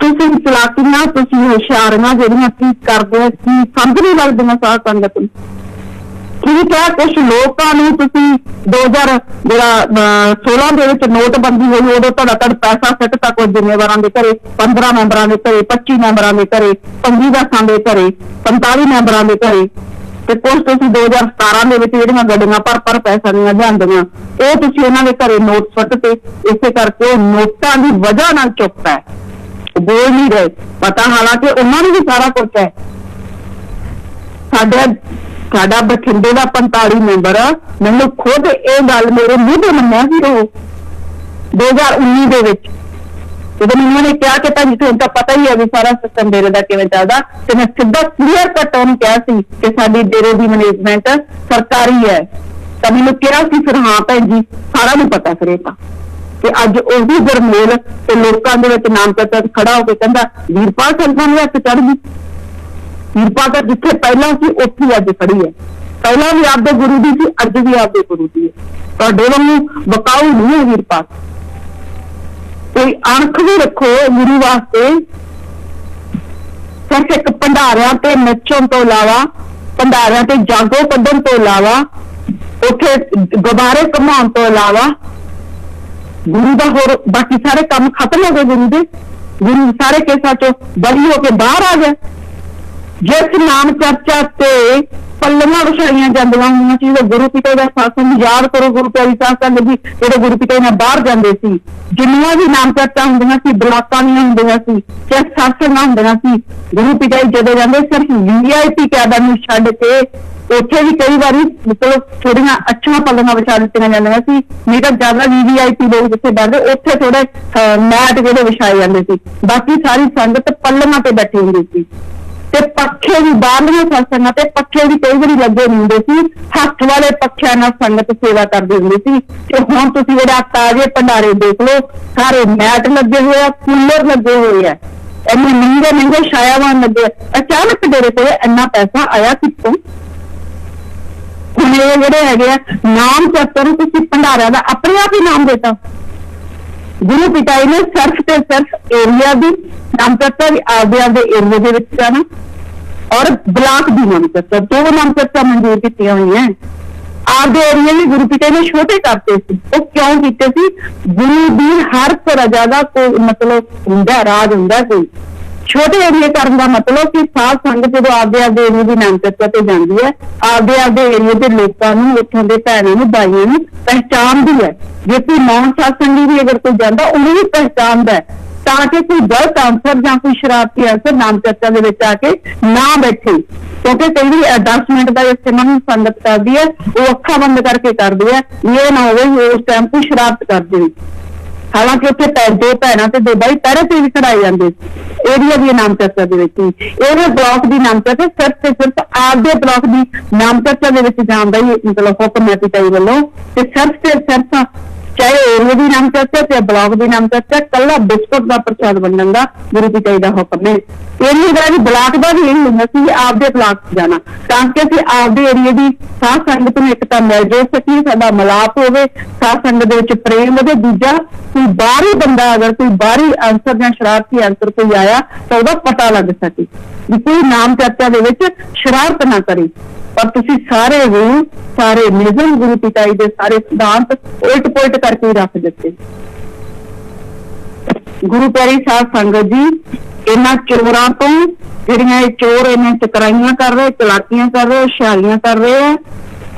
ਤੁਸੀਂ ਚਲਾਕੀਆਂ, ਤੁਸੀਂ ਹੁਸ਼ਿਆਰੀਆਂ ਜਿਹੜੀਆਂ ਕੀ ਕਰਦੇ ਹੋ, ਕੀ ਸਮਝ ਨਹੀਂ ਲੱਗਦੀਆਂ ਸਾਧ ਸੰਗਤ ਨੂੰ। ਠੀਕ ਹੈ, ਕੁਛ ਲੋਕਾਂ ਨੂੰ ਤੁਸੀਂ 2016 ਦੇ ਵਿੱਚ ਨੋਟਬੰਦੀ ਹੋਈ, ਉਦੋਂ ਤੁਹਾਡਾ ਪੈਸਾ ਸਿੱਟਤਾ ਕੁਝ ਜ਼ਿੰਮੇਵਾਰਾਂ ਦੇ ਘਰੇ, 15 ਮੈਂਬਰਾਂ ਦੇ ਘਰੇ, 25 ਮੈਂਬਰਾਂ ਦੇ ਘਰੇ, 25 ਦੇ ਘਰੇ, 45 ਮੈਂਬਰਾਂ ਦੇ ਘਰੇ। ਤੇ ਕੁਛ ਤੁਸੀਂ 2017 ਦੇ ਵਿੱਚ ਜਿਹੜੀਆਂ ਗੱਡੀਆਂ ਪਰ ਪੈਸਾ ਦੀਆਂ ਲਿਆਂਦੀਆਂ, ਉਹ ਤੁਸੀਂ ਉਹਨਾਂ ਦੇ ਘਰੇ ਨੋਟ ਸੁੱਟ ਤੇ, ਇਸੇ ਕਰਕੇ ਉਹ ਨੋਟਾਂ ਦੀ ਵਜ੍ਹਾ ਨਾਲ ਚੁੱਪ ਹੈ, ਬੋਲ ਨਹੀਂ ਰਹੇ। ਪਤਾ ਹਾਲਾਂਕਿ ਉਹਨਾਂ ਨੂੰ ਵੀ ਸਾਰਾ ਕੁਝ ਹੈ। ਸਾਡਾ ਬਠਿੰਡੇ ਦਾ 45 ਮੈਂਬਰ, ਮੈਨੂੰ ਖੁਦ ਇਹ ਗੱਲ ਮੇਰੇ ਮੂੰਹ ਤੇ ਮੰਨਿਆ ਸੀ ਉਹ 2019 ਦੇ ਵਿੱਚ ਜਦੋਂ ਮੈਨੂੰ ਨੇ ਕਿਹਾ ਕਿ ਭੈਣ ਜੀ ਤੁਹਾਨੂੰ ਤਾਂ ਪਤਾ ਹੀ ਹੈ ਵੀ ਸਾਰਾ ਸਿਸਟਮ ਡੇਰੇ ਦਾ ਕਿਵੇਂ ਚੱਲਦਾ, ਤੇ ਮੈਂ ਸਿੱਧਾ ਕਲੀਅਰ ਕੱਟ ਉਹਨੂੰ ਕਿਹਾ ਸੀ ਕਿ ਸਾਡੀ ਡੇਰੇ ਦੀ ਮੈਨੇਜਮੈਂਟ ਸਰਕਾਰੀ ਹੈ। ਤਾਂ ਮੈਨੂੰ ਕਿਹਾ ਸੀ ਫਿਰ ਹਾਂ ਭੈਣ ਜੀ ਸਾਰਾ ਨੂੰ ਪਤਾ ਫਿਰ ਇਹ ਤਾਂ ਕਿ ਅੱਜ ਉਹੀ ਗੁਰਮੇਲ ਤੇ ਲੋਕਾਂ ਦੇ ਵਿੱਚ ਨਾਮ ਚਰਚਾ ਖੜਾ ਹੋ ਕੇ ਕਹਿੰਦਾ ਵੀਰਪਾਲ ਸੰਤਾਂ ਨੂੰ ਹੱਥ ਚੜ੍ਹ ਗਈ। ਵੀਰਪਾਲ ਤਾਂ ਜਿੱਥੇ ਪਹਿਲਾਂ ਸੀ ਉੱਥੇ ਹੀ ਅੱਜ ਖੜੀ ਹੈ, ਪਹਿਲਾਂ ਵੀ ਆਪਦੇ ਗੁਰੂ ਦੀ ਸੀ, ਅੱਜ ਵੀ ਆਪਦੇ ਗੁਰੂ ਦੀ ਹੈ। ਤੁਹਾਡੇ ਵਾਂਗੂ ਬਕਾਊ ਨਹੀਂ ਹੈ ਵੀਰਪਾਲ। ਕੋਈ ਅਣਖ ਵੀ ਰੱਖੋ ਗੁਰੂ ਵਾਸਤੇ। ਸਿਰਫ ਇੱਕ ਭੰਡਾਰਿਆਂ ਤੇ ਨੱਚਣ ਤੋਂ ਇਲਾਵਾ, ਭੰਡਾਰਿਆਂ ਤੇ ਜਾਗੋ ਕੱਢਣ ਤੋਂ ਇਲਾਵਾ, ਉੱਥੇ ਗੁਬਾਰੇ ਘੁਮਾਉਣ ਤੋਂ ਇਲਾਵਾ ਗੁਰੂ ਦਾ ਹੋਰ ਬਾਕੀ ਸਾਰੇ ਕੰਮ ਖਤਮ ਹੋ ਗਏ। ਗੁਰੂ ਦੇ ਗੁਰੂ ਸਾਰੇ ਕੇਸਾਂ ਚੋਂ ਬਰੀ ਹੋ ਕੇ ਬਾਹਰ ਆ ਗਿਆ। ਜਿਸ ਨਾਮ ਚਰਚਾ ਤੇ ਪੱਲੀਆਂ ਵਿਛਾਈਆਂ ਜਾਂਦੀਆਂ ਹੁੰਦੀਆਂ ਸੀ, ਗੁਰੂ ਪਿਤਾ ਦਾ ਸਾਸਨ ਯਾਦ ਕਰੋ। ਗੁਰੂ ਪਿਆਰੀ ਸਾਹਿਬ ਕਹਿੰਦੇ ਜੀ ਜਿਹੜੇ ਗੁਰੂ ਪਿਤਾ ਨਾਲ ਬਾਹਰ ਜਾਂਦੇ ਸੀ, ਜਿੰਨੀਆਂ ਵੀ ਨਾਮ ਚਰਚਾ ਹੁੰਦੀਆਂ ਸੀ, ਬਲਾਕਾਂ ਦੀਆਂ ਹੁੰਦੀਆਂ ਸੀ, ਚਾਹੇ ਸਾਸਨਾਂ ਹੁੰਦੀਆਂ ਸੀ, ਗੁਰੂ ਪਿਤਾ ਜਦੋਂ ਜਾਂਦੇ ਸਿਰਫ VIP ਕੈਬਨ ਨੂੰ ਛੱਡ ਕੇ ਉੱਥੇ ਵੀ ਕਈ ਵਾਰੀ ਮਤਲਬ ਥੋੜੀਆਂ ਅੱਛੀਆਂ ਪੱਲੀਆਂ ਵਿਛਾ ਦਿੱਤੀਆਂ ਜਾਂਦੀਆਂ ਸੀ। ਨਹੀਂ ਤਾਂ ਜ਼ਿਆਦਾ VVIP ਲੋਕ ਜਿੱਥੇ ਬੈਠਦੇ ਉੱਥੇ ਥੋੜੇ ਮੈਟ ਜਿਹੜੇ ਵਿਛਾਏ ਜਾਂਦੇ ਸੀ, ਬਾਕੀ ਸਾਰੀ ਸੰਗਤ ਪੱਲੀਆਂ ਤੇ ਬੈਠੀ ਹੁੰਦੀ ਸੀ। ਤੇ ਪੱਖੇ ਵੀ ਬਾਹਰਲੀਆਂ ਸਤਸੰਗਾਂ ਤੇ ਪੱਖੇ ਵੀ ਕਈ ਵਾਰੀ ਲੱਗੇ ਹੁੰਦੇ ਸੀ, ਹੱਥ ਵਾਲੇ ਪੱਖਿਆਂ ਨਾਲ ਸੰਗਤ ਸੇਵਾ ਕਰਦੇ ਹੁੰਦੇ ਸੀ। ਤੇ ਹੁਣ ਤੁਸੀਂ ਜਿਹੜਾ ਤਾਜ਼ੇ ਭੰਡਾਰੇ ਦੇਖ ਲਓ, ਸਾਰੇ ਮੈਟ ਲੱਗੇ ਹੋਏ ਆ, ਕੂਲਰ ਲੱਗੇ ਹੋਏ ਆ, ਇੰਨੇ ਮਹਿੰਗੇ ਮਹਿੰਗੇ ਛਾਇਆਵਾਨ ਲੱਗੇ। ਅਚਾਨਕ ਡੇਰੇ ਕੋਲ ਇੰਨਾ ਪੈਸਾ ਆਇਆ ਕਿੱਥੋਂ? ਹੁਣ ਇਹ ਜਿਹੜੇ ਹੈਗੇ ਆ ਨਾਮ ਚਰਚਾ ਨੂੰ ਤੁਸੀਂ ਭੰਡਾਰਿਆਂ ਦਾ ਆਪਣੇ ਆਪ ਹੀ ਨਾਮ ਦੇਤਾ। ਗੁਰੂ ਪਿਤਾ ਜੀ ਨੇ ਸਿਰਫ ਤੇ ਸਿਰਫ ਏਰੀਆ ਦੀ ਨਾਮ ਚਰਚਾ ਵੀ ਆਪਦੇ ਏਰੀਏ ਦੇ ਵਿੱਚ ਜਾਣਾ, ਔਰ ਬਲਾਕ ਦੀ ਨਾਮ ਚਰਚਾ, ਦੋ ਨਾਮ ਚਰਚਾ ਮਨਜ਼ੂਰ ਕੀਤੀਆਂ ਹੋਈਆਂ। ਆਪਦੇ ਏਰੀਏ ਵੀ ਗੁਰੂ ਪਿਤਾ ਨੇ ਛੋਟੇ ਕਰਤੇ ਸੀ। ਉਹ ਕਿਉਂ ਕੀਤੇ ਸੀ? ਗੁਰੂ ਦੀ ਹਰ ਪ੍ਰਜਾ ਦਾ ਕੋਈ ਮਤਲਬ ਹੁੰਦਾ, ਰਾਜ ਹੁੰਦਾ। ਕੋਈ ਛੋਟੇ ਏਰੀਏ ਕਰਨ ਦਾ ਮਤਲਬ ਕਿ ਸਾਧ ਸੰਗਤ ਜਦੋਂ ਆਪਦੇ ਏਰੀਏ ਦੀ ਨਾਮ ਚਰਚਾ ਤੇ ਜਾਂਦੀ ਹੈ, ਆਪਦੇ ਏਰੀਏ ਦੇ ਲੋਕਾਂ ਨੂੰ, ਉੱਥੋਂ ਦੇ ਭੈਣਾਂ ਨੂੰ, ਬਾਈਆਂ ਨੂੰ ਪਹਿਚਾਣਦੀ ਹੈ। ਜੇ ਕੋਈ ਨੌਨ ਸਤਸੰਗੀ ਵੀ ਅਗਰ ਕੋਈ ਜਾਂਦਾ ਉਹਨੂੰ ਵੀ ਪਹਿਚਾਣਦਾ ਹੈ, ਤਾਂ ਕਿ ਕੋਈ ਗਲਤ ਆਨਸਰ ਜਾਂ ਕੋਈ ਸ਼ਰਾਰਤੀ ਆਨਸਰ ਨਾਮ ਚਰਚਾ ਦੇ ਵਿੱਚ ਆ ਕੇ ਨਾ ਬੈਠੇ। ਕਿਉਂਕਿ ਕਈ ਵਾਰੀ 10 ਮਿੰਟ ਦਾ ਇਸਤੇਮਾਲ ਸੰਗਤ ਕਰਦੀ ਹੈ, ਉਹ ਅੱਖਾਂ ਬੰਦ ਕਰਕੇ ਕਰਦੀ ਹੈ, ਇਹ ਨਾ ਹੋਵੇ ਉਸ ਟਾਈਮ ਕੋਈ ਸ਼ਰਾਰਤ ਕਰ ਦੇਵੇ। ਹਾਲਾਂਕਿ ਉੱਥੇ ਦੋ ਭੈਣਾਂ ਤੇ ਦੋ ਬਾਈ ਪਹਿਰੇ ਤੇ ਵੀ ਚੜਾਏ ਜਾਂਦੇ ਏਰੀਆ ਦੀ ਨਾਮ ਚਰਚਾ ਦੇ ਵਿੱਚ। ਇਹਦੇ ਬਲਾਕ ਦੀ ਨਾਮ ਚਰਚਾ ਸਿਰਫ ਤੇ ਸਿਰਫ ਆਪਦੇ ਬਲਾਕ ਦੀ ਨਾਮ ਚਰਚਾ ਦੇ ਵਿੱਚ ਜਾਣ ਦਾ ਹੀ ਮਤਲਬ ਹੁਕਮ ਹੈ ਪਿਤਾ ਜੀ ਵੱਲੋਂ। ਤੇ ਸਿਰਫ ਤੇ ਸਿਰਫ ਚਾਹੇ ਏਰੀਆ ਦੀ ਨਾਮ ਚਰਚਾ ਤੇ ਬਲਾਕ ਦੀ ਨਾਮ ਚਰਚਾ, ਕੱਲਾ ਬਿਸਕੁਟ ਦਾ ਪ੍ਰਸ਼ਾਦ ਵੰਡਣ ਦਾ ਗੁਰੂ ਪਿਤਾ ਜੀ ਦਾ ਹੁਕਮ ਹੈ। ਏਰੀਏ ਦਾ ਵੀ ਬਲਾਕ ਦਾ ਵੀ ਇਹ ਹੁੰਦਾ ਸੀ ਆਪਦੇ ਬਲਾਕ ਜਾਣਾ, ਤਾਂ ਕਿ ਅਸੀਂ ਆਪਦੇ ਏਰੀਏ ਦੀ ਸਾਧ ਸੰਗਤ ਨੂੰ ਇੱਕ ਤਾਂ ਮਿਲ ਜੋੜ ਸਕੀਏ, ਸਾਡਾ ਮਿਲਾਪ ਹੋਵੇ, ਸਾਧ ਸੰਗਤ ਦੇ ਵਿੱਚ ਪ੍ਰੇਮ ਵਧੇ। ਦੂਜਾ ਕੋਈ ਬਾਹਰੀ ਬੰਦਾ ਅਗਰ ਕੋਈ ਬਾਹਰੀ ਆਨਸਰ ਜਾਂ ਸ਼ਰਾਰਤੀ ਆਨਸਰ ਕੋਈ ਆਇਆ ਤਾਂ ਉਹਦਾ ਪਤਾ ਲੱਗ ਸਕੇ ਵੀ ਕੋਈ ਨਾਮ ਚਰਚਾ ਦੇ ਵਿੱਚ ਸ਼ਰਾਰਤ ਨਾ ਕਰੇ। ਪਰ ਤੁਸੀਂ ਸਾਰੇ ਰੂਲ, ਸਾਰੇ ਨਿਯਮ, ਗੁਰੂ ਪਿਤਾ ਜੀ ਦੇ ਸਾਰੇ ਸਿਧਾਂਤ ਉਲਟ ਪੁਲਟ ਕਰਕੇ ਰੱਖ ਦਿੱਤੇ। ਗੁਰੂ ਪਿਆਰੀ ਸਾਧ ਸੰਗਤ ਜੀ, ਇਹਨਾਂ ਚੋਰਾਂ ਤੋਂ ਜਿਹੜੀਆਂ ਇਹ ਚੋਰ ਇਹਨਾਂ ਚਕਰਾਈਆਂ ਕਰ ਰਹੇ, ਚਲਾਕੀਆਂ ਕਰ ਰਹੇ, ਹੁਸ਼ਿਆਰੀਆਂ ਕਰ ਰਹੇ ਆ,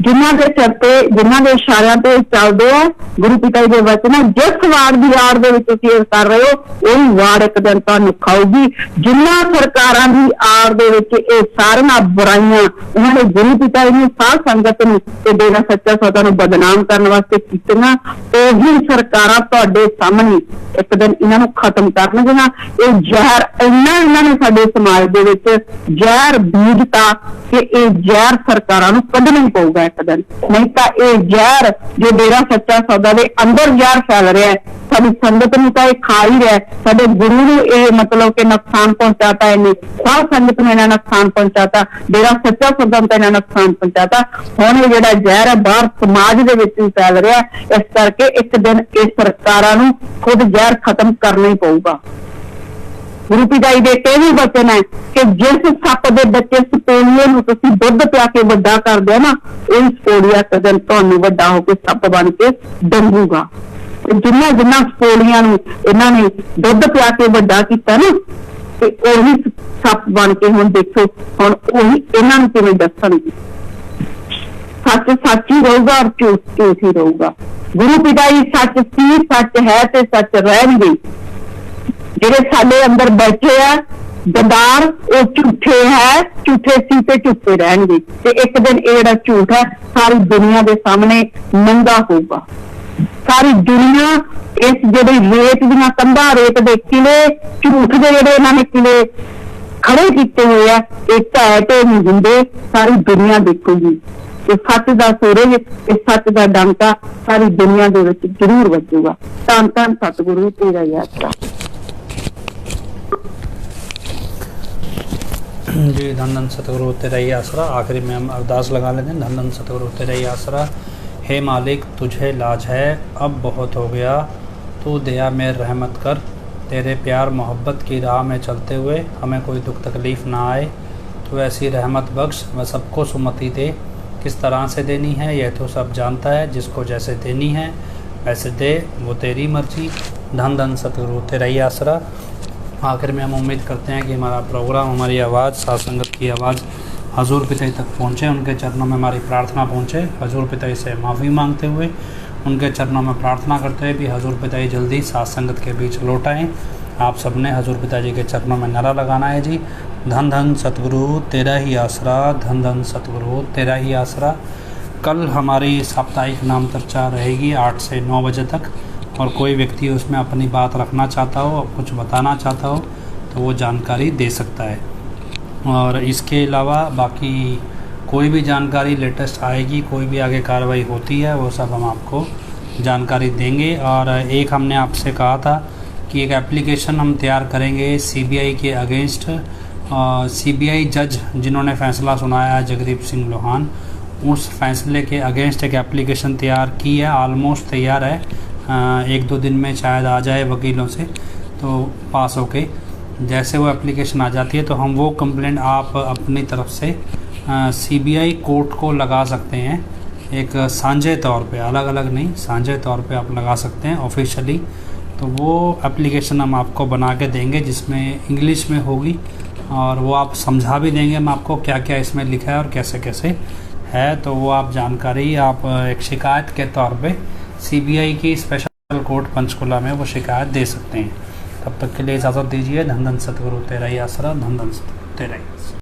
ਜਿਨ੍ਹਾਂ ਦੇ ਸਿਰ ਤੇ, ਜਿਨ੍ਹਾਂ ਦੇ ਇਸ਼ਾਰਿਆਂ ਤੇ ਚੱਲਦੇ ਆ ਗੁਰੂ ਪਿਤਾ ਜੀ ਦੇ ਵਚਨ, ਜਿਸ ਵਾਰ ਦੀ ਆੜ ਦੇ ਵਿੱਚ ਤੁਸੀਂ ਇਹ ਕਰ ਰਹੇ ਹੋ ਉਹੀ ਵਾਰ ਇੱਕ ਦਿਨ ਤੁਹਾਨੂੰ ਖਾਊਗੀ। ਜਿਨ੍ਹਾਂ ਸਰਕਾਰਾਂ ਦੀ ਆੜ ਦੇ ਵਿੱਚ ਇਹ ਸਾਰੀਆਂ ਬੁਰਾਈਆਂ ਉਹਨਾਂ ਨੇ ਗੁਰੂ ਪਿਤਾ ਜੀ ਨੂੰ, ਸਾਧ ਸੰਗਤ ਨੂੰ ਤੇ ਡੇਰਾ ਸੱਚਾ ਸੌਦਾ ਨੂੰ ਬਦਨਾਮ ਕਰਨ ਵਾਸਤੇ ਕੀਤੀਆਂ, ਉਹੀ ਸਰਕਾਰਾਂ ਤੁਹਾਡੇ ਸਾਹਮਣੇ ਇੱਕ ਦਿਨ ਇਹਨਾਂ ਨੂੰ ਖਤਮ ਕਰਨਗੀਆਂ। ਇਹ ਜ਼ਹਿਰ ਇੰਨਾ ਇਹਨਾਂ ਨੇ ਸਾਡੇ ਸਮਾਜ ਦੇ ਵਿੱਚ ਜ਼ਹਿਰ ਬੀਜਤਾ ਕਿ ਇਹ ਜ਼ਹਿਰ ਸਰਕਾਰਾਂ ਨੂੰ ਕੱਢਣਾ ਹੀ ਪਊਗਾ ਇੱਕ ਦਿਨ। ਨਹੀਂ ਤਾਂ ਇਹ ਜ਼ਹਿਰ ਜੋ ਡੇਰਾ ਸੱਚਾ ਸੌਦਾ ਦੇ ਅੰਦਰ ਜ਼ਹਿਰ ਫੈਲ ਰਿਹਾ ਹੈ, ਸਾਡੀ ਸੰਗਤ ਨੂੰ ਤਾਂ ਇਹ ਖਾ ਹੀ ਰਿਹਾ, ਸਾਡੇ ਗੁਰੂ ਨੂੰ ਇਹ ਮਤਲਬ ਕਿ ਨੁਕਸਾਨ ਪਹੁੰਚਾਤਾ, ਇਹਨੇ ਸਾਧ ਸੰਗਤ ਨੂੰ ਇਹਨਾਂ ਨੁਕਸਾਨ ਪਹੁੰਚਾਤਾ, ਡੇਰਾ ਸੱਚਾ ਸੌਦਾ ਨੂੰ ਤਾਂ ਇਹਨਾਂ ਨੁਕਸਾਨ ਪਹੁੰਚਾਤਾ। ਹੁਣ ਇਹ ਜਿਹੜਾ ਜ਼ਹਿਰ ਹੈ ਬਾਹਰ ਸਮਾਜ ਦੇ ਵਿੱਚ ਵੀ ਫੈਲ ਰਿਹਾ। ਇਸ ਕਰਕੇ ਇੱਕ ਦਿਨ ਇਹ ਸਰਕਾਰਾਂ ਨੂੰ ਖੁਦ ਜ਼ਹਿਰ ਖਤਮ ਕਰਨਾ ਹੀ ਪਊਗਾ। ਗੁਰੂ ਪਿਤਾ ਜੀ ਦੇ ਇਹ ਵੀ ਵਚਨ ਹੈ ਕਿ ਜਿਸ ਸੱਪ ਦੇ ਬੱਚੇ ਸਪੋਲੀਏ ਨੂੰ ਤੁਸੀਂ ਦੁੱਧ ਪਿਆ ਕੇ ਵੱਡਾ ਕਰਦੇ ਹੋ ਨਾ, ਉਹ ਸਪੋਲੀਆ ਇੱਕ ਦਿਨ ਤੁਹਾਨੂੰ ਵੱਡਾ ਹੋ ਕੇ ਸੱਪ ਬਣ ਕੇ ਡੰਗੂਗਾ। ਜਿੰਨਾ ਸਪੋਲੀਆਂ ਨੂੰ ਇਹਨਾਂ ਨੇ ਦੁੱਧ ਪਿਆ ਕੇ ਵੱਡਾ ਕੀਤਾ ਨਾ, ਤੇ ਉਹੀ ਸੱਪ ਬਣ ਕੇ ਹੁਣ ਦੇਖੋ ਹੁਣ ਉਹੀ ਇਹਨਾਂ ਨੂੰ ਕਿਵੇਂ ਦੱਸਣਗੇ। ਸੱਚ ਸੱਚ ਹੀ ਰਹੂਗਾ ਔਰ ਝੂਠ ਝੂਠ ਹੀ ਰਹੂਗਾ। ਗੁਰੂ ਪਿਤਾ ਜੀ ਸੱਚ ਸੀ, ਸੱਚ ਹੈ ਤੇ ਸੱਚ ਰਹਿਣਗੇ। ਜਿਹੜੇ ਸਾਡੇ ਅੰਦਰ ਬੈਠੇ ਆ ਗਦਾਰ, ਉਹ ਝੂਠੇ ਹੈ, ਝੂਠੇ ਸੀ ਤੇ ਝੂਠੇ ਰਹਿਣਗੇ। ਤੇ ਇੱਕ ਦਿਨ ਇਹ ਜਿਹੜਾ ਝੂਠ ਹੈ ਸਾਰੀ ਦੁਨੀਆ ਦੇ ਸਾਹਮਣੇ ਨੰਗਾ ਹੋਊਗਾ। सारी दुनिया इस ਜਿਹੜੇ रेत ਦੀਆਂ ਕੰਧਾਂ रेत ਦੇ किले झूठ ਦੇ ਜਿਹੜੇ ਇਹਨਾਂ ਨੇ किले खड़े ਕੀਤੇ ਹੋਏ ਆ ਇਹ ਢਹਿ ਨਹੀਂ ਹੁੰਦੇ ਸਾਰੀ ਦੁਨੀਆ ਦੇਖੂਗੀ ਤੇ ਸੱਚ ਦਾ ਸੂਰਜ ਤੇ ਸੱਚ ਦਾ ਡੰਕਾ ਸਾਰੀ ਦੁਨੀਆ ਦੇ ਵਿੱਚ ਜ਼ਰੂਰ ਵੱਜੂਗਾ ਧੰਨ ਧੰਨ ਸਤਿਗੁਰੂ ਤੇਰਾ ਹੀ ਆਸਰਾ। जी धन धन सतगुरु तेरा ही आसरा। आखिरी में हम अरदास लगा लेते हैं। धन धन सतगुरु तेरा ही आसरा। हे मालिक तुझे लाज है अब बहुत हो गया, तू दया में रहमत कर। तेरे प्यार मोहब्बत की राह में चलते हुए हमें कोई दुख तकलीफ़ ना आए, तो ऐसी रहमत बख्श व सबको सुमति दे। किस तरह से देनी है यह तो सब जानता है, जिसको जैसे देनी है वैसे दे, वो तेरी मर्जी। धन धन सतगुरु तेरा ही आसरा। आखिर में हम उम्मीद करते हैं कि हमारा प्रोग्राम, हमारी आवाज़, साथ संगत की आवाज़ हजूर पिताजी तक पहुँचे, उनके चरणों में हमारी प्रार्थना पहुँचे। हजूर पिताजी से माफ़ी मांगते हुए, उनके चरणों में प्रार्थना करते हुए भी हजूर पिताजी जल्दी साथ संगत के बीच लौट आएँ। आप सबने हजूर पिताजी के चरणों में नारा लगाना है जी, धन धन सतगुरु तेरा ही आसरा, धन धन सतगुरु तेरा ही आसरा। कल हमारी साप्ताहिक नाम चर्चा रहेगी 8 से 9 बजे तक, और कोई व्यक्ति उसमें अपनी बात रखना चाहता हो, कुछ बताना चाहता हो, तो वो जानकारी दे सकता है। और इसके अलावा बाकी कोई भी जानकारी लेटेस्ट आएगी, कोई भी आगे कार्रवाई होती है, वो सब हम आपको जानकारी देंगे। और एक हमने आपसे कहा था कि एक एप्लीकेशन हम तैयार करेंगे सीबीआई के अगेंस्ट। सीबीआई जज जिन्होंने फ़ैसला सुनाया है जगदीप सिंह लोहान, उस फैसले के अगेंस्ट एक एप्लीकेशन तैयार की है, ऑलमोस्ट तैयार है। 1-2 दिन में शायद आ जाए वकीलों से, तो पास होके जैसे वो एप्लीकेशन आ जाती है तो हम वो कंप्लेंट आप अपनी तरफ से सीबीआई कोर्ट को लगा सकते हैं, एक साझे तौर पे, अलग अलग नहीं, साझे तौर पे आप लगा सकते हैं ऑफिशियली। तो वो एप्लीकेशन हम आपको बना के देंगे जिसमें इंग्लिश में होगी, और वो आप समझा भी देंगे हम आपको क्या क्या इसमें लिखा है और कैसे कैसे है। तो वो आप जानकारी आप एक शिकायत के तौर पे सीबीआई की स्पेशल कोर्ट पंचकुला में वो शिकायत दे सकते हैं। तब तक के लिए इजाज़त दीजिए। धन धन सतगुरु तेरा ही आसरा, धन धन सतगुरु तेरा ही आसरा।